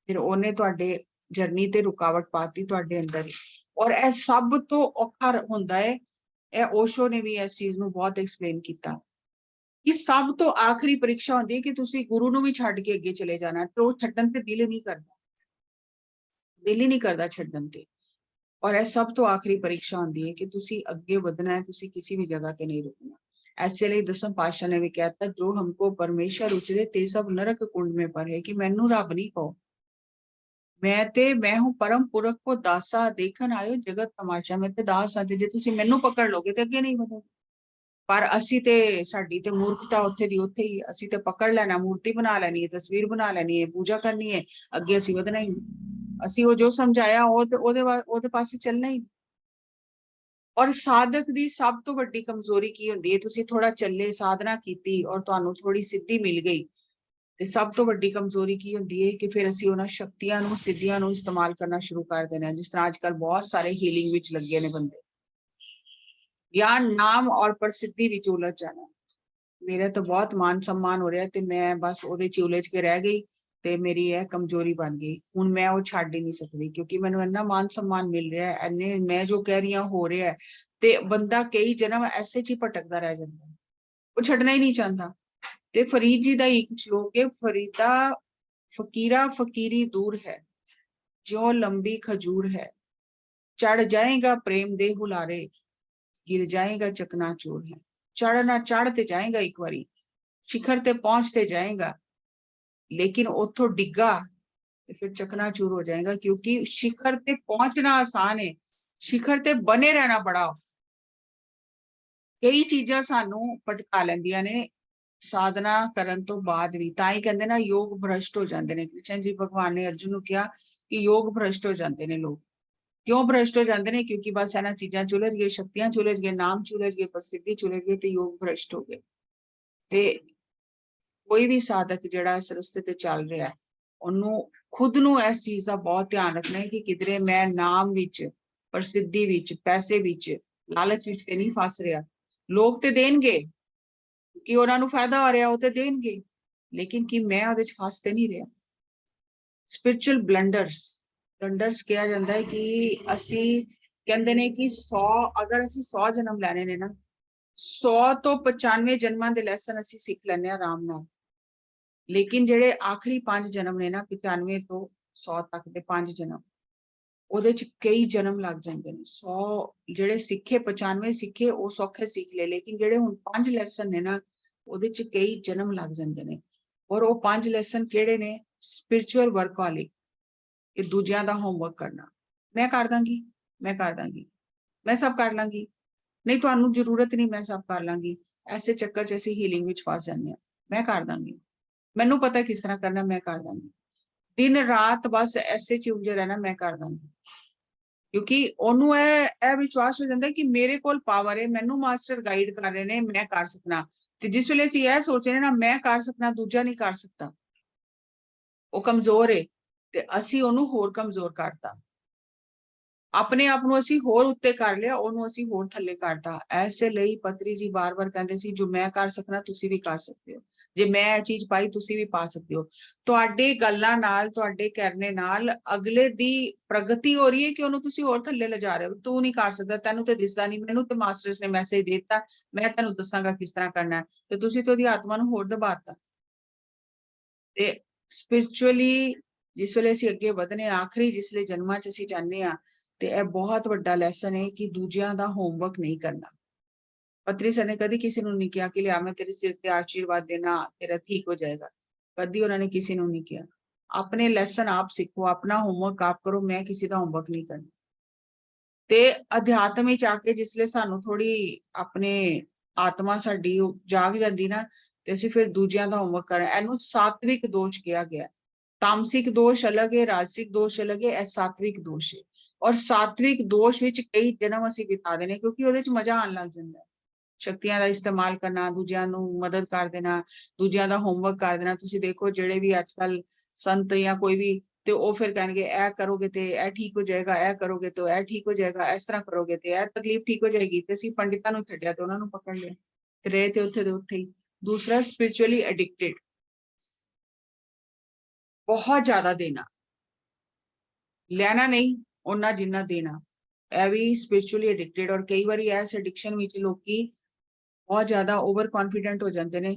ਫਿਰ ਉਹਨੇ ਤੁਹਾਡੇ ਜਰਨੀ ਤੇ ਰੁਕਾਵਟ ਪਾਤੀ ਤੁਹਾਡੇ ਅੰਦਰ। ਔਰ ਇਹ ਸਭ ਤੋਂ ਔਖਾ ਹੁੰਦਾ ਹੈ, ਇਹ ਓਸ਼ੋ ਨੇ ਵੀ ਇਸ ਚੀਜ਼ ਨੂੰ ਬਹੁਤ ਐਕਸਪਲੇਨ ਕੀਤਾ ਕਿ ਸਭ ਤੋਂ ਆਖਰੀ ਪ੍ਰੀਖਿਆ ਹੁੰਦੀ ਹੈ ਕਿ ਤੁਸੀਂ ਗੁਰੂ ਨੂੰ ਵੀ ਛੱਡ ਕੇ ਅੱਗੇ ਚਲੇ ਜਾਣਾ, ਤੇ ਉਹ ਛੱਡਣ ਤੇ ਦਿਲ ਨਹੀਂ ਕਰਦਾ, ਦਿਲ ਹੀ ਨਹੀਂ ਕਰਦਾ ਛੱਡਣ ਤੇ। ਔਰ ਇਹ ਸਭ ਤੋਂ ਆਖਰੀ ਪ੍ਰੀਖਿਆ ਹੁੰਦੀ ਹੈ ਕਿ ਤੁਸੀਂ ਅੱਗੇ ਵਧਣਾ ਹੈ, ਤੁਸੀਂ ਕਿਸੇ ਵੀ ਜਗ੍ਹਾ ਤੇ ਨਹੀਂ ਰੁਕਣਾ। ऐसे ਲਈ ਦਸਮ ਪਾਤਸ਼ਾਹ ਨੇ ਵੀ ਕਹਿਤਾ, ਜੋ ਹਮਕੋ ਪਰਮੇਸ਼ਰ ਉਚਰੇ ਤੇ ਸਭ ਨਰਕ ਕੁੰਡ में पर है, ਕਿ ਮੈਨੂੰ ਰੱਬ ਨਹੀਂ ਕਹੋ, ਮੈਂ ਹੂੰ ਪਰਮ ਪੁਰਖ ਕੋ ਦਾਸਾ, ਦੇਖਣ ਆਇਓ ਜਗਤ ਤਮਾਸ਼ਾ। ਮੈਂ ਤੇ ਦਾਸ ਆ, ਤੇ ਜੇ ਤੁਸੀਂ ਮੈਨੂੰ ਪਕੜ ਲੋਗੇ ਤੇ ਅੱਗੇ ਨਹੀਂ ਵਧੋਗੇ। ਪਰ ਅਸੀਂ ਤੇ, ਸਾਡੀ ਤੇ ਮੂਰਖਤਾ ਉੱਥੇ ਦੀ ਉੱਥੇ ਹੀ, ਅਸੀਂ ਤੇ ਪਕੜ ਲੈਣਾ, ਮੂਰਤੀ ਬਣਾ ਲੈਣੀ ਹੈ, ਤਸਵੀਰ ਬਣਾ ਲੈਣੀ ਹੈ, ਪੂਜਾ ਕਰਨੀ ਹੈ, ਅੱਗੇ ਅਸੀਂ ਵਧਣਾ ਹੀ ਨਹੀਂ। ਅਸੀਂ ਉਹ ਜੋ ਸਮਝਾਇਆ ਉਹਦੇ ਪਾਸੇ ਚੱਲਣਾ ਹੀ। ਔਰ ਸਾਧਕ ਦੀ ਸਭ ਤੋਂ ਵੱਡੀ ਕਮਜ਼ੋਰੀ ਕੀ ਹੁੰਦੀ ਹੈ? ਤੁਸੀਂ ਥੋੜਾ ਚੱਲੇ, ਸਾਧਨਾ ਕੀਤੀ ਔਰ ਤੁਹਾਨੂੰ ਥੋੜੀ ਸਿੱਧੀ ਮਿਲ ਗਈ, ਤੇ ਸਭ ਤੋਂ ਵੱਡੀ ਕਮਜ਼ੋਰੀ ਕੀ ਹੁੰਦੀ ਹੈ ਕਿ ਫਿਰ ਅਸੀਂ ਉਹਨਾਂ ਸ਼ਕਤੀਆਂ ਨੂੰ, ਸਿੱਧੀਆਂ ਨੂੰ ਇਸਤੇਮਾਲ ਕਰਨਾ ਸ਼ੁਰੂ ਕਰ ਦੇਣਾ। ਜਿਸ ਤਰ੍ਹਾਂ ਅੱਜ ਕੱਲ ਬਹੁਤ ਸਾਰੇ ਹੀਲਿੰਗ ਵਿੱਚ ਲੱਗੇ ਨੇ ਬੰਦੇ, ਜਾਂ ਨਾਮ ਔਰ ਪ੍ਰਸਿੱਧੀ ਵਿੱਚ ਉਲਝ ਜਾਣਾ। ਮੇਰਾ ਤਾਂ ਬਹੁਤ ਮਾਨ सम्मान ਹੋ ਰਿਹਾ, ਤੇ ਮੈਂ ਬਸ ਉਹਦੇ ਚ ਉਲਝ ਕੇ ਰਹਿ ਗਈ, ਤੇ ਮੇਰੀ ਇਹ ਕਮਜ਼ੋਰੀ ਬਣ ਗਈ। ਹੁਣ ਮੈਂ ਉਹ ਛੱਡ ਹੀ ਨਹੀਂ ਸਕਦੀ, ਕਿਉਂਕਿ ਮੈਨੂੰ ਇੰਨਾ ਮਾਨ सम्मान ਮਿਲ ਰਿਹਾ ਹੈ, ਇੰਨੇ ਮੈਂ ਜੋ ਕਹਿ ਰਹੀ ਹਾਂ ਹੋ ਰਿਹਾ ਹੈ, ਤੇ ਬੰਦਾ ਕਈ ਜਨਮ ਐਸੇ ਚ ਹੀ ਭਟਕਦਾ ਰਹਿ ਜਾਂਦਾ, ਉਹ ਛੱਡਣਾ ਹੀ ਨਹੀਂ ਚਾਹੁੰਦਾ। ਤੇ ਫਰੀਦ ਜੀ ਦਾ ਇੱਕ ਸ਼ਲੋਕ ਹੈ, ਫਰੀਦਾ फकीरा फकीरी दूर है, ज्यों लंबी खजूर है, चढ़ जाएगा प्रेम दे हुलारे, गिर जाएगा चकनाचूर है। चढ़ना चढ़ ते जाएगा, एक बारी शिखर ते पहुंचते जाएगा, लेकिन उथों डिग्गा ते फिर चकनाचूर हो जाएगा, क्योंकि शिखर ते पहुंचना आसान है, शिखर ते बने रहना बड़ा। कई चीजां सानू भटका लैंदियां ने साधना ਕਰਨ ਤੋਂ ਬਾਅਦ ਵੀ, ਤਾਂ ਹੀ ਕਹਿੰਦੇ ਨਾ ਯੋਗ ਭ੍ਰਸ਼ਟ ਹੋ ਜਾਂਦੇ ਨੇ। ਕ੍ਰਿਸ਼ਨ ਜੀ ਭਗਵਾਨ ਨੇ ਅਰਜੁਨ ਨੂੰ ਕਿਹਾ ਕਿ ਯੋਗ ਭ੍ਰਸ਼ਟ ਹੋ ਜਾਂਦੇ ਨੇ ਲੋਕ। ਕਿਉਂ ਭ੍ਰਸ਼ਟ ਹੋ ਜਾਂਦੇ ਨੇ? ਕਿਉਂਕਿ ਬਸ ਇਹਨਾਂ ਚੀਜ਼ਾਂ ਚ ਉਲਝ ਗਏ, ਸ਼ਕਤੀਆਂ ਚ ਉਲਝ ਗਏ, ਨਾਮ ਚ ਉਲਝ ਗਏ, ਪ੍ਰਸਿੱਧੀ ਚ ਉਲਝ ਗਏ, ਤੇ ਯੋਗ ਭ੍ਰਸ਼ਟ ਹੋ ਗਏ। ਤੇ ਕੋਈ ਵੀ ਸਾਧਕ ਜਿਹੜਾ ਇਸ ਰਸਤੇ ਤੇ ਚੱਲ ਰਿਹਾ, ਉਹਨੂੰ ਖੁਦ ਨੂੰ ਇਸ ਚੀਜ਼ ਦਾ ਬਹੁਤ ਧਿਆਨ ਰੱਖਣਾ ਹੈ ਕਿ ਕਿਧਰੇ ਮੈਂ ਨਾਮ ਵਿੱਚ, ਪ੍ਰਸਿੱਧੀ ਵਿੱਚ, ਪੈਸੇ ਵਿੱਚ, ਲਾਲਚ ਵਿੱਚ ਤੇ ਨਹੀਂ ਫਸ ਰਿਹਾ। ਲੋਕ ਤੇ ਦੇਣਗੇ ਕਿ ਉਹਨਾਂ ਨੂੰ ਫਾਇਦਾ ਹੋ ਰਿਹਾ, ਉਹ ਤੇ ਦੇਣਗੇ, ਲੇਕਿਨ ਕਿ ਮੈਂ ਉਹਦੇ ਚ ਫਸ ਤੇ ਨਹੀਂ ਰਿਹਾ। ਸਪਿਰਚੁਅਲ ਬਲੰਡਰਸ ਕਿਹਾ ਜਾਂਦਾ ਹੈ ਕਿ ਅਸੀਂ ਕਹਿੰਦੇ ਨੇ ਕਿ 100 ਅਗਰ ਅਸੀਂ 100 ਜਨਮ ਲੈਣੇ ਨੇ ਨਾ, 100 ਤੋਂ 95 ਜਨਮਾਂ ਦੇ ਲੈਸਨ ਅਸੀਂ ਸਿੱਖ ਲੈਂਦੇ ਹਾਂ ਆਰਾਮ ਨਾਲ, ਲੇਕਿਨ ਜਿਹੜੇ ਆਖਰੀ 5 ਜਨਮ ਨੇ ਨਾ, 95 ਤੋਂ 100 ਤੱਕ ਦੇ 5 ਜਨਮ, ਉਹਦੇ ਚ ਕਈ ਜਨਮ ਲੱਗ ਜਾਂਦੇ ਨੇ। 100 ਜਿਹੜੇ ਸਿੱਖੇ, 95 ਸਿੱਖੇ, ਉਹ ਸੌਖੇ ਸਿੱਖ ਲਏ, ਲੇਕਿਨ ਜਿਹੜੇ ਹੁਣ 5 ਲੈਸਨ ਨੇ ਨਾ, ਉਹਦੇ ਚ ਕਈ ਜਨਮ ਲੱਗ ਜਾਂਦੇ ਨੇ। ਔਰ ਉਹ 5 ਲੈਸਨ ਕਿਹੜੇ ਨੇ? ਸਪਿਰਚੁਅਲ ਵਰਕ ਵਾਲੇ, ਕਿ ਦੂਜਿਆਂ ਦਾ ਹੋਮਵਰਕ ਕਰਨਾ। ਮੈਂ ਕਰ ਦਾਂਗੀ, ਮੈਂ ਕਰ ਦਾਂਗੀ, ਮੈਂ ਸਭ ਕਰ ਲਾਂਗੀ, ਨਹੀਂ ਤੁਹਾਨੂੰ ਜ਼ਰੂਰਤ ਨਹੀਂ, ਮੈਂ ਸਭ ਕਰ ਲਾਂਗੀ। ਐਸੇ ਚੱਕਰ ਚ ਅਸੀਂ ਹੀਲਿੰਗ ਵਿੱਚ ਫਸ ਜਾਂਦੇ ਹਾਂ। ਮੈਂ ਕਰ ਦਾਂਗੀ, ਮੈਨੂੰ ਪਤਾ ਕਿਸ ਤਰ੍ਹਾਂ ਕਰਨਾ, ਮੈਂ ਕਰ ਦਾਂਗੀ। ਦਿਨ ਰਾਤ ਬਸ ਐਸੇ ਚ ਉਲਝੇ ਰਹਿਣਾ, ਮੈਂ ਕਰ ਦਾਂਗੀ, ਕਿਉਂਕਿ ਉਹਨੂੰ ਇਹ ਵਿਸ਼ਵਾਸ ਹੋ ਜਾਂਦਾ ਕਿ ਮੇਰੇ ਕੋਲ ਪਾਵਰ ਹੈ, ਮੈਨੂੰ ਮਾਸਟਰ ਗਾਈਡ ਕਰ ਰਹੇ ਨੇ, ਮੈਂ ਕਰ ਸਕਣਾ। ਤੇ ਜਿਸ ਵੇਲੇ ਅਸੀਂ ਇਹ ਸੋਚ ਰਹੇ ਨਾ ਮੈਂ ਕਰ ਸਕਣਾ, ਦੂਜਾ ਨਹੀਂ ਕਰ ਸਕਦਾ, ਉਹ ਕਮਜ਼ੋਰ ਹੈ, ਤੇ ਅਸੀਂ ਉਹਨੂੰ ਹੋਰ ਕਮਜ਼ੋਰ ਕਰਤਾ। ਆਪਣੇ ਆਪ ਨੂੰ ਅਸੀਂ ਹੋਰ ਉੱਤੇ ਕਰ ਲਿਆ, ਉਹਨੂੰ ਅਸੀਂ ਹੋਰ ਥੱਲੇ ਕਰਤਾ। ਐਸੇ ਲਈ ਪਤਰੀ ਜੀ ਬਾਰ-ਬਾਰ ਕਹਿੰਦੇ ਸੀ, ਜੋ ਮੈਂ ਕਰ ਸਕਣਾ ਤੁਸੀਂ ਵੀ ਕਰ ਸਕਦੇ ਹੋ, ਜੇ ਮੈਂ ਇਹ ਚੀਜ਼ ਪਾਈ ਤੁਸੀਂ ਵੀ ਪਾ ਸਕਦੇ ਹੋ। ਤੁਹਾਡੇ ਗੱਲਾਂ ਨਾਲ, ਤੁਹਾਡੇ ਕਰਨੇ ਨਾਲ ਅਗਲੇ ਦੀ ਪ੍ਰਗਤੀ ਹੋ ਰਹੀ ਹੈ ਕਿ ਉਹਨੂੰ ਤੁਸੀਂ ਹੋਰ ਥੱਲੇ ਲਿਜਾ ਰਹੇ ਹੋ। ਤੂੰ ਨਹੀਂ ਕਰ ਸਕਦਾ, ਤੈਨੂੰ ਤੇ ਦਿਸਦਾ ਨਹੀਂ, ਮੈਨੂੰ ਤੇ ਮਾਸਟਰਸ ਨੇ ਮੈਸੇਜ ਦੇ ਦਿੱਤਾ, ਮੈਂ ਤੈਨੂੰ ਦੱਸਾਂਗਾ ਕਿਸ ਤਰ੍ਹਾਂ ਕਰਨਾ ਹੈ, ਤੇ ਤੁਸੀਂ ਤੇ ਉਹਦੀ ਆਤਮਾ ਨੂੰ ਹੋਰ ਦਬਾਤਾ। ਤੇ ਸਪਿਰਚੁਅਲੀ ਜਿਸ ਵੇਲੇ ਅਸੀਂ ਅੱਗੇ ਵਧਨੇ, ਆਖਰੀ ਜਿਸ ਵੇਲੇ ਜਨਮਾਂ ਚ ਅਸੀਂ ਜਾਂਦੇ ਹਾਂ, ਤੇ ਇਹ ਬਹੁਤ ਵੱਡਾ ਲੈਸਨ ਹੈ ਕਿ ਦੂਜਿਆਂ ਦਾ ਹੋਮਵਰਕ ਨਹੀਂ ਕਰਨਾ। ਪਤਰੀ ਸਰ ਨੇ ਕਦੀ ਕਿਸੇ ਨੂੰ ਨਹੀਂ ਕਿਹਾ ਕਿ ਲਿਆ ਮੈਂ ਤੇਰੇ ਸਿਰ ਤੇ ਆਸ਼ੀਰਵਾਦ ਦੇਣਾ, ਤੇਰਾ ਠੀਕ ਹੋ ਜਾਏਗਾ। ਕਦੀ ਉਹਨਾਂ ਨੇ ਕਿਸੇ ਨੂੰ ਨਹੀਂ ਕਿਹਾ। ਆਪਣੇ ਲੈਸਨ ਆਪ ਸਿੱਖੋ, ਆਪਣਾ ਹੋਮਵਰਕ ਆਪ ਕਰੋ, ਮੈਂ ਕਿਸੇ ਦਾ ਹੋਮਵਰਕ ਨਹੀਂ ਕਰਨਾ। ਤੇ ਅਧਿਆਤਮ ਵਿੱਚ ਆ ਕੇ ਜਿਸਲੇ ਸਾਨੂੰ ਥੋੜੀ ਆਪਣੇ ਆਤਮਾ ਸਾਡੀ ਜਾਗ ਜਾਂਦੀ ਨਾ, ਤੇ ਅਸੀਂ ਫਿਰ ਦੂਜਿਆਂ ਦਾ ਹੋਮਵਰਕ ਕਰਾਂ। ਇਹਨੂੰ ਸਾਤਵਿਕ ਦੋਸ਼ ਕਿਹਾ ਗਿਆ। ਤਾਮਸਿਕ ਦੋਸ਼ ਅਲੱਗ ਹੈ, ਰਾਜਸਿਕ ਦੋਸ਼ ਅਲੱਗ ਹੈ, ਇਹ ਸਾਤਵਿਕ ਦੋਸ਼ ਹੈ। ਔਰ ਸਾਤਵਿਕ ਦੋਸ਼ ਵਿੱਚ ਕਈ ਜਨਮ ਅਸੀਂ ਬਿਤਾ ਦੇਣੇ, ਕਿਉਂਕਿ ਉਹਦੇ ਚ ਮਜ਼ਾ ਆਉਣ ਲੱਗ ਜਾਂਦਾ ਹੈ। ਸ਼ਕਤੀਆਂ ਦਾ ਇਸਤੇਮਾਲ ਕਰਨਾ, ਦੂਜਿਆਂ ਨੂੰ ਮਦਦ ਕਰ ਦੇਣਾ, ਦੂਜਿਆਂ ਦਾ ਹੋਮਵਰਕ ਕਰ ਦੇਣਾ। ਤੁਸੀਂ ਦੇਖੋ ਜਿਹੜੇ ਵੀ ਅੱਜ ਕੱਲ ਸੰਤ ਜਾਂ ਕੋਈ ਵੀ, ਤੇ ਉਹ ਫਿਰ ਕਹਿਣਗੇ ਇਹ ਕਰੋਗੇ ਤੇ ਇਹ ਠੀਕ ਹੋ ਜਾਏਗਾ, ਇਹ ਕਰੋਗੇ ਤੇ ਇਹ ਠੀਕ ਹੋ ਜਾਏਗਾ, ਇਸ ਤਰ੍ਹਾਂ ਕਰੋਗੇ ਤੇ ਇਹ ਤਕਲੀਫ ਠੀਕ ਹੋ ਜਾਏਗੀ। ਤੇ ਅਸੀਂ ਪੰਡਿਤਾਂ ਨੂੰ ਛੱਡਿਆ ਤੇ ਉਹਨਾਂ ਨੂੰ ਪਕੜ ਲਿਆ, ਤੇ ਰਹੇ ਤੇ ਉੱਥੇ ਦੇ ਉੱਥੇ ਹੀ। ਦੂਸਰਾ, ਸਪਿਰਿਚੁਅਲੀ ਐਡਿਕਟਿਡ, ਬਹੁਤ ਜ਼ਿਆਦਾ ਦੇਣਾ, ਲੈਣਾ ਨਹੀਂ ਉਹਨਾਂ ਜਿੰਨਾ ਦੇਣਾ, ਇਹ ਵੀ ਸਪਿਰਿਚੁਅਲੀ ਐਡਿਕਟਿਡ। ਔਰ ਕਈ ਵਾਰੀ ਇਸ ਐਡਿਕਸ਼ਨ ਵਿੱਚ ਲੋਕੀ ਬਹੁਤ ਜ਼ਿਆਦਾ ਓਵਰ ਕੌਨਫੀਡੈਂਟ ਹੋ ਜਾਂਦੇ ਨੇ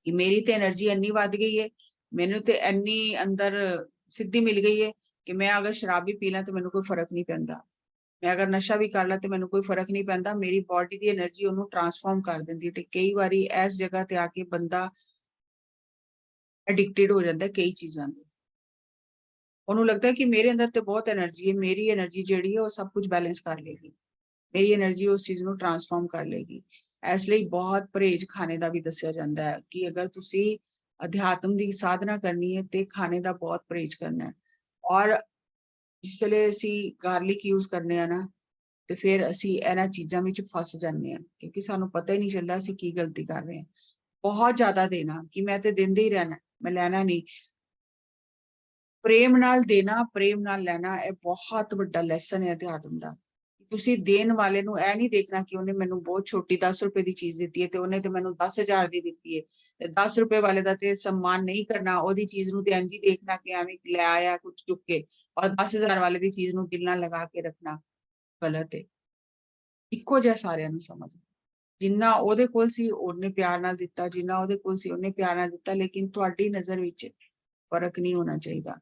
ਕਿ ਮੇਰੀ ਤੇ એનર્ਜੀ ਇੰਨੀ ਵੱਧ ਗਈ ਹੈ, ਮੈਨੂੰ ਤੇ ਇੰਨੀ ਅੰਦਰ ਸਿੱਧੀ ਮਿਲ ਗਈ ਹੈ ਕਿ ਮੈਂ ਅਗਰ ਸ਼ਰਾਬ ਵੀ ਪੀ ਲਾਂ ਤੇ ਮੈਨੂੰ ਕੋਈ ਫਰਕ ਨਹੀਂ ਪੈਂਦਾ, ਮੈਂ ਅਗਰ ਨਸ਼ਾ ਵੀ ਕਰ ਲਾਂ ਤੇ ਮੈਨੂੰ ਕੋਈ ਫਰਕ ਨਹੀਂ ਪੈਂਦਾ, ਮੇਰੀ ਬਾਡੀ ਦੀ એનર્ਜੀ ਉਹਨੂੰ ਟਰਾਂਸਫਾਰਮ ਕਰ ਦਿੰਦੀ ਹੈ। ਤੇ ਕਈ ਵਾਰੀ ਇਸ ਜਗ੍ਹਾ ਤੇ ਆ ਕੇ ਬੰਦਾ ਐਡਿਕਟਿਡ ਹੋ ਜਾਂਦਾ ਕਈ ਚੀਜ਼ਾਂ ਨੂੰ। ਉਹਨੂੰ ਲੱਗਦਾ ਕਿ ਮੇਰੇ ਅੰਦਰ ਤੇ ਬਹੁਤ એનર્ਜੀ ਹੈ, ਮੇਰੀ એનર્ਜੀ ਜਿਹੜੀ ਹੈ ਉਹ ਸਭ ਕੁਝ ਬੈਲੈਂਸ ਕਰ ਲੇਗੀ, ਮੇਰੀ એનર્ਜੀ ਉਸ ਚੀਜ਼ ਨੂੰ ਟਰਾਂਸਫਾਰਮ ਕਰ ਲੇਗੀ। ਇਸ ਲਈ ਬਹੁਤ ਪਰਹੇਜ਼ ਖਾਣੇ ਦਾ ਵੀ ਦੱਸਿਆ ਜਾਂਦਾ ਹੈ ਕਿ ਅਗਰ ਤੁਸੀਂ ਅਧਿਆਤਮ ਦੀ ਸਾਧਨਾ ਕਰਨੀ ਹੈ ਤੇ ਖਾਣੇ ਦਾ ਬਹੁਤ ਪਰਹੇਜ਼ ਕਰਨਾ ਹੈ। ਔਰ ਜਿਸ ਵੇਲੇ ਅਸੀਂ ਗਾਰਲਿਕ ਯੂਜ਼ ਕਰਨੇ ਆ ਨਾ, ਤੇ ਫਿਰ ਅਸੀਂ ਇਹਨਾਂ ਚੀਜ਼ਾਂ ਵਿੱਚ ਫਸ ਜਾਂਦੇ ਹਾਂ, ਕਿਉਂਕਿ ਸਾਨੂੰ ਪਤਾ ਹੀ ਨਹੀਂ ਚੱਲਦਾ ਅਸੀਂ ਕੀ ਗਲਤੀ ਕਰ ਰਹੇ ਹਾਂ। ਬਹੁਤ ਜ਼ਿਆਦਾ ਦੇਣਾ ਕਿ ਮੈਂ ਤੇ ਦਿੰਦੇ ਹੀ ਰਹਿਣਾ, ਮੈਂ ਲੈਣਾ ਨਹੀਂ। ਪ੍ਰੇਮ ਨਾਲ ਦੇਣਾ, ਪ੍ਰੇਮ ਨਾਲ ਲੈਣਾ, ਇਹ ਬਹੁਤ ਵੱਡਾ ਲੈਸਨ ਹੈ ਅਧਿਆਤਮ ਦਾ। ਤੁਸੀਂ ਦੇਣ ਵਾਲੇ ਨੂੰ ਇਹ ਨਹੀਂ ਦੇਖਣਾ ਕਿ ਉਹਨੇ ਮੈਨੂੰ ਬਹੁਤ ਛੋਟੀ 10 ਰੁਪਏ ਦੀ ਚੀਜ਼ ਦਿੱਤੀ ਹੈ ਤੇ ਉਹਨੇ ਤੇ ਮੈਨੂੰ 10,000 ਦੀ ਦਿੱਤੀ ਹੈ, ਤੇ 10 ਰੁਪਏ ਵਾਲੇ ਦਾ ਤੇ सम्मान ਨਹੀਂ ਕਰਨਾ, ਉਹਦੀ ਚੀਜ਼ ਨੂੰ ਤੇ ਇੰਝ ਹੀ ਦੇਖਣਾ ਕਿ ਐਵੇਂ ਲੈ ਆਇਆ ਕੁਝ ਚੁੱਕ ਕੇ, ਔਰ 10,000 ਵਾਲੇ ਦੀ ਚੀਜ਼ ਨੂੰ ਦਿਲ ਨਾਲ ਲਗਾ ਕੇ ਰੱਖਣਾ ਗਲਤ ਹੈ। ਇੱਕੋ ਜਿਹਾ ਸਾਰਿਆਂ ਨੂੰ ਸਮਝ, ਜਿੰਨਾ ਉਹਦੇ ਕੋਲ ਸੀ ਉਹਨੇ ਪਿਆਰ ਨਾਲ ਦਿੱਤਾ, ਜਿੰਨਾ ਉਹਦੇ ਕੋਲ ਸੀ ਉਹਨੇ ਪਿਆਰ ਨਾਲ ਦਿੱਤਾ, ਲੇਕਿਨ ਤੁਹਾਡੀ ਨਜ਼ਰ ਵਿੱਚ ਫਰਕ ਨਹੀਂ ਹੋਣਾ ਚਾਹੀਦਾ।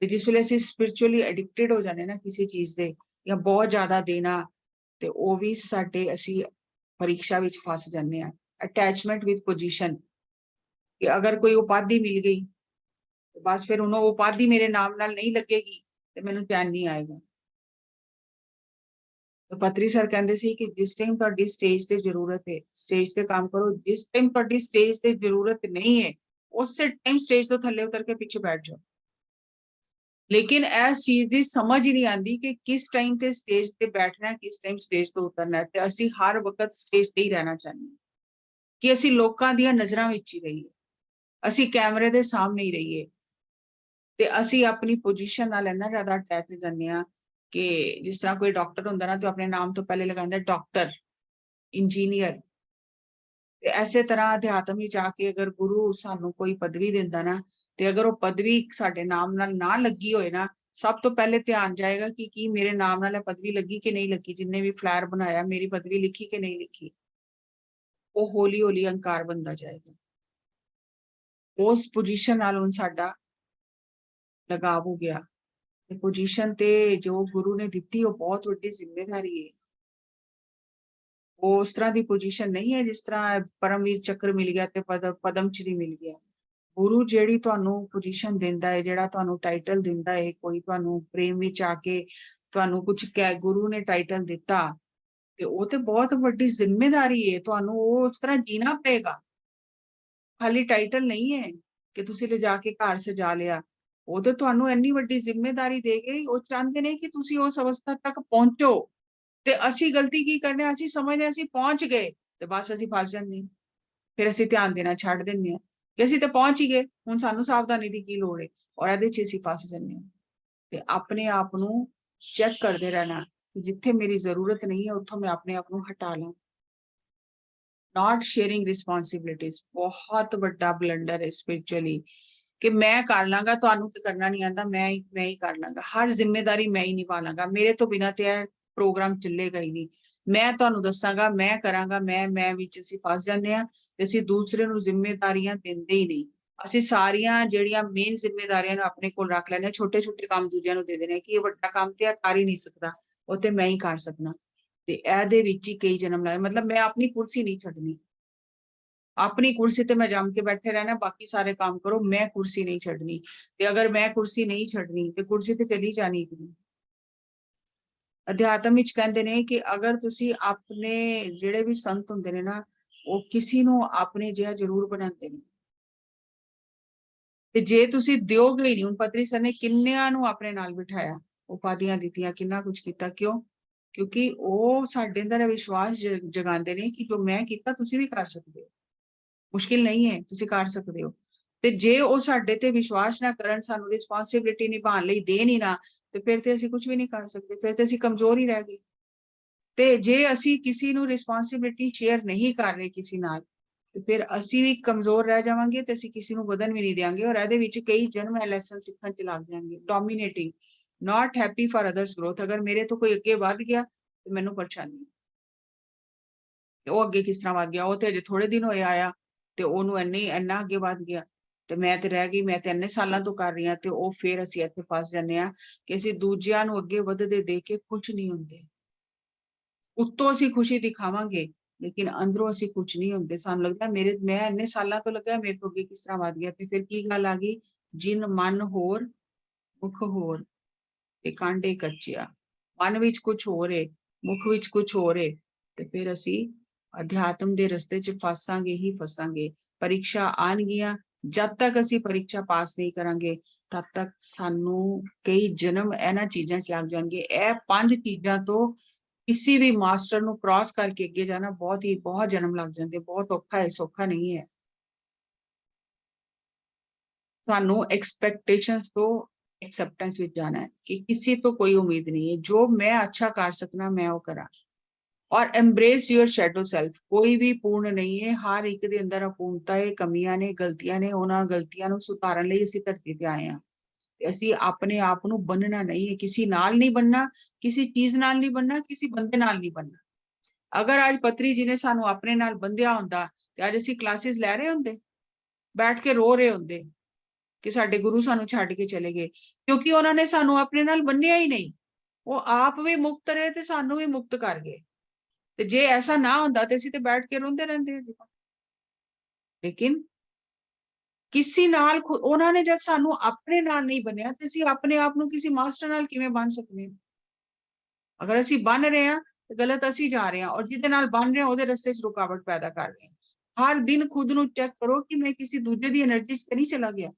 ਤੇ ਜਿਸ ਵੇਲੇ ਅਸੀਂ ਸਪਿਰਿਚੁਅਲੀ ਐਡਿਕਟਿਡ ਹੋ ਜਾਂਦੇ ਨਾ ਕਿਸੇ ਚੀਜ਼ ਦੇ, ਜਾਂ ਬਹੁਤ ਜ਼ਿਆਦਾ ਦੇਣਾ, ਤੇ ਉਹ ਵੀ ਸਾਡੇ ਅਸੀਂ ਪਰੀਖਿਆ ਵਿੱਚ ਫਸ ਜਾਂਦੇ ਆ। ਅਟੈਚਮੈਂਟ ਵਿਦ ਪੋਜੀਸ਼ਨ, ਕਿ ਅਗਰ ਕੋਈ ਉਪਾਧੀ ਮਿਲ ਗਈ ਤੇ ਬਸ ਫਿਰ ਉਹਨੂੰ ਉਪਾਧੀ ਮੇਰੇ ਨਾਮ ਨਾਲ ਨਹੀਂ ਲੱਗੇਗੀ ਤੇ ਮੈਨੂੰ ਚੈਨ ਨਹੀਂ ਆਏਗਾ। तो पत्री सर कहते सी कि जिस टाइम ਤੁਹਾਡੀ ਸਟੇਜ ਤੇ ਜ਼ਰੂਰਤ ਹੈ ਸਟੇਜ ਤੇ ਕੰਮ ਕਰੋ, ਜਿਸ ਟਾਈਮ ਤੁਹਾਡੀ ਸਟੇਜ ਤੇ ਜ਼ਰੂਰਤ ਨਹੀਂ ਹੈ ਉਸੇ ਟਾਈਮ ਸਟੇਜ ਤੋਂ ਥੱਲੇ ਉਤਰ ਕੇ ਪਿੱਛੇ ਬੈਠ ਜਾਓ। ਲੇਕਿਨ ਇਸ ਚੀਜ਼ ਦੀ ਸਮਝ ਹੀ ਨਹੀਂ ਆਉਂਦੀ ਕਿ ਕਿਸ ਟਾਈਮ ਤੇ ਸਟੇਜ ਤੇ ਬੈਠਣਾ ਹੈ, ਕਿਸ ਟਾਈਮ ਸਟੇਜ ਤੋਂ ਉਤਰਨਾ ਹੈ। ਤੇ ਅਸੀਂ ਹਰ ਵਕਤ ਸਟੇਜ ਤੇ ਹੀ ਰਹਿਣਾ ਚਾਹੁੰਦੇ ਹਾਂ ਕਿ ਅਸੀਂ ਲੋਕਾਂ ਦੀਆਂ ਨਜ਼ਰਾਂ ਵਿੱਚ ਹੀ ਰਹੀਏ, ਅਸੀਂ ਕੈਮਰੇ ਦੇ ਸਾਹਮਣੇ ਹੀ ਰਹੀਏ। ਤੇ ਅਸੀਂ ਆਪਣੀ ਪੋਜੀਸ਼ਨ ਨਾਲ ਇੰਨਾ ਜ਼ਿਆਦਾ ਅਟੈਚ ਹੋ ਜਾਂਦੇ ਹਾਂ ਕਿ ਜਿਸ ਤਰ੍ਹਾਂ ਕੋਈ ਡਾਕਟਰ ਹੁੰਦਾ ਨਾ, ਤੇ ਆਪਣੇ ਨਾਮ ਤੋਂ ਪਹਿਲੇ ਲਗਾਉਂਦਾ ਡਾਕਟਰ, ਇੰਜੀਨੀਅਰ। ਤੇ ਐਸੇ ਤਰ੍ਹਾਂ ਅਧਿਆਤਮ ਵਿੱਚ ਆ ਕੇ ਅਗਰ ਗੁਰੂ ਸਾਨੂੰ ਕੋਈ ਪਦਵੀ ਦਿੰਦਾ ਨਾ, ਤੇ ਅਗਰ ਉਹ ਪਦਵੀ ਸਾਡੇ ਨਾਮ ਨਾਲ ਨਾ ਲੱਗੀ ਹੋਏ ਨਾ, ਸਭ ਤੋਂ ਪਹਿਲੇ ਧਿਆਨ ਜਾਏਗਾ ਕਿ ਕੀ ਮੇਰੇ ਨਾਮ ਨਾਲ ਇਹ ਪਦਵੀ ਲੱਗੀ ਕਿ ਨਹੀਂ ਲੱਗੀ, ਜਿੰਨੇ ਵੀ ਫਲਾਇਰ ਬਣਾਇਆ ਮੇਰੀ ਪਦਵੀ ਲਿਖੀ ਕਿ ਨਹੀਂ ਲਿਖੀ। ਉਹ ਹੌਲੀ ਹੌਲੀ ਅਹੰਕਾਰ ਬਣਦਾ ਜਾਏਗਾ। ਉਸ ਪੋਜੀਸ਼ਨ ਨਾਲ ਹੁਣ ਸਾਡਾ ਲਗਾਵ ਹੋ ਗਿਆ। ਤੇ ਪੋਜੀਸ਼ਨ ਤੇ ਜੋ ਗੁਰੂ ਨੇ ਦਿੱਤੀ ਉਹ ਬਹੁਤ ਵੱਡੀ ਜ਼ਿੰਮੇਵਾਰੀ ਹੈ। ਉਹ ਉਸ ਤਰ੍ਹਾਂ ਦੀ ਪੋਜੀਸ਼ਨ ਨਹੀਂ ਹੈ ਜਿਸ ਤਰ੍ਹਾਂ ਪਰਮਵੀਰ ਚੱਕਰ ਮਿਲ ਗਿਆ ਤੇ ਪਦਮ ਸ਼੍ਰੀ ਮਿਲ ਗਿਆ। ਗੁਰੂ ਜਿਹੜੀ ਤੁਹਾਨੂੰ ਪੋਜੀਸ਼ਨ ਦਿੰਦਾ ਹੈ, ਜਿਹੜਾ ਤੁਹਾਨੂੰ ਟਾਈਟਲ ਦਿੰਦਾ ਹੈ, ਕੋਈ ਤੁਹਾਨੂੰ ਪ੍ਰੇਮ ਵਿੱਚ ਆ ਕੇ ਤੁਹਾਨੂੰ ਕੁਝ ਕਹਿ ਗੁਰੂ ਨੇ ਟਾਈਟਲ ਦਿੱਤਾ, ਤੇ ਉਹ ਤੇ ਬਹੁਤ ਵੱਡੀ ਜ਼ਿੰਮੇਵਾਰੀ ਹੈ। ਤੁਹਾਨੂੰ ਉਹ ਉਸ ਤਰ੍ਹਾਂ ਜੀਣਾ ਪਏਗਾ। ਖਾਲੀ ਟਾਈਟਲ ਨਹੀਂ ਹੈ ਕਿ ਤੁਸੀਂ ਲਿਜਾ ਕੇ ਘਰ ਸਜਾ ਲਿਆ। ਉਹ ਤੇ ਤੁਹਾਨੂੰ ਇੰਨੀ ਵੱਡੀ ਜ਼ਿੰਮੇਵਾਰੀ ਦੇ ਗਏ। ਉਹ ਚਾਹੁੰਦੇ ਨੇ ਕਿ ਤੁਸੀਂ ਉਸ ਅਵਸਥਾ ਤੱਕ ਪਹੁੰਚੋ। ਤੇ ਅਸੀਂ ਗਲਤੀ ਕੀ ਕਰਨੇ, ਅਸੀਂ ਸਮਝਦੇ ਅਸੀਂ ਪਹੁੰਚ ਗਏ ਤੇ ਬਸ ਅਸੀਂ ਫਸ ਜਾਂਦੇ ਹਾਂ। ਫਿਰ ਅਸੀਂ ਧਿਆਨ ਦੇਣਾ ਛੱਡ ਦਿੰਦੇ ਹਾਂ ਕਿ ਅਸੀਂ ਤੇ ਪਹੁੰਚ ਹੀ ਗਏ, ਹੁਣ ਸਾਨੂੰ ਸਾਵਧਾਨੀ ਦੀ ਕੀ ਲੋੜ ਹੈ। ਔਰ ਇਹਦੇ 'ਚ ਅਸੀਂ ਫਸ ਜਾਂਦੇ ਹਾਂ। ਤੇ ਆਪਣੇ ਆਪ ਨੂੰ ਚੈੱਕ ਕਰਦੇ ਰਹਿਣਾ, ਜਿੱਥੇ ਮੇਰੀ ਜ਼ਰੂਰਤ ਨਹੀਂ ਹੈ ਉੱਥੋਂ ਮੈਂ ਆਪਣੇ ਆਪ ਨੂੰ ਹਟਾ ਲਾਂ। ਨਾਟ ਸ਼ੇਅਰਿੰਗ ਰਿਸਪੌਂਸਿਬਿਲਿਟੀਜ਼ ਬਹੁਤ ਵੱਡਾ ਬਲੰਡਰ ਹੈ ਸਪਿਰਿਚੁਅਲੀ, ਕਿ ਮੈਂ ਕਰ ਲਾਂਗਾ, ਤੁਹਾਨੂੰ ਤੇ ਕਰਨਾ ਨਹੀਂ ਆਉਂਦਾ, ਮੈਂ ਹੀ ਕਰ ਲਾਂਗਾ, ਹਰ ਜ਼ਿੰਮੇਵਾਰੀ ਮੈਂ ਹੀ ਨਿਭਾ ਲਾਂਗਾ, ਮੇਰੇ ਤੋਂ ਬਿਨਾਂ ਤੇ ਇਹ ਪ੍ਰੋਗਰਾਮ ਚੱਲੇਗਾ ਹੀ ਨਹੀਂ, ਮੈਂ ਤੁਹਾਨੂੰ ਦੱਸਾਂਗਾ, ਮੈਂ ਕਰਾਂਗਾ, ਮੈਂ ਵਿੱਚ ਅਸੀਂ ਫਸ ਜਾਂਦੇ ਹਾਂ ਤੇ ਅਸੀਂ ਦੂਸਰੇ ਨੂੰ ਜ਼ਿੰਮੇਵਾਰੀਆਂ ਦਿੰਦੇ ਹੀ ਨਹੀਂ। ਅਸੀਂ ਸਾਰੀਆਂ ਜਿਹੜੀਆਂ ਮੇਨ ਜ਼ਿੰਮੇਵਾਰੀਆਂ ਨੂੰ ਆਪਣੇ ਕੋਲ ਰੱਖ ਲੈਣੇ, ਛੋਟੇ ਛੋਟੇ ਕੰਮ ਦੂਜਿਆਂ ਨੂੰ ਦੇ ਦੇਣੇ ਕਿ ਇਹ ਵੱਡਾ ਕੰਮ ਤੇ ਆ ਕਰ ਹੀ ਨਹੀਂ ਸਕਦਾ, ਉਹ ਤੇ ਮੈਂ ਹੀ ਕਰ ਸਕਣਾ। ਤੇ ਇਹਦੇ ਵਿੱਚ ਹੀ ਕਈ ਜਨਮ ਲਾਏ। ਮਤਲਬ ਮੈਂ ਆਪਣੀ ਕੁਰਸੀ ਨਹੀਂ ਛੱਡਣੀ, ਆਪਣੀ ਕੁਰਸੀ ਤੇ ਮੈਂ ਜੰਮ ਕੇ ਬੈਠੇ ਰਹਿਣਾ, ਬਾਕੀ ਸਾਰੇ ਕੰਮ ਕਰੋ, ਮੈਂ ਕੁਰਸੀ ਨਹੀਂ ਛੱਡਣੀ। ਤੇ ਅਗਰ ਮੈਂ ਕੁਰਸੀ ਨਹੀਂ ਛੱਡਣੀ ਤੇ ਕੁਰਸੀ ਤੇ ਚਲੀ ਜਾਣੀ ਕਿ ਨਹੀਂ। ਅਧਿਆਤਮ ਵਿੱਚ ਕਹਿੰਦੇ ਨੇ ਕਿ ਅਗਰ ਤੁਸੀਂ ਆਪਣੇ ਜਿਹੜੇ ਵੀ ਸੰਤ ਹੁੰਦੇ ਨੇ ਨਾ, ਉਹ ਕਿਸੇ ਨੂੰ ਆਪਣੇ ਜਿਹਾ ਜ਼ਰੂਰ ਬਣਾਉਂਦੇ ਨੇ। ਤੇ ਜੇ ਤੁਸੀਂ ਦਿਓਗੇ ਹੀ ਨਹੀਂ, ਹੁਣ ਪਤਰੀ ਸਰ ਨੇ ਕਿੰਨਿਆਂ ਨੂੰ ਆਪਣੇ ਨਾਲ ਬਿਠਾਇਆ, ਉਪਾਧੀਆਂ ਦਿੱਤੀਆਂ, ਕਿੰਨਾ ਕੁਝ ਕੀਤਾ, ਕਿਉਂ? ਕਿਉਂਕਿ ਉਹ ਸਾਡੇ ਅੰਦਰ ਵਿਸ਼ਵਾਸ ਜਗਾਉਂਦੇ ਨੇ ਕਿ ਜੋ ਮੈਂ ਕੀਤਾ ਤੁਸੀਂ ਵੀ ਕਰ ਸਕਦੇ ਹੋ, ਮੁਸ਼ਕਿਲ ਨਹੀਂ ਹੈ, ਤੁਸੀਂ ਕਰ ਸਕਦੇ ਹੋ। ਤੇ ਜੇ ਉਹ ਸਾਡੇ ਤੇ ਵਿਸ਼ਵਾਸ ਨਾ ਕਰਨ, ਸਾਨੂੰ ਰਿਸਪੌਂਸਿਬਿਲਿਟੀ ਨਿਭਾਉਣ ਲਈ ਦੇਣ ਹੀ ਨਾ, ਤੇ ਫਿਰ ਤੇ ਅਸੀਂ ਕੁਝ ਵੀ ਨਹੀਂ ਕਰ ਸਕਦੇ, ਫਿਰ ਤੇ ਅਸੀਂ ਕਮਜ਼ੋਰ ਹੀ ਰਹਿ ਗਏ। ਤੇ ਜੇ ਅਸੀਂ ਕਿਸੇ ਨੂੰ ਰਿਸਪੌਂਸਿਬਿਲਿਟੀ ਸ਼ੇਅਰ ਨਹੀਂ ਕਰ ਰਹੇ ਕਿਸੇ ਨਾਲ, ਤੇ ਫਿਰ ਅਸੀਂ ਵੀ ਕਮਜ਼ੋਰ ਰਹਿ ਜਾਵਾਂਗੇ ਤੇ ਅਸੀਂ ਕਿਸੇ ਨੂੰ ਵਧਣ ਵੀ ਨਹੀਂ ਦੇਵਾਂਗੇ। ਔਰ ਇਹਦੇ ਵਿੱਚ ਕਈ ਜਨਮ ਇਹ ਲੈਸਨ ਸਿੱਖਣ ਚ ਲੱਗ ਜਾਣਗੇ। Dominating, not happy for others growth. ਅਗਰ ਮੇਰੇ ਤੋਂ ਕੋਈ ਅੱਗੇ ਵੱਧ ਗਿਆ ਤੇ ਮੈਨੂੰ ਪਰੇਸ਼ਾਨੀ, ਉਹ ਅੱਗੇ ਕਿਸ ਤਰ੍ਹਾਂ ਵੱਧ ਗਿਆ, ਉਹ ਤੇ ਅਜੇ ਥੋੜੇ ਦਿਨ ਹੋਏ ਆਇਆ ਤੇ ਉਹਨੂੰ ਇੰਨਾ ਅੱਗੇ ਵੱਧ ਗਿਆ, ਤੇ ਮੈਂ ਤੇ ਰਹਿ ਗਈ, ਮੈਂ ਤੇ ਇੰਨੇ ਸਾਲਾਂ ਤੋਂ ਕਰ ਰਹੀ ਹਾਂ। ਤੇ ਉਹ ਫਿਰ ਅਸੀਂ ਇੱਥੇ ਫਸ ਜਾਂਦੇ ਆ ਕਿ ਅਸੀਂ ਦੂਜਿਆਂ ਨੂੰ ਅੱਗੇ ਵਧਦੇ ਦੇਖ ਕੇ ਖੁਸ਼ ਨਹੀਂ ਹੁੰਦੇ। ਉੱਤੋਂ ਅਸੀਂ ਖੁਸ਼ੀ ਦਿਖਾਵਾਂਗੇ ਲੇਕਿਨ ਅੰਦਰੋਂ ਅਸੀਂ ਕੁਝ ਨਹੀਂ ਹੁੰਦੇ। ਸਾਨੂੰ ਲੱਗਦਾ ਮੈਂ ਇੰਨੇ ਸਾਲਾਂ ਤੋਂ ਲੱਗਾ, ਮੇਰੇ ਤੋਂ ਅੱਗੇ ਕਿਸ ਤਰ੍ਹਾਂ ਵੱਧ ਗਿਆ। ਤੇ ਫਿਰ ਕੀ ਗੱਲ ਆ ਗਈ, ਜਿਨ ਮਨ ਹੋਰ ਮੁਖ ਹੋਰ ਤੇ ਕਾਂਡੇ ਕੱਚਿਆ। ਮਨ ਵਿੱਚ ਕੁਝ ਹੋਰ ਏ, ਮੁਖ ਵਿੱਚ ਕੁਝ ਹੋਰ ਏ, ਤੇ ਫਿਰ ਅਸੀਂ ਅਧਿਆਤਮ ਦੇ ਰਸਤੇ 'ਚ ਫਸਾਂਗੇ ਹੀ ਫਸਾਂਗੇ। ਪਰੀਖਿਆ ਆਣਗੀਆਂ, ਜਦ ਤੱਕ ਅਸੀਂ ਪਰੀਖਿਆ ਪਾਸ ਨਹੀਂ ਕਰਾਂਗੇ ਤਦ ਤੱਕ ਸਾਨੂੰ ਕਈ ਜਨਮ ਇਹਨਾਂ ਚੀਜ਼ਾਂ 'ਚ ਲੱਗ ਜਾਣਗੇ। ਇਹ 5 ਚੀਜ਼ਾਂ ਤੋਂ ਕਿਸੇ ਵੀ ਮਾਸਟਰ ਨੂੰ ਕ੍ਰਾਸ ਕਰਕੇ ਅੱਗੇ ਜਾਣਾ ਬਹੁਤ ਜਨਮ ਲੱਗ ਜਾਂਦੇ, ਬਹੁਤ ਔਖਾ ਹੈ, ਸੌਖਾ ਨਹੀਂ ਹੈ। ਸਾਨੂੰ ਐਕਸਪੈਕਟੇਸ਼ਨਸ ਤੋਂ एक्सेप्टेंस ਵਿੱਚ जाना है कि किसी तो कोई उम्मीद नहीं है, जो मैं अच्छा कर सकना मैं वो करा। और एम्ब्रेस योर शैडो सेल्फ। कोई भी पूर्ण नहीं है, हर एक ਦੇ ਅੰਦਰ ਅਪੂਰਨਤਾ ਹੈ, ਕਮੀਆਂ ਨੇ, ਗਲਤੀਆਂ ਨੇ। ਉਹਨਾਂ ਗਲਤੀਆਂ ਨੂੰ ਸੁਧਾਰਨ ਲਈ ਅਸੀਂ ਧਰਤੀ ਤੇ ਆਏ ਹਾਂ। ਤੇ ਅਸੀਂ ਆਪਣੇ ਆਪ ਨੂੰ ਬੰਨਣਾ ਨਹੀਂ ਹੈ, ਕਿਸੇ ਨਾਲ ਨਹੀਂ ਬੰਨਣਾ, ਕਿਸੇ ਚੀਜ਼ ਨਾਲ ਨਹੀਂ ਬੰਨਣਾ, ਕਿਸੇ ਬੰਦੇ ਨਾਲ ਨਹੀਂ ਬੰਨਣਾ। ਅਗਰ ਅੱਜ ਪਤਰੀ ਜੀ ਨੇ ਸਾਨੂੰ ਆਪਣੇ ਨਾਲ ਬੰਧਿਆ ਹੁੰਦਾ ਤੇ ਅੱਜ ਅਸੀਂ ਕਲਾਸਿਸ ਲੈ ਰਹੇ ਹੁੰਦੇ, ਬੈਠ ਕੇ ਰੋ ਰਹੇ ਹੁੰਦੇ ਕਿ ਸਾਡੇ ਗੁਰੂ ਸਾਨੂੰ ਛੱਡ ਕੇ ਚਲੇ ਗਏ, ਕਿਉਂਕਿ ਉਹਨਾਂ ਨੇ ਸਾਨੂੰ ਆਪਣੇ ਨਾਲ ਬੰਨਿਆ ਹੀ ਨਹੀਂ। ਉਹ ਆਪ ਵੀ ਮੁਕਤ ਰਹੇ ਤੇ ਸਾਨੂੰ ਵੀ ਮੁਕਤ ਕਰ ਗਏ। ਤੇ ਜੇ ਐਸਾ ਨਾ ਹੁੰਦਾ ਤੇ ਅਸੀਂ ਤੇ ਬੈਠ ਕੇ ਰੋਂਦੇ ਰਹਿੰਦੇ ਜੀ। ਲੇਕਿਨ ਕਿਸੇ ਨਾਲ ਉਹਨਾਂ ਨੇ ਜਦ ਸਾਨੂੰ ਆਪਣੇ ਨਾਲ ਨਹੀਂ ਬੰਨਿਆ ਤੇ ਅਸੀਂ ਆਪਣੇ ਆਪ ਨੂੰ ਕਿਸੇ ਮਾਸਟਰ ਨਾਲ ਕਿਵੇਂ ਬੰਨ ਸਕਦੇ ਹਾਂ? ਅਗਰ ਅਸੀਂ ਬੰਨ ਰਹੇ ਹਾਂ ਤੇ ਗਲਤ ਅਸੀਂ ਜਾ ਰਹੇ ਹਾਂ, ਔਰ ਜਿਹਦੇ ਨਾਲ ਬੰਨ ਰਹੇ ਹਾਂ ਉਹਦੇ ਰਸਤੇ 'ਚ ਰੁਕਾਵਟ ਪੈਦਾ ਕਰ ਰਹੇ ਹਾਂ। ਹਰ ਦਿਨ ਖੁਦ ਨੂੰ ਚੈੱਕ ਕਰੋ ਕਿ ਮੈਂ ਕਿਸੇ ਦੂਜੇ ਦੀ એનર્ਜੀ 'ਚ ਨਹੀਂ ਚਲਾ ਗਿਆ।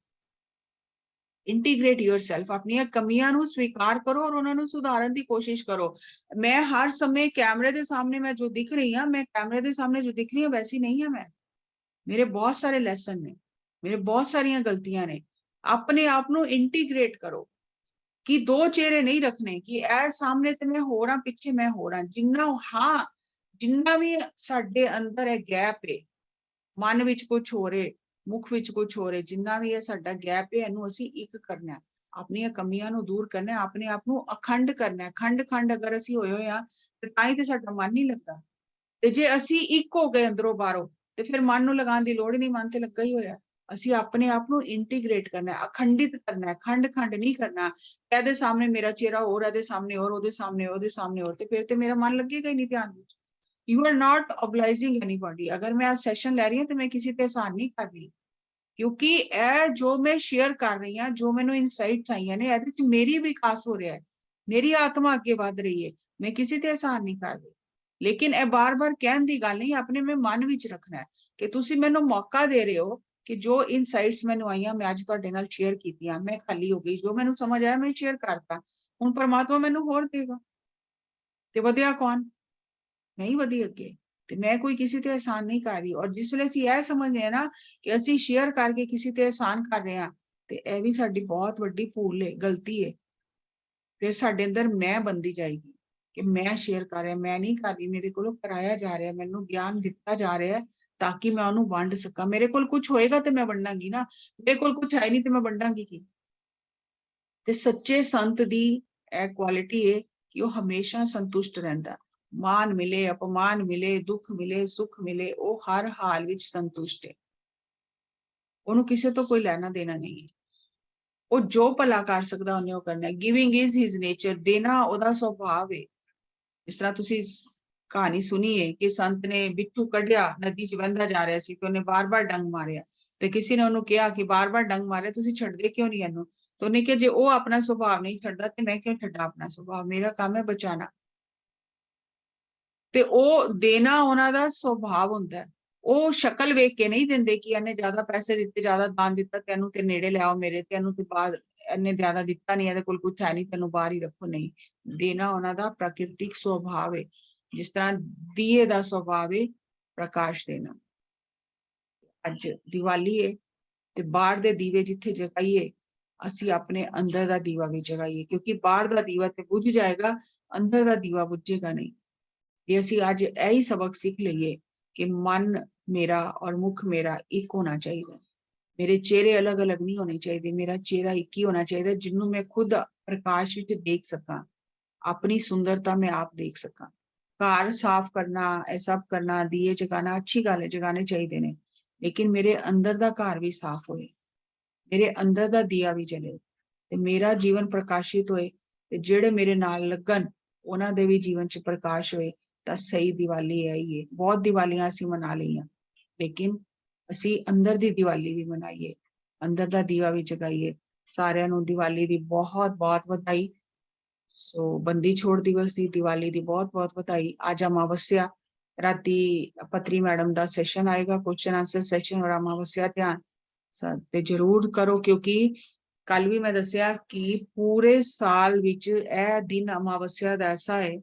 ਇੰਟੀਗ੍ਰੇਟ ਯੋਰਸੈਲਫ, ਆਪਣੀਆਂ ਕਮੀਆਂ ਨੂੰ ਸਵੀਕਾਰ ਕਰੋ ਔਰ ਉਹਨਾਂ ਨੂੰ ਸੁਧਾਰਨ ਦੀ ਕੋਸ਼ਿਸ਼ ਕਰੋ। ਮੈਂ ਹਰ ਸਮੇਂ ਕੈਮਰੇ ਦੇ ਸਾਹਮਣੇ ਮੈਂ ਜੋ ਦਿਖ ਰਹੀ ਹਾਂ, ਮੈਂ ਕੈਮਰੇ ਦੇ ਸਾਹਮਣੇ ਜੋ ਦਿਖ ਰਹੀ ਹਾਂ ਵੈਸੀ ਨਹੀਂ ਹਾਂ ਮੈਂ। ਮੇਰੇ ਬਹੁਤ ਸਾਰੇ ਲੈਸਨ ਨੇ, ਮੇਰੇ ਬਹੁਤ ਸਾਰੀਆਂ ਗਲਤੀਆਂ ਨੇ। ਆਪਣੇ ਆਪ ਨੂੰ ਇੰਟੀਗ੍ਰੇਟ ਕਰੋ ਕਿ ਦੋ ਚਿਹਰੇ ਨਹੀਂ ਰੱਖਣੇ ਕਿ ਇਹ ਸਾਹਮਣੇ ਤੇ ਮੈਂ ਹੋਰ ਹਾਂ, ਪਿੱਛੇ ਮੈਂ ਹੋਰ ਹਾਂ। ਜਿੰਨਾ ਵੀ ਸਾਡੇ ਅੰਦਰ ਇਹ ਗੈਪ ਹੈ, ਮਨ ਵਿੱਚ ਕੁਝ ਹੋ ਰਿਹਾ, ਮੁਖ ਵਿੱਚ ਕੁਝ ਹੋ ਰਿਹਾ, ਜਿੰਨਾ ਵੀ ਇਹ ਸਾਡਾ ਗੈਪ ਹੈ, ਇਹਨੂੰ ਅਸੀਂ ਇੱਕ ਕਰਨਾ, ਆਪਣੀਆਂ ਕਮੀਆਂ ਨੂੰ ਦੂਰ ਕਰਨਾ, ਆਪਣੇ ਆਪ ਨੂੰ ਅਖੰਡ ਕਰਨਾ। ਖੰਡ ਅਗਰ ਅਸੀਂ ਹੋਏ ਆ ਤੇ ਤਾਂ ਹੀ ਤੇ ਸਾਡਾ ਮਨ ਨਹੀਂ ਲੱਗਦਾ। ਤੇ ਜੇ ਅਸੀਂ ਇੱਕ ਹੋ ਗਏ ਅੰਦਰੋਂ ਬਾਹਰੋਂ ਤੇ ਫਿਰ ਮਨ ਨੂੰ ਲਗਾਉਣ ਦੀ ਲੋੜ ਹੀ ਨਹੀਂ, ਮਨ ਤੇ ਲੱਗਾ ਹੀ ਹੋਇਆ। ਅਸੀਂ ਆਪਣੇ ਆਪ ਨੂੰ ਇੰਟੀਗ੍ਰੇਟ ਕਰਨਾ, ਅਖੰਡਿਤ ਕਰਨਾ, ਖੰਡ ਨਹੀਂ ਕਰਨਾ। ਇਹਦੇ ਸਾਹਮਣੇ ਮੇਰਾ ਚਿਹਰਾ ਹੋਰ, ਇਹਦੇ ਸਾਹਮਣੇ ਹੋਰ, ਉਹਦੇ ਸਾਹਮਣੇ ਹੋਰ, ਤੇ ਫਿਰ ਤੇ ਮੇਰਾ ਮਨ ਲੱਗੇਗਾ ਹੀ ਨਹੀਂ ਧਿਆਨ ਵਿੱਚ। You are not obliging anybody। अगर मैं आज सेशन ले रही हूँ तो मैं किसी पे एहसान नहीं कर रही, क्योंकि ਇਹ ਜੋ ਮੈਂ ਸ਼ੇਅਰ ਕਰ ਰਹੀ ਹਾਂ, ਜੋ ਮੈਨੂੰ ਇਨਸਾਈਟਸ ਆਈਆਂ ਨੇ, ਇਹਦੇ ਚ ਮੇਰੀ ਵਿਕਾਸ ਹੋ ਰਿਹਾ ਹੈ, ਮੇਰੀ ਆਤਮਾ ਅੱਗੇ ਵਧ ਰਹੀ ਹੈ। ਮੈਂ ਕਿਸੇ ਤੇ एहसान ਨਹੀਂ ਕਰ ਰਹੀ। ਲੇਕਿਨ ਇਹ ਬਾਰ-ਬਾਰ ਕਹਿਣ ਦੀ ਗੱਲ ਨਹੀਂ, ਆਪਣੇ ਮੈਂ ਮਨ ਵਿੱਚ ਰੱਖਣਾ ਹੈ ਕਿ ਤੁਸੀਂ ਮੈਨੂੰ ਮੌਕਾ ਦੇ ਰਹੇ ਹੋ ਕਿ ਜੋ ਇਨਸਾਈਟਸ ਮੈਨੂੰ ਆਈਆਂ ਮੈਂ ਅੱਜ ਤੁਹਾਡੇ ਨਾਲ ਸ਼ੇਅਰ ਕੀਤੀਆਂ। ਮੈਂ ਖਾਲੀ ਹੋ ਗਈ, ਜੋ ਮੈਨੂੰ ਸਮਝ ਆਇਆ ਮੈਂ ਸ਼ੇਅਰ ਕਰਤਾ। ਹੁਣ ਪਰਮਾਤਮਾ ਮੈਨੂੰ ਹੋਰ ਦੇਗਾ ਤੇ ਵਧਿਆ ਕੌਣ? ਨਹੀਂ ਵਧੀ ਅੱਗੇ। ਤੇ ਮੈਂ ਕੋਈ ਕਿਸੇ ਤੇ एहसान ਨਹੀਂ ਕਰ ਰਹੀ। ਔਰ ਜਿਸ ਵੇਲੇ ਅਸੀਂ ਇਹ ਸਮਝਦੇ ਹਾਂ ਨਾ ਕਿ ਅਸੀਂ ਸ਼ੇਅਰ ਕਰਕੇ ਕਿਸੇ ਤੇ एहसान ਕਰ ਰਹੇ ਹਾਂ, ਤੇ ਇਹ ਵੀ ਸਾਡੀ ਬਹੁਤ ਵੱਡੀ ਭੂਲ ਹੈ, ਗਲਤੀ ਹੈ। ਫਿਰ ਸਾਡੇ ਅੰਦਰ ਮੈਂ ਬੰਦੀ ਜਾਏਗੀ ਕਿ ਮੈਂ ਸ਼ੇਅਰ ਕਰ ਰਿਹਾ, ਮੈਂ ਨਹੀਂ ਕਰ ਰਹੀ, ਮੇਰੇ ਕੋਲੋਂ ਕਰਾਇਆ ਜਾ ਰਿਹਾ, ਮੈਨੂੰ ਗਿਆਨ ਦਿੱਤਾ ਜਾ ਰਿਹਾ ਤਾਂ ਕਿ ਮੈਂ ਉਹਨੂੰ ਵੰਡ ਸਕਾਂ। ਮੇਰੇ ਕੋਲ ਕੁਝ ਹੋਏਗਾ ਤੇ ਮੈਂ ਵੰਡਾਂਗੀ ਨਾ, ਮੇਰੇ ਕੋਲ ਕੁਝ ਹੈ ਨਹੀਂ ਤੇ ਮੈਂ ਵੰਡਾਂਗੀ ਕੀ? ਤੇ ਸੱਚੇ ਸੰਤ ਦੀ ਇਹ ਕੁਆਲਿਟੀ ਹੈ ਕਿ ਉਹ ਹਮੇਸ਼ਾ ਸੰਤੁਸ਼ਟ ਰਹਿੰਦਾ। ਮਾਨ ਮਿਲੇ, ਅਪਮਾਨ ਮਿਲੇ, ਦੁੱਖ ਮਿਲੇ, ਸੁੱਖ ਮਿਲੇ, ਉਹ ਹਰ ਹਾਲ ਵਿੱਚ ਸੰਤੁਸ਼ਟ ਹੈ। ਉਹਨੂੰ ਕਿਸੇ ਤੋਂ ਕੋਈ ਲੈਣਾ ਦੇਣਾ ਨਹੀਂ ਹੈ। ਉਹ ਜੋ ਭਲਾ ਕਰ ਸਕਦਾ ਉਹਨੇ ਉਹ ਕਰਨਾ ਹੈ। ਗਿਵਿੰਗ ਇਜ਼ ਹਿਜ਼ ਨੇਚਰ, ਦੇਣਾ ਉਹਦਾ ਸੁਭਾਅ ਹੈ। ਜਿਸ ਤਰ੍ਹਾਂ ਤੁਸੀਂ ਕਹਾਣੀ ਸੁਣੀ ਹੈ ਕਿ ਸੰਤ ਨੇ ਬਿੱਛੂ ਕੱਢਿਆ, ਨਦੀ 'ਚ ਵਹਿੰਦਾ ਜਾ ਰਿਹਾ ਸੀ ਤੇ ਉਹਨੇ ਬਾਰ-ਬਾਰ ਡੰਗ ਮਾਰਿਆ, ਤੇ ਕਿਸੇ ਨੇ ਉਹਨੂੰ ਕਿਹਾ ਕਿ ਬਾਰ-ਬਾਰ ਡੰਗ ਮਾਰਿਆ, ਤੁਸੀਂ ਛੱਡਦੇ ਕਿਉਂ ਨਹੀਂ ਇਹਨੂੰ? ਤੇ ਉਹਨੇ ਕਿਹਾ ਜੇ ਉਹ ਆਪਣਾ ਸੁਭਾਅ ਨਹੀਂ ਛੱਡਦਾ ਤੇ ਮੈਂ ਕਿਉਂ ਛੱਡਾਂ ਆਪਣਾ ਸੁਭਾਅ, ਮੇਰਾ ਕੰਮ ਹੈ ਬਚਾਣਾ। ਤੇ ਉਹ ਦੇਣਾ ਉਹਨਾਂ ਦਾ ਸੁਭਾਅ ਹੁੰਦਾ ਹੈ। ਉਹ ਸ਼ਕਲ ਵੇਖ ਕੇ ਨਹੀਂ ਦਿੰਦੇ ਕਿ ਇਹਨੇ ਜ਼ਿਆਦਾ ਪੈਸੇ ਦਿੱਤੇ, ਜ਼ਿਆਦਾ ਦਾਨ ਦਿੱਤਾ, ਤੈਨੂੰ ਤੇ ਨੇੜੇ ਲਿਆਓ ਮੇਰੇ, ਤੈਨੂੰ ਤੇ ਬਾਹਰ, ਇਹਨੇ ਜ਼ਿਆਦਾ ਦਿੱਤਾ ਨਹੀਂ, ਇਹਦੇ ਕੋਲ ਕੁਛ ਹੈ ਨਹੀਂ, ਤੈਨੂੰ ਬਾਹਰ ਹੀ ਰੱਖੋ, ਨਹੀਂ। ਦੇਣਾ ਉਹਨਾਂ ਦਾ ਪ੍ਰਾਕਿਰਤਿਕ ਸੁਭਾਅ ਹੈ। ਜਿਸ ਤਰ੍ਹਾਂ ਦੀਏ ਦਾ ਸੁਭਾਅ ਹੈ ਪ੍ਰਕਾਸ਼ ਦੇਣਾ। ਅੱਜ ਦੀਵਾਲੀ ਹੈ ਤੇ ਬਾਹਰ ਦੇ ਦੀਵੇ ਜਿੱਥੇ ਜਗਾਈਏ, ਅਸੀਂ ਆਪਣੇ ਅੰਦਰ ਦਾ ਦੀਵਾ ਵੀ ਜਗਾਈਏ, ਕਿਉਂਕਿ ਬਾਹਰ ਦਾ ਦੀਵਾ ਤੇ ਬੁੱਝ ਜਾਏਗਾ, ਅੰਦਰ ਦਾ ਦੀਵਾ ਬੁੱਝੇਗਾ ਨਹੀਂ। ਜੇ ਅਸੀਂ ਅੱਜ ਇਹੀ ਸਬਕ ਸਿੱਖ ਲਈਏ ਕਿ ਮਨ ਮੇਰਾ ਔਰ ਮੁਖ ਮੇਰਾ ਇੱਕ ਹੋਣਾ ਚਾਹੀਦਾ, ਮੇਰੇ ਚਿਹਰੇ ਅਲੱਗ-ਅਲੱਗ ਨਹੀਂ ਹੋਣੇ ਚਾਹੀਦੇ, ਮੇਰਾ ਚਿਹਰਾ ਇੱਕ ਹੀ ਹੋਣਾ ਚਾਹੀਦਾ, ਜਿਹਨੂੰ ਮੈਂ ਖੁਦ ਪ੍ਰਕਾਸ਼ ਵਿੱਚ ਦੇਖ ਸਕਾਂ, ਆਪਣੀ ਸੁੰਦਰਤਾ ਮੈਂ ਆਪ ਦੇਖ ਸਕਾਂ। ਘਰ ਸਾਫ਼ ਕਰਨਾ, ਇਹ ਸਭ ਕਰਨਾ, ਦੀਏ ਜਗਾਣਾ ਅੱਛੀ ਗੱਲ ਹੈ, ਜਗਾਣੇ ਚਾਹੀਦੇ ਨੇ, ਲੇਕਿਨ ਮੇਰੇ ਅੰਦਰ ਦਾ ਘਰ ਵੀ ਸਾਫ਼ ਹੋਏ, ਮੇਰੇ ਅੰਦਰ ਦਾ ਦੀਆ ਵੀ ਜਲੇ, ਤੇ ਮੇਰਾ ਜੀਵਨ ਪ੍ਰਕਾਸ਼ਿਤ ਹੋਏ, ਤੇ ਜਿਹੜੇ ਮੇਰੇ ਨਾਲ ਲੱਗਣ ਉਹਨਾਂ ਦੇ ਵੀ ਜੀਵਨ 'ਚ ਪ੍ਰਕਾਸ਼ ਹੋਏ, ਤਾਂ ਸਹੀ ਦੀਵਾਲੀ ਹੈ ਹੀ ਹੈ। ਬਹੁਤ ਦੀਵਾਲੀਆਂ ਅਸੀਂ ਮਨਾ ਲਈਆਂ, ਲੇਕਿਨ ਅਸੀਂ ਅੰਦਰ ਦੀ ਦੀਵਾਲੀ ਵੀ ਮਨਾਈਏ, ਅੰਦਰ ਦਾ ਦੀਵਾ ਵੀ ਜਗਾਈਏ। ਸਾਰਿਆਂ ਨੂੰ ਦੀਵਾਲੀ ਦੀ ਬਹੁਤ ਬਹੁਤ ਵਧਾਈ। ਸੋ ਬੰਦੀ ਛੋੜ ਦਿਵਸ ਦੀ, ਦੀਵਾਲੀ ਦੀ ਬਹੁਤ ਬਹੁਤ ਵਧਾਈ। ਅੱਜ ਅਮਾਵਸਿਆ, ਰਾਤੀ ਪਤਰੀ ਮੈਡਮ ਦਾ ਸੈਸ਼ਨ ਆਏਗਾ, ਕੁਐਸਚਨ ਆਂਸਰ ਸੈਸ਼ਨ, ਔਰ ਅਮਾਵਸਿਆ ਧਿਆਨ ਤੇ ਜ਼ਰੂਰ ਕਰੋ, ਕਿਉਂਕਿ ਕੱਲ ਵੀ ਮੈਂ ਦੱਸਿਆ ਕਿ ਪੂਰੇ ਸਾਲ ਵਿੱਚ ਇਹ ਦਿਨ ਅਮਾਵਸਿਆ ਦਾ ਐਸਾ ਹੈ,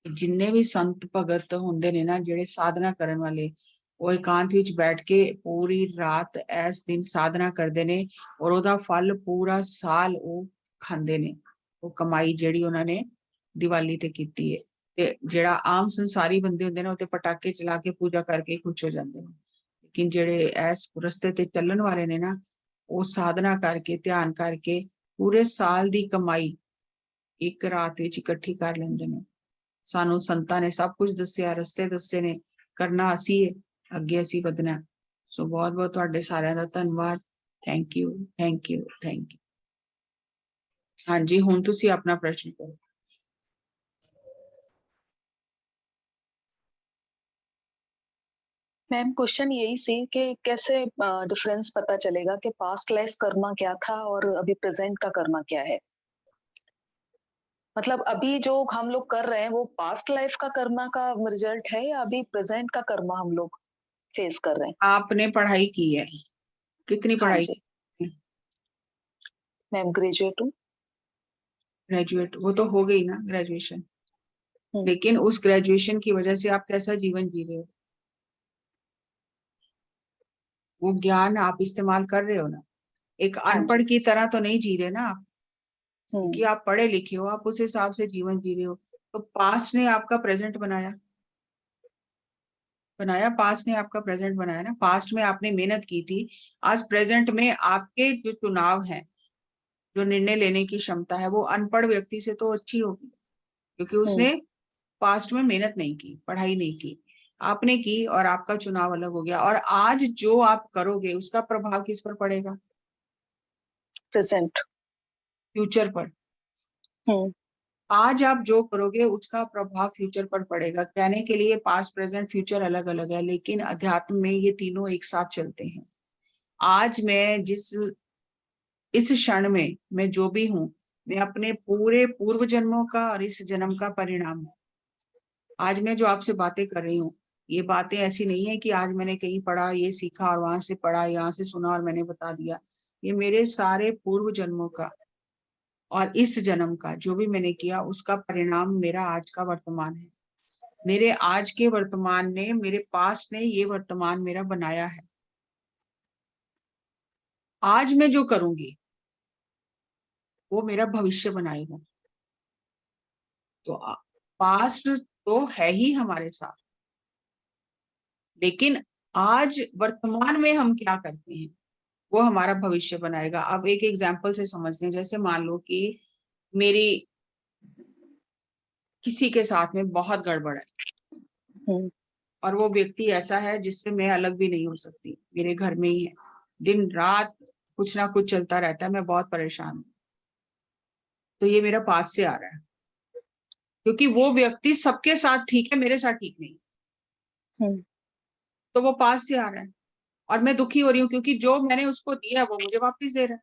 ਜਿੰਨੇ ਵੀ ਸੰਤ ਭਗਤ ਹੁੰਦੇ ਨੇ ਨਾ, ਜਿਹੜੇ ਸਾਧਨਾ ਕਰਨ ਵਾਲੇ, ਉਹ ਇਕਾਂਤ ਵਿੱਚ ਬੈਠ ਕੇ ਪੂਰੀ ਰਾਤ ਇਸ ਦਿਨ ਸਾਧਨਾ ਕਰਦੇ ਨੇ, ਔਰ ਉਹਦਾ ਫਲ ਪੂਰਾ ਸਾਲ ਉਹ ਖਾਂਦੇ ਨੇ, ਉਹ ਕਮਾਈ ਜਿਹੜੀ ਉਹਨਾਂ ਨੇ ਦੀਵਾਲੀ ਤੇ ਕੀਤੀ ਹੈ। ਤੇ ਜਿਹੜਾ ਆਮ ਸੰਸਾਰੀ ਬੰਦੇ ਹੁੰਦੇ ਨੇ, ਉਹ ਤੇ ਪਟਾਕੇ ਚਲਾ ਕੇ ਪੂਜਾ ਕਰਕੇ ਖੁਸ਼ ਹੋ ਜਾਂਦੇ ਨੇ, ਲੇਕਿਨ ਜਿਹੜੇ ਇਸ ਰਸਤੇ ਤੇ ਚੱਲਣ ਵਾਲੇ ਨੇ ਨਾ, ਉਹ ਸਾਧਨਾ ਕਰਕੇ, ਧਿਆਨ ਕਰਕੇ ਪੂਰੇ ਸਾਲ ਦੀ ਕਮਾਈ ਇੱਕ ਰਾਤ ਵਿੱਚ ਇਕੱਠੀ ਕਰ ਲੈਂਦੇ ਨੇ। ਸਾਨੂੰ ਸੰਤਾਂ ਨੇ ਸਭ ਕੁਝ ਦੱਸਿਆ, ਰਸਤੇ ਦੱਸੇ ਨੇ, ਕਰਨਾ ਅਸੀਂ ਹੈ, ਅੱਗੇ ਅਸੀਂ ਵਧਣਾ। ਸੋ ਬਹੁਤ ਬਹੁਤ ਤੁਹਾਡੇ ਸਾਰਿਆਂ ਦਾ ਧੰਨਵਾਦ। Thank you, thank you, thank you. ਹਾਂਜੀ, ਹੁਣ ਤੁਸੀਂ ਆਪਣਾ ਪ੍ਰਸ਼ਨ ਕਰੋ। मैम क्वेश्चन यही सी कि कैसे डिफरेंस पता चलेगा कि पास्ट लाइफ कर्मा क्या था और अभी प्रेजेंट का कर्मा क्या है? मतलब अभी जो हम लोग कर रहे हैं वो पास्ट लाइफ का कर्मा का रिजल्ट है या अभी प्रेजेंट का कर्मा हम लोग फेस कर रहे हैं? आपने पढ़ाई की है, कितनी हाँ पढ़ाई? जी मैम, ग्रेजुएट हूँ। ग्रेजुएट, वो तो हो गई ना ग्रेजुएशन, लेकिन उस ग्रेजुएशन की वजह से आप कैसा जीवन जी रहे हो, वो ज्ञान आप इस्तेमाल कर रहे हो ना। एक अनपढ़ की तरह तो नहीं जी रहे ना आप, क्योंकि आप पढ़े लिखे हो, आप उस हिसाब से जीवन जी रहे हो। तो पास्ट ने आपका प्रेजेंट बनाया, पास्ट ने आपका प्रेजेंट बनाया ना। पास्ट में आपने मेहनत की थी, आज प्रेजेंट में आपके जो चुनाव है, जो निर्णय लेने की क्षमता है, वो अनपढ़ व्यक्ति से तो अच्छी होगी, क्योंकि उसने पास्ट में मेहनत नहीं की, पढ़ाई नहीं की, आपने की, और आपका चुनाव अलग हो गया। और आज जो आप करोगे उसका प्रभाव किस पर पड़ेगा? प्रेजेंट, फ्यूचर पर। आज आप जो करोगे उसका प्रभाव फ्यूचर पर पड़ेगा। कहने के लिए पास्ट प्रेजेंट फ्यूचर अलग अलग है, लेकिन अध्यात्म में ये तीनों एक साथ चलते हैं। आज मैं इस क्षण में मैं जो भी हूं, मैं अपने पूरे पूर्व जन्मों का और इस जन्म का परिणाम हूं। आज मैं जो आपसे बातें कर रही हूँ, ये बातें ऐसी नहीं है कि आज मैंने कहीं पढ़ा, ये सीखा, और वहां से पढ़ा, यहाँ से सुना और मैंने बता दिया। ये मेरे सारे पूर्व जन्मों का और इस जन्म का जो भी मैंने किया, उसका परिणाम मेरा आज का वर्तमान है। मेरे आज के वर्तमान ने, मेरे पास्ट ने ये वर्तमान मेरा बनाया है। आज मैं जो करूंगी वो मेरा भविष्य बनाएगा। तो पास्ट तो है ही हमारे साथ, लेकिन आज वर्तमान में हम क्या करते हैं वो हमारा भविष्य बनाएगा। अब एक एग्जाम्पल से समझते हैं। जैसे मान लो कि मेरी किसी के साथ में बहुत गड़बड़ है, और वो व्यक्ति ऐसा है जिससे मैं अलग भी नहीं हो सकती, मेरे घर में ही है, दिन रात कुछ ना कुछ चलता रहता है, मैं बहुत परेशान हूँ। तो ये मेरा पास से आ रहा है, क्योंकि वो व्यक्ति सबके साथ ठीक है, मेरे साथ ठीक नहीं, हम्म। तो वो पास से आ रहा है। और मैं दुखी हो रही हूँ क्योंकि जो मैंने उसको दिया वो मुझे वापस दे रहा है,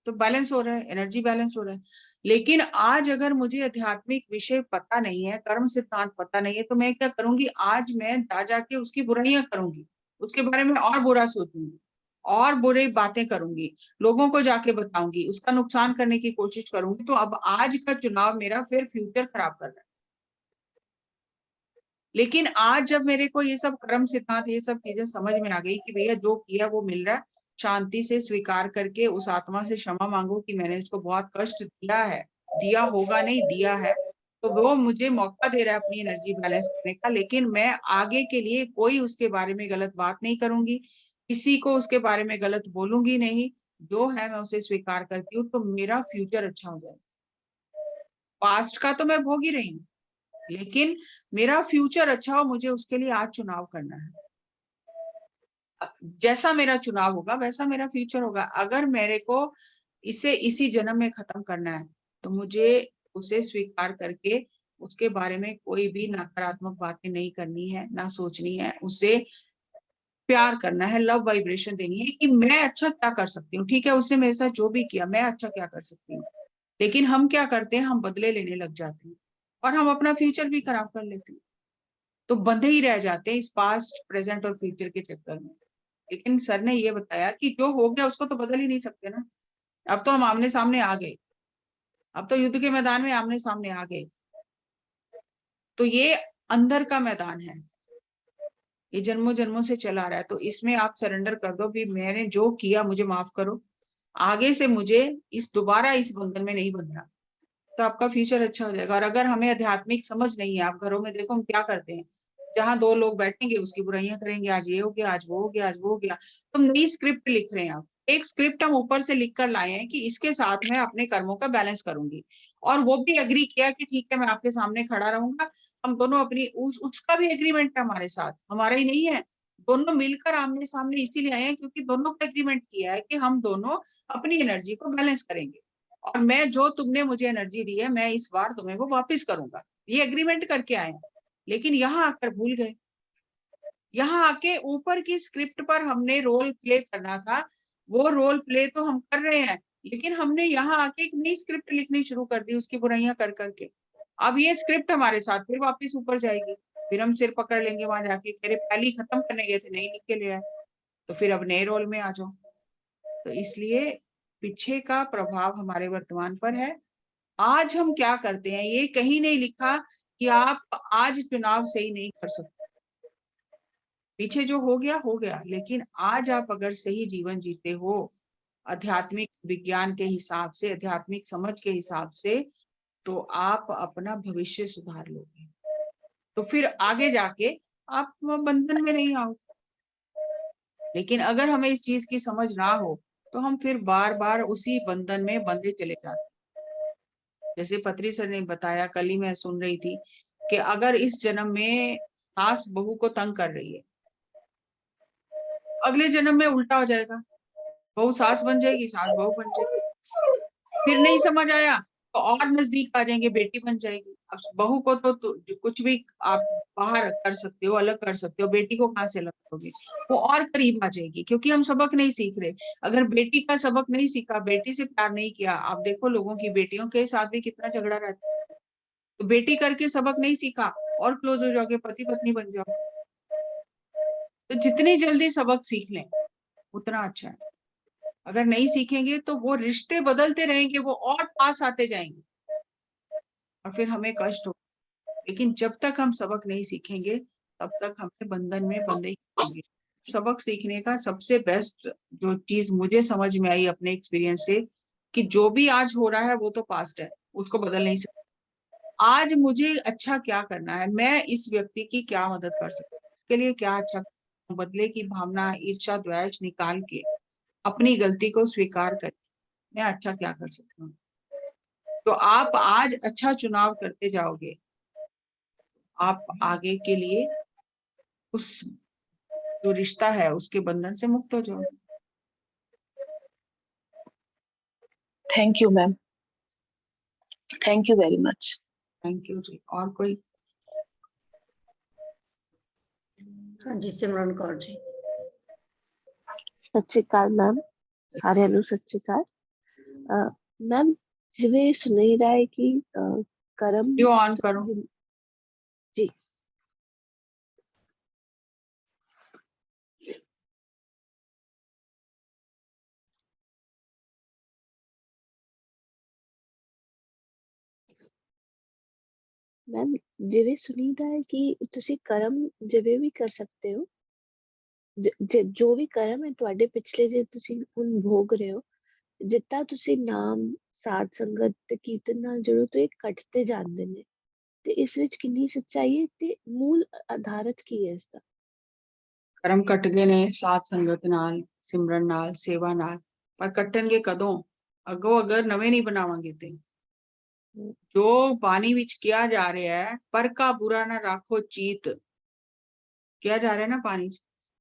तो बैलेंस हो रहा है, एनर्जी बैलेंस हो रहा है। लेकिन आज अगर मुझे आध्यात्मिक विषय पता नहीं है, कर्म सिद्धांत पता नहीं है, तो मैं क्या करूंगी, आज मैं जा जाके उसकी बुराइयां करूंगी, उसके बारे में और बुरा सोचूंगी, और बुरी बातें करूंगी, लोगों को जाके बताऊंगी, उसका नुकसान करने की कोशिश करूंगी। तो अब आज का चुनाव मेरा फिर फ्यूचर खराब कर रहा है। लेकिन आज जब मेरे को ये सब कर्म सिद्धांत, ये सब चीजें समझ में आ गई कि भैया जो किया वो मिल रहा है, शांति से स्वीकार करके उस आत्मा से क्षमा मांगो कि मैंने उसको बहुत कष्ट दिया है, दिया होगा नहीं, दिया है, तो वो मुझे मौका दे रहा है अपनी एनर्जी बैलेंस करने का। लेकिन मैं आगे के लिए कोई उसके बारे में गलत बात नहीं करूंगी, किसी को उसके बारे में गलत बोलूंगी नहीं, जो है मैं उसे स्वीकार करती हूँ, तो मेरा फ्यूचर अच्छा हो जाएगा। पास्ट का तो मैं भोग ही रही हूँ, लेकिन मेरा फ्यूचर अच्छा हो, मुझे उसके लिए आज चुनाव करना है। जैसा मेरा चुनाव होगा वैसा मेरा फ्यूचर होगा। अगर मेरे को इसे इसी जन्म में खत्म करना है, तो मुझे उसे स्वीकार करके उसके बारे में कोई भी नकारात्मक बातें नहीं करनी है, ना सोचनी है, उसे प्यार करना है, लव वाइब्रेशन देनी है कि मैं अच्छा क्या कर सकती हूँ। ठीक है, उसने मेरे साथ जो भी किया, मैं अच्छा क्या कर सकती हूँ। लेकिन हम क्या करते हैं, हम बदले लेने लग जाते हैं, और हम अपना फ्यूचर भी खराब कर लेते हैं, तो बंधे ही रह जाते हैं इस पास्ट, प्रेजेंट और फ्यूचर के चक्कर में। लेकिन सर ने ये बताया कि जो हो गया उसको तो बदल ही नहीं सकते ना। अब तो हम आमने सामने आ गए, अब तो युद्ध के मैदान में आमने सामने आ गए, तो ये अंदर का मैदान है, ये जन्मों जन्मों से चला रहा है। तो इसमें आप सरेंडर कर दो भी, मैंने जो किया मुझे माफ करो, आगे से मुझे इस दोबारा इस बंधन में नहीं बंधना, तो आपका फ्यूचर अच्छा हो जाएगा। और अगर हमें आध्यात्मिक समझ नहीं है, आप घरों में देखो हम क्या करते हैं, जहां दो लोग बैठेंगे उसकी बुराइयां करेंगे, आज ये हो गया, आज वो हो गया, आज वो हो गया। तो नई स्क्रिप्ट लिख रहे हैं आप, एक स्क्रिप्ट हम ऊपर से लिख कर लाए हैं कि इसके साथ मैं अपने कर्मों का बैलेंस करूंगी, और वो भी एग्री किया कि ठीक है मैं आपके सामने खड़ा रहूंगा। हम दोनों अपनी उसका भी एग्रीमेंट है हमारे साथ, हमारा ही नहीं है, दोनों मिलकर आमने सामने इसीलिए आए हैं क्योंकि दोनों का एग्रीमेंट किया है कि हम दोनों अपनी एनर्जी को बैलेंस करेंगे, और मैं जो तुमने मुझे एनर्जी दी है मैं इस बार तुम्हें वो वापस करूंगा, ये एग्रीमेंट करके आए हैं। लेकिन यहाँ आकर भूल गए, यहाँ आके ऊपर की स्क्रिप्ट पर हमने रोल प्ले करना था, वो रोल प्ले तो हम कर रहे हैं, लेकिन हमने यहाँ आके एक नई स्क्रिप्ट लिखनी शुरू कर दी उसकी बुराइयां कर करके। अब ये स्क्रिप्ट हमारे साथ फिर वापस ऊपर जाएगी, फिर हम सिर पकड़ लेंगे वहां जाके, कह रहे पहले ही खत्म करने गए थे, नहीं लिख के ले आए, तो फिर अब नए रोल में आ जाओ। तो इसलिए पीछे का प्रभाव हमारे वर्तमान पर है। आज हम क्या करते हैं ये कहीं नहीं लिखा कि आप आज चुनाव सही नहीं कर सकते, पीछे जो हो गया, लेकिन आज आप अगर सही जीवन जीते हो, आध्यात्मिक विज्ञान के हिसाब से, आध्यात्मिक समझ के हिसाब से, तो आप अपना भविष्य सुधार लोगे, तो फिर आगे जाके आप बंधन में नहीं आओ। लेकिन अगर हमें इस चीज की समझ ना हो, तो हम फिर बार बार उसी बंधन में बंधे चले जाते हैं। जैसे पत्री सर ने बताया, कल ही मैं सुन रही थी कि अगर इस जन्म में सास बहू को तंग कर रही है, अगले जन्म में उल्टा हो जाएगा, बहू सास बन जाएगी, सास बहू बन जाएगी। फिर नहीं समझ आया तो और नजदीक आ जाएंगे, बेटी बन जाएगी। अब बहू को तो जो कुछ भी आप बाहर कर सकते हो, अलग कर सकते हो, बेटी को कहाँ से अलग करोगे, वो और करीब आ जाएगी, क्योंकि हम सबक नहीं सीख रहे। अगर बेटी का सबक नहीं सीखा, बेटी से प्यार नहीं किया, आप देखो लोगों की बेटियों के साथ भी कितना झगड़ा रहता है। तो बेटी करके सबक नहीं सीखा, और क्लोज हो जाओगे, पति पत्नी बन जाओ। तो जितनी जल्दी सबक सीख लें उतना अच्छा है। अगर नहीं सीखेंगे तो वो रिश्ते बदलते रहेंगे, वो और पास आते जाएंगे, और फिर हमें कष्ट हो। लेकिन जब तक हम सबक नहीं सीखेंगे, तब तक हमें बंधन में बंधे ही रहेंगे। सबक सीखने का सबसे बेस्ट जो चीज मुझे समझ में आई अपने एक्सपीरियंस से, कि जो भी आज हो रहा है वो तो पास्ट है, उसको बदल नहीं सकते। आज मुझे अच्छा क्या करना है, मैं इस व्यक्ति की क्या मदद कर सकती हूँ, उसके लिए क्या अच्छा कर सकती हूँ? बदले की भावना, ईर्ष्या, द्वेष निकाल के अपनी गलती को स्वीकार कर मैं अच्छा क्या कर सकता हूँ। तो आप आज अच्छा चुनाव करते जाओगे, आप आगे के लिए उस जो रिश्ता है उसके बंधन से मुक्त हो जाओगे। Thank you ma'am, thank you very much. Thank you ji. और कोई? हाँ जी, सिमरन कौर जी। ਸਤਿ ਸ਼੍ਰੀ ਅਕਾਲ ਮੈਮ, ਸਾਰਿਆਂ ਨੂੰ ਸਤਿ ਸ਼੍ਰੀ ਅਕਾਲ। ਮੈਮ ਜਿਵੇਂ ਸੁਣੀ ਦਾ ਹੈ ਕਿ ਕਰਮ जो ऑन करो। ਜੀ ਮੈਮ ਜਿਵੇਂ ਸੁਣੀ ਦਾ ਹੈ ਕਿ ਤੁਸੀਂ ਕਰਮ ਜਿਵੇਂ ਵੀ ਕਰ ਸਕਦੇ ਹੋ, ਜੋ ਵੀ ਕਰਮ ਹੈ ਤੁਹਾਡੇ ਪਿਛਲੇ ਜੇ ਤੁਸੀਂ ਹੁਣ ਭੋਗ ਰਹੇ ਹੋ, ਜਿੱਦਾਂ ਤੁਸੀਂ ਨਾਮ ਸਾਧ ਸੰਗਤ ਤੇ ਕੀਰਤਨ ਨਾਲ ਜੁੜੋ ਤੇ ਇਹ ਘਟਦੇ ਜਾਂਦੇ ਨੇ, ਤੇ ਇਸ ਵਿੱਚ ਕਿੰਨੀ ਸੱਚਾਈ ਹੈ ਤੇ ਮੂਲ ਆਧਾਰਤ ਕੀ ਹੈ ਇਸ ਦਾ? ਕਰਮ ਕੱਟਦੇ ਨੇ ਸਾਧ ਸੰਗਤ ਨਾਲ, ਸਿਮਰਨ ਨਾਲ, ਸੇਵਾ ਨਾਲ, ਪਰ ਕੱਟਣਗੇ ਕਦੋਂ? ਅੱਗੋਂ ਅਗਰ ਨਵੇਂ ਨਹੀਂ ਬਣਾਵਾਂਗੇ ਤੇ। ਜੋ ਬਾਣੀ ਵਿੱਚ ਕਿਹਾ ਜਾ ਰਿਹਾ ਹੈ, ਪਰ ਕਾ ਬੁਰਾ ਨਾ ਰੱਖੋ ਚੀਤ, ਕਿਹਾ ਜਾ ਰਿਹਾ ਨਾ ਬਾਣੀ ਚ,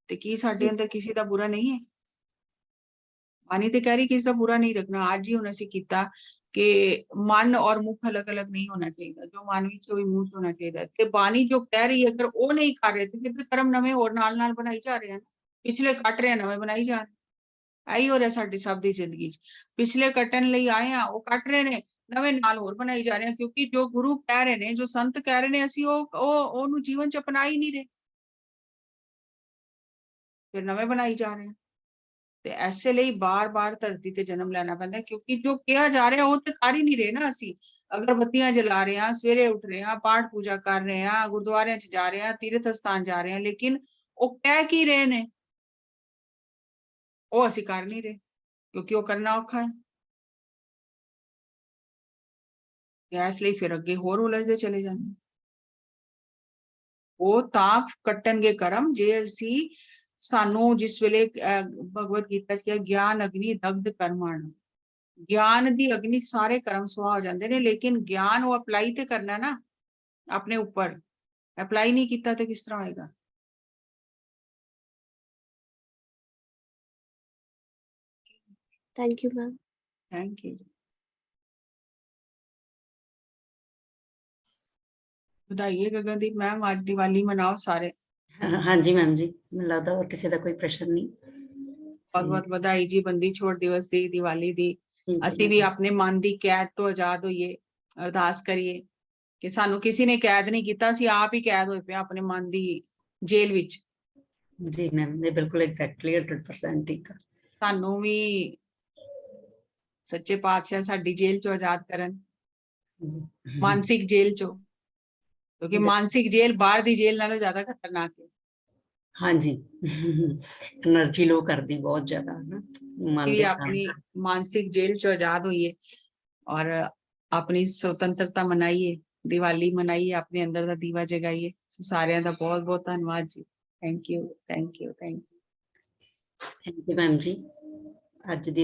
ਤੇ ਕੀ ਸਾਡੇ ਅੰਦਰ ਕਿਸੇ ਦਾ ਬੁਰਾ ਨਹੀਂ ਹੈ? ਬਾਣੀ ਤੇ ਕਹਿ ਰਹੀ ਕਿਸੇ ਦਾ ਬੁਰਾ ਨਹੀਂ ਰੱਖਣਾ। ਅੱਜ ਹੀ ਹੁਣ ਅਸੀਂ ਕੀਤਾ ਕਿ ਮਨ ਔਰ ਮੁਖ ਅਲੱਗ ਅਲੱਗ ਨਹੀਂ ਹੋਣਾ ਚਾਹੀਦਾ, ਜੋ ਮਨ ਵਿੱਚ ਉਹੀ ਮੂੰਹ ਚ ਹੋਣਾ ਚਾਹੀਦਾ। ਤੇ ਬਾਣੀ ਜੋ ਕਹਿ ਰਹੀ ਹੈ ਅਗਰ ਉਹ ਨਹੀਂ ਕਰ ਰਹੇ ਤੇ ਫਿਰ ਕਰਮ ਨਵੇਂ ਹੋਰ ਨਾਲ ਨਾਲ ਬਣਾਈ ਜਾ ਰਹੇ ਹਨ। ਪਿਛਲੇ ਕੱਟ ਰਹੇ ਨਵੇਂ ਬਣਾਈ ਜਾ ਰਹੇ। ਇਹੀ ਹੋ ਰਿਹਾ ਸਾਡੀ ਸਭ ਦੀ ਜ਼ਿੰਦਗੀ ਚ। ਪਿਛਲੇ ਕੱਟਣ ਲਈ ਆਏ ਆ, ਉਹ ਕੱਟ ਰਹੇ ਨੇ, ਨਵੇਂ ਨਾਲ ਹੋਰ ਬਣਾਈ ਜਾ ਰਹੇ ਆ, ਕਿਉਂਕਿ ਜੋ ਗੁਰੂ ਕਹਿ ਰਹੇ ਨੇ, ਜੋ ਸੰਤ ਕਹਿ ਰਹੇ ਨੇ, ਅਸੀਂ ਉਹਨੂੰ ਜੀਵਨ ਚ ਅਪਣਾ ਹੀ ਨਹੀਂ ਰਹੇ, ਫਿਰ ਨਵੇਂ ਬਣਾਈ ਜਾ ਰਹੇ ਆ। ਤੇ ਐਸੇ ਲਈ ਬਾਰ-ਬਾਰ ਧਰਤੀ ਤੇ ਜਨਮ ਲੈਣਾ ਪੈਂਦਾ, ਕਿਉਂਕਿ ਜੋ ਕਿਹਾ ਜਾ ਰਿਹਾ ਉਹ ਤੇ ਕਰ ਹੀ ਨਹੀਂ ਰਹੇ ਨਾ। ਅਸੀਂ ਅਗਰਬੱਤੀਆਂ ਜਲਾ ਰਹੇ ਹਾਂ, ਸਵੇਰੇ ਉੱਠ ਰਹੇ ਹਾਂ, ਪਾਠ ਪੂਜਾ ਕਰ ਰਹੇ ਹਾਂ, ਗੁਰਦੁਆਰਿਆਂ ਚ ਜਾ ਰਹੇ ਹਾਂ, ਤੀਰਥ ਸਥਾਨ ਜਾ ਰਹੇ ਹਾਂ, ਲੇਕਿਨ ਉਹ ਕਹਿ ਕੀ ਰਹੇ ਨੇ ਉਹ ਅਸੀਂ ਕਰ ਨਹੀਂ ਰਹੇ, ਕਿਉਂਕਿ ਉਹ ਕਰਨਾ ਔਖਾ ਹੈ। ਇਸ ਲਈ ਫਿਰ ਅੱਗੇ ਹੋਰ ਉਲਝਦੇ ਚਲੇ ਜਾਂਦੇ। ਉਹ ਤਾਂ ਕੱਟਣਗੇ ਕਰਮ ਜੇ ਅਸੀਂ ਸਾਨੂੰ ਜਿਸ ਵੇਲੇ ਭਗਵਤ ਗੀਤਾ ਚ ਕਿਹਾ ਗਿਆਨ ਅਗਨੀ ਦਗਧ ਕਰਮਾਣ, ਗਿਆਨ ਦੀ ਅਗਨੀ ਸਾਰੇ ਕਰਮ ਸੁਆਹ ਹੋ ਜਾਂਦੇ ਨੇ, ਲੇਕਿਨ ਗਿਆਨ ਉਹ ਅਪਲਾਈ ਤੇ ਕਰਨਾ ਨਾ ਆਪਣੇ ਉੱਪਰ। ਅਪਲਾਈ ਨਹੀਂ ਕੀਤਾ ਤੇ ਕਿਸ ਤਰ੍ਹਾਂ ਹੋਏਗਾ? Thank you ma'am. Thank you. ਵਧਾਈਏ ਗਗਨਦੀਪ ਮੈਮ, ਅੱਜ ਦੀਵਾਲੀ ਮਨਾਓ ਸਾਰੇ। हाँ जी मैम जी, ਮੈਨੂੰ ਲੱਗਦਾ ਹੋਰ ਕਿਸੇ ਦਾ ਕੋਈ ਪ੍ਰਸ਼ਨ ਨਹੀਂ। ਬਹੁਤ ਬਹੁਤ ਵਧਾਈ ਜੀ ਬੰਦੀ ਛੋੜ ਦਿਵਸ ਦੀ, ਦੀਵਾਲੀ ਦੀ। Thank you, ਅਸੀਂ ਵੀ ma'am. ਆਪਣੇ ਮਨ ਦੀ ਕੈਦ ਤੋਂ ਆਜ਼ਾਦ ਹੋਈਏ, ਅਰਦਾਸ ਕਰੀਏ ਕਿ ਸਾਨੂੰ ਕਿਸੇ ਨੇ ਕੈਦ ਨਹੀਂ ਕੀਤਾ, ਅਸੀਂ ਆਪ ਹੀ ਕੈਦ ਹੋਏ ਪਏ ਆਪਣੇ ਮਨ ਦੀ ਜੇਲ੍ਹ ਵਿੱਚ। ਜੀ ਮੈਮ, ਇਹ ਬਿਲਕੁਲ ਐਗਜ਼ੈਕਟਲੀ 100% ਠੀਕ ਆ। ਸਾਨੂੰ ਵੀ ਸੱਚੇ ਪਾਤਸ਼ਾਹ ਸਾਡੀ ਜੇਲ੍ਹ ਚੋਂ ਆਜ਼ਾਦ ਕਰਨ, ਮਾਨਸਿਕ ਜੇਲ੍ਹ ਚੋਂ, ਕਿਉਂਕਿ ਮਾਨਸਿਕ ਜੇਲ੍ਹ ਬਾਹਰ ਦੀ ਜੇਲ੍ਹ ਨਾਲੋਂ ਜ਼ਿਆਦਾ ਖਤਰਨਾਕ ਹੈ। ਹਾਂਜੀ, એનર્ਜੀ ਲੋ ਕਰਦੀ ਬਹੁਤ ਜ਼ਿਆਦਾ ਨਾ ਮਨ ਵੀ ਦੇ ਆਪਣੀ ਮਾਨਸਿਕ ਜੇਲ੍ਹ ਚੋਂ ਆਜ਼ਾਦ ਹੋਈਏ ਔਰ ਆਪਣੀ ਸੁਤੰਤਰਤਾ ਮਨਾਈਏ, ਦੀਵਾਲੀ ਮਨਾਈਏ, ਆਪਣੇ ਅੰਦਰ ਦਾ ਦੀਵਾ ਜਗਾਈਏ। ਸਾਰਿਆਂ ਦਾ ਬਹੁਤ ਬਹੁਤ ਧੰਨਵਾਦ ਜੀ। Thank you, thank you, thank you. Thank you ma'am ਜੀ। ਅੱਜ ਦੀ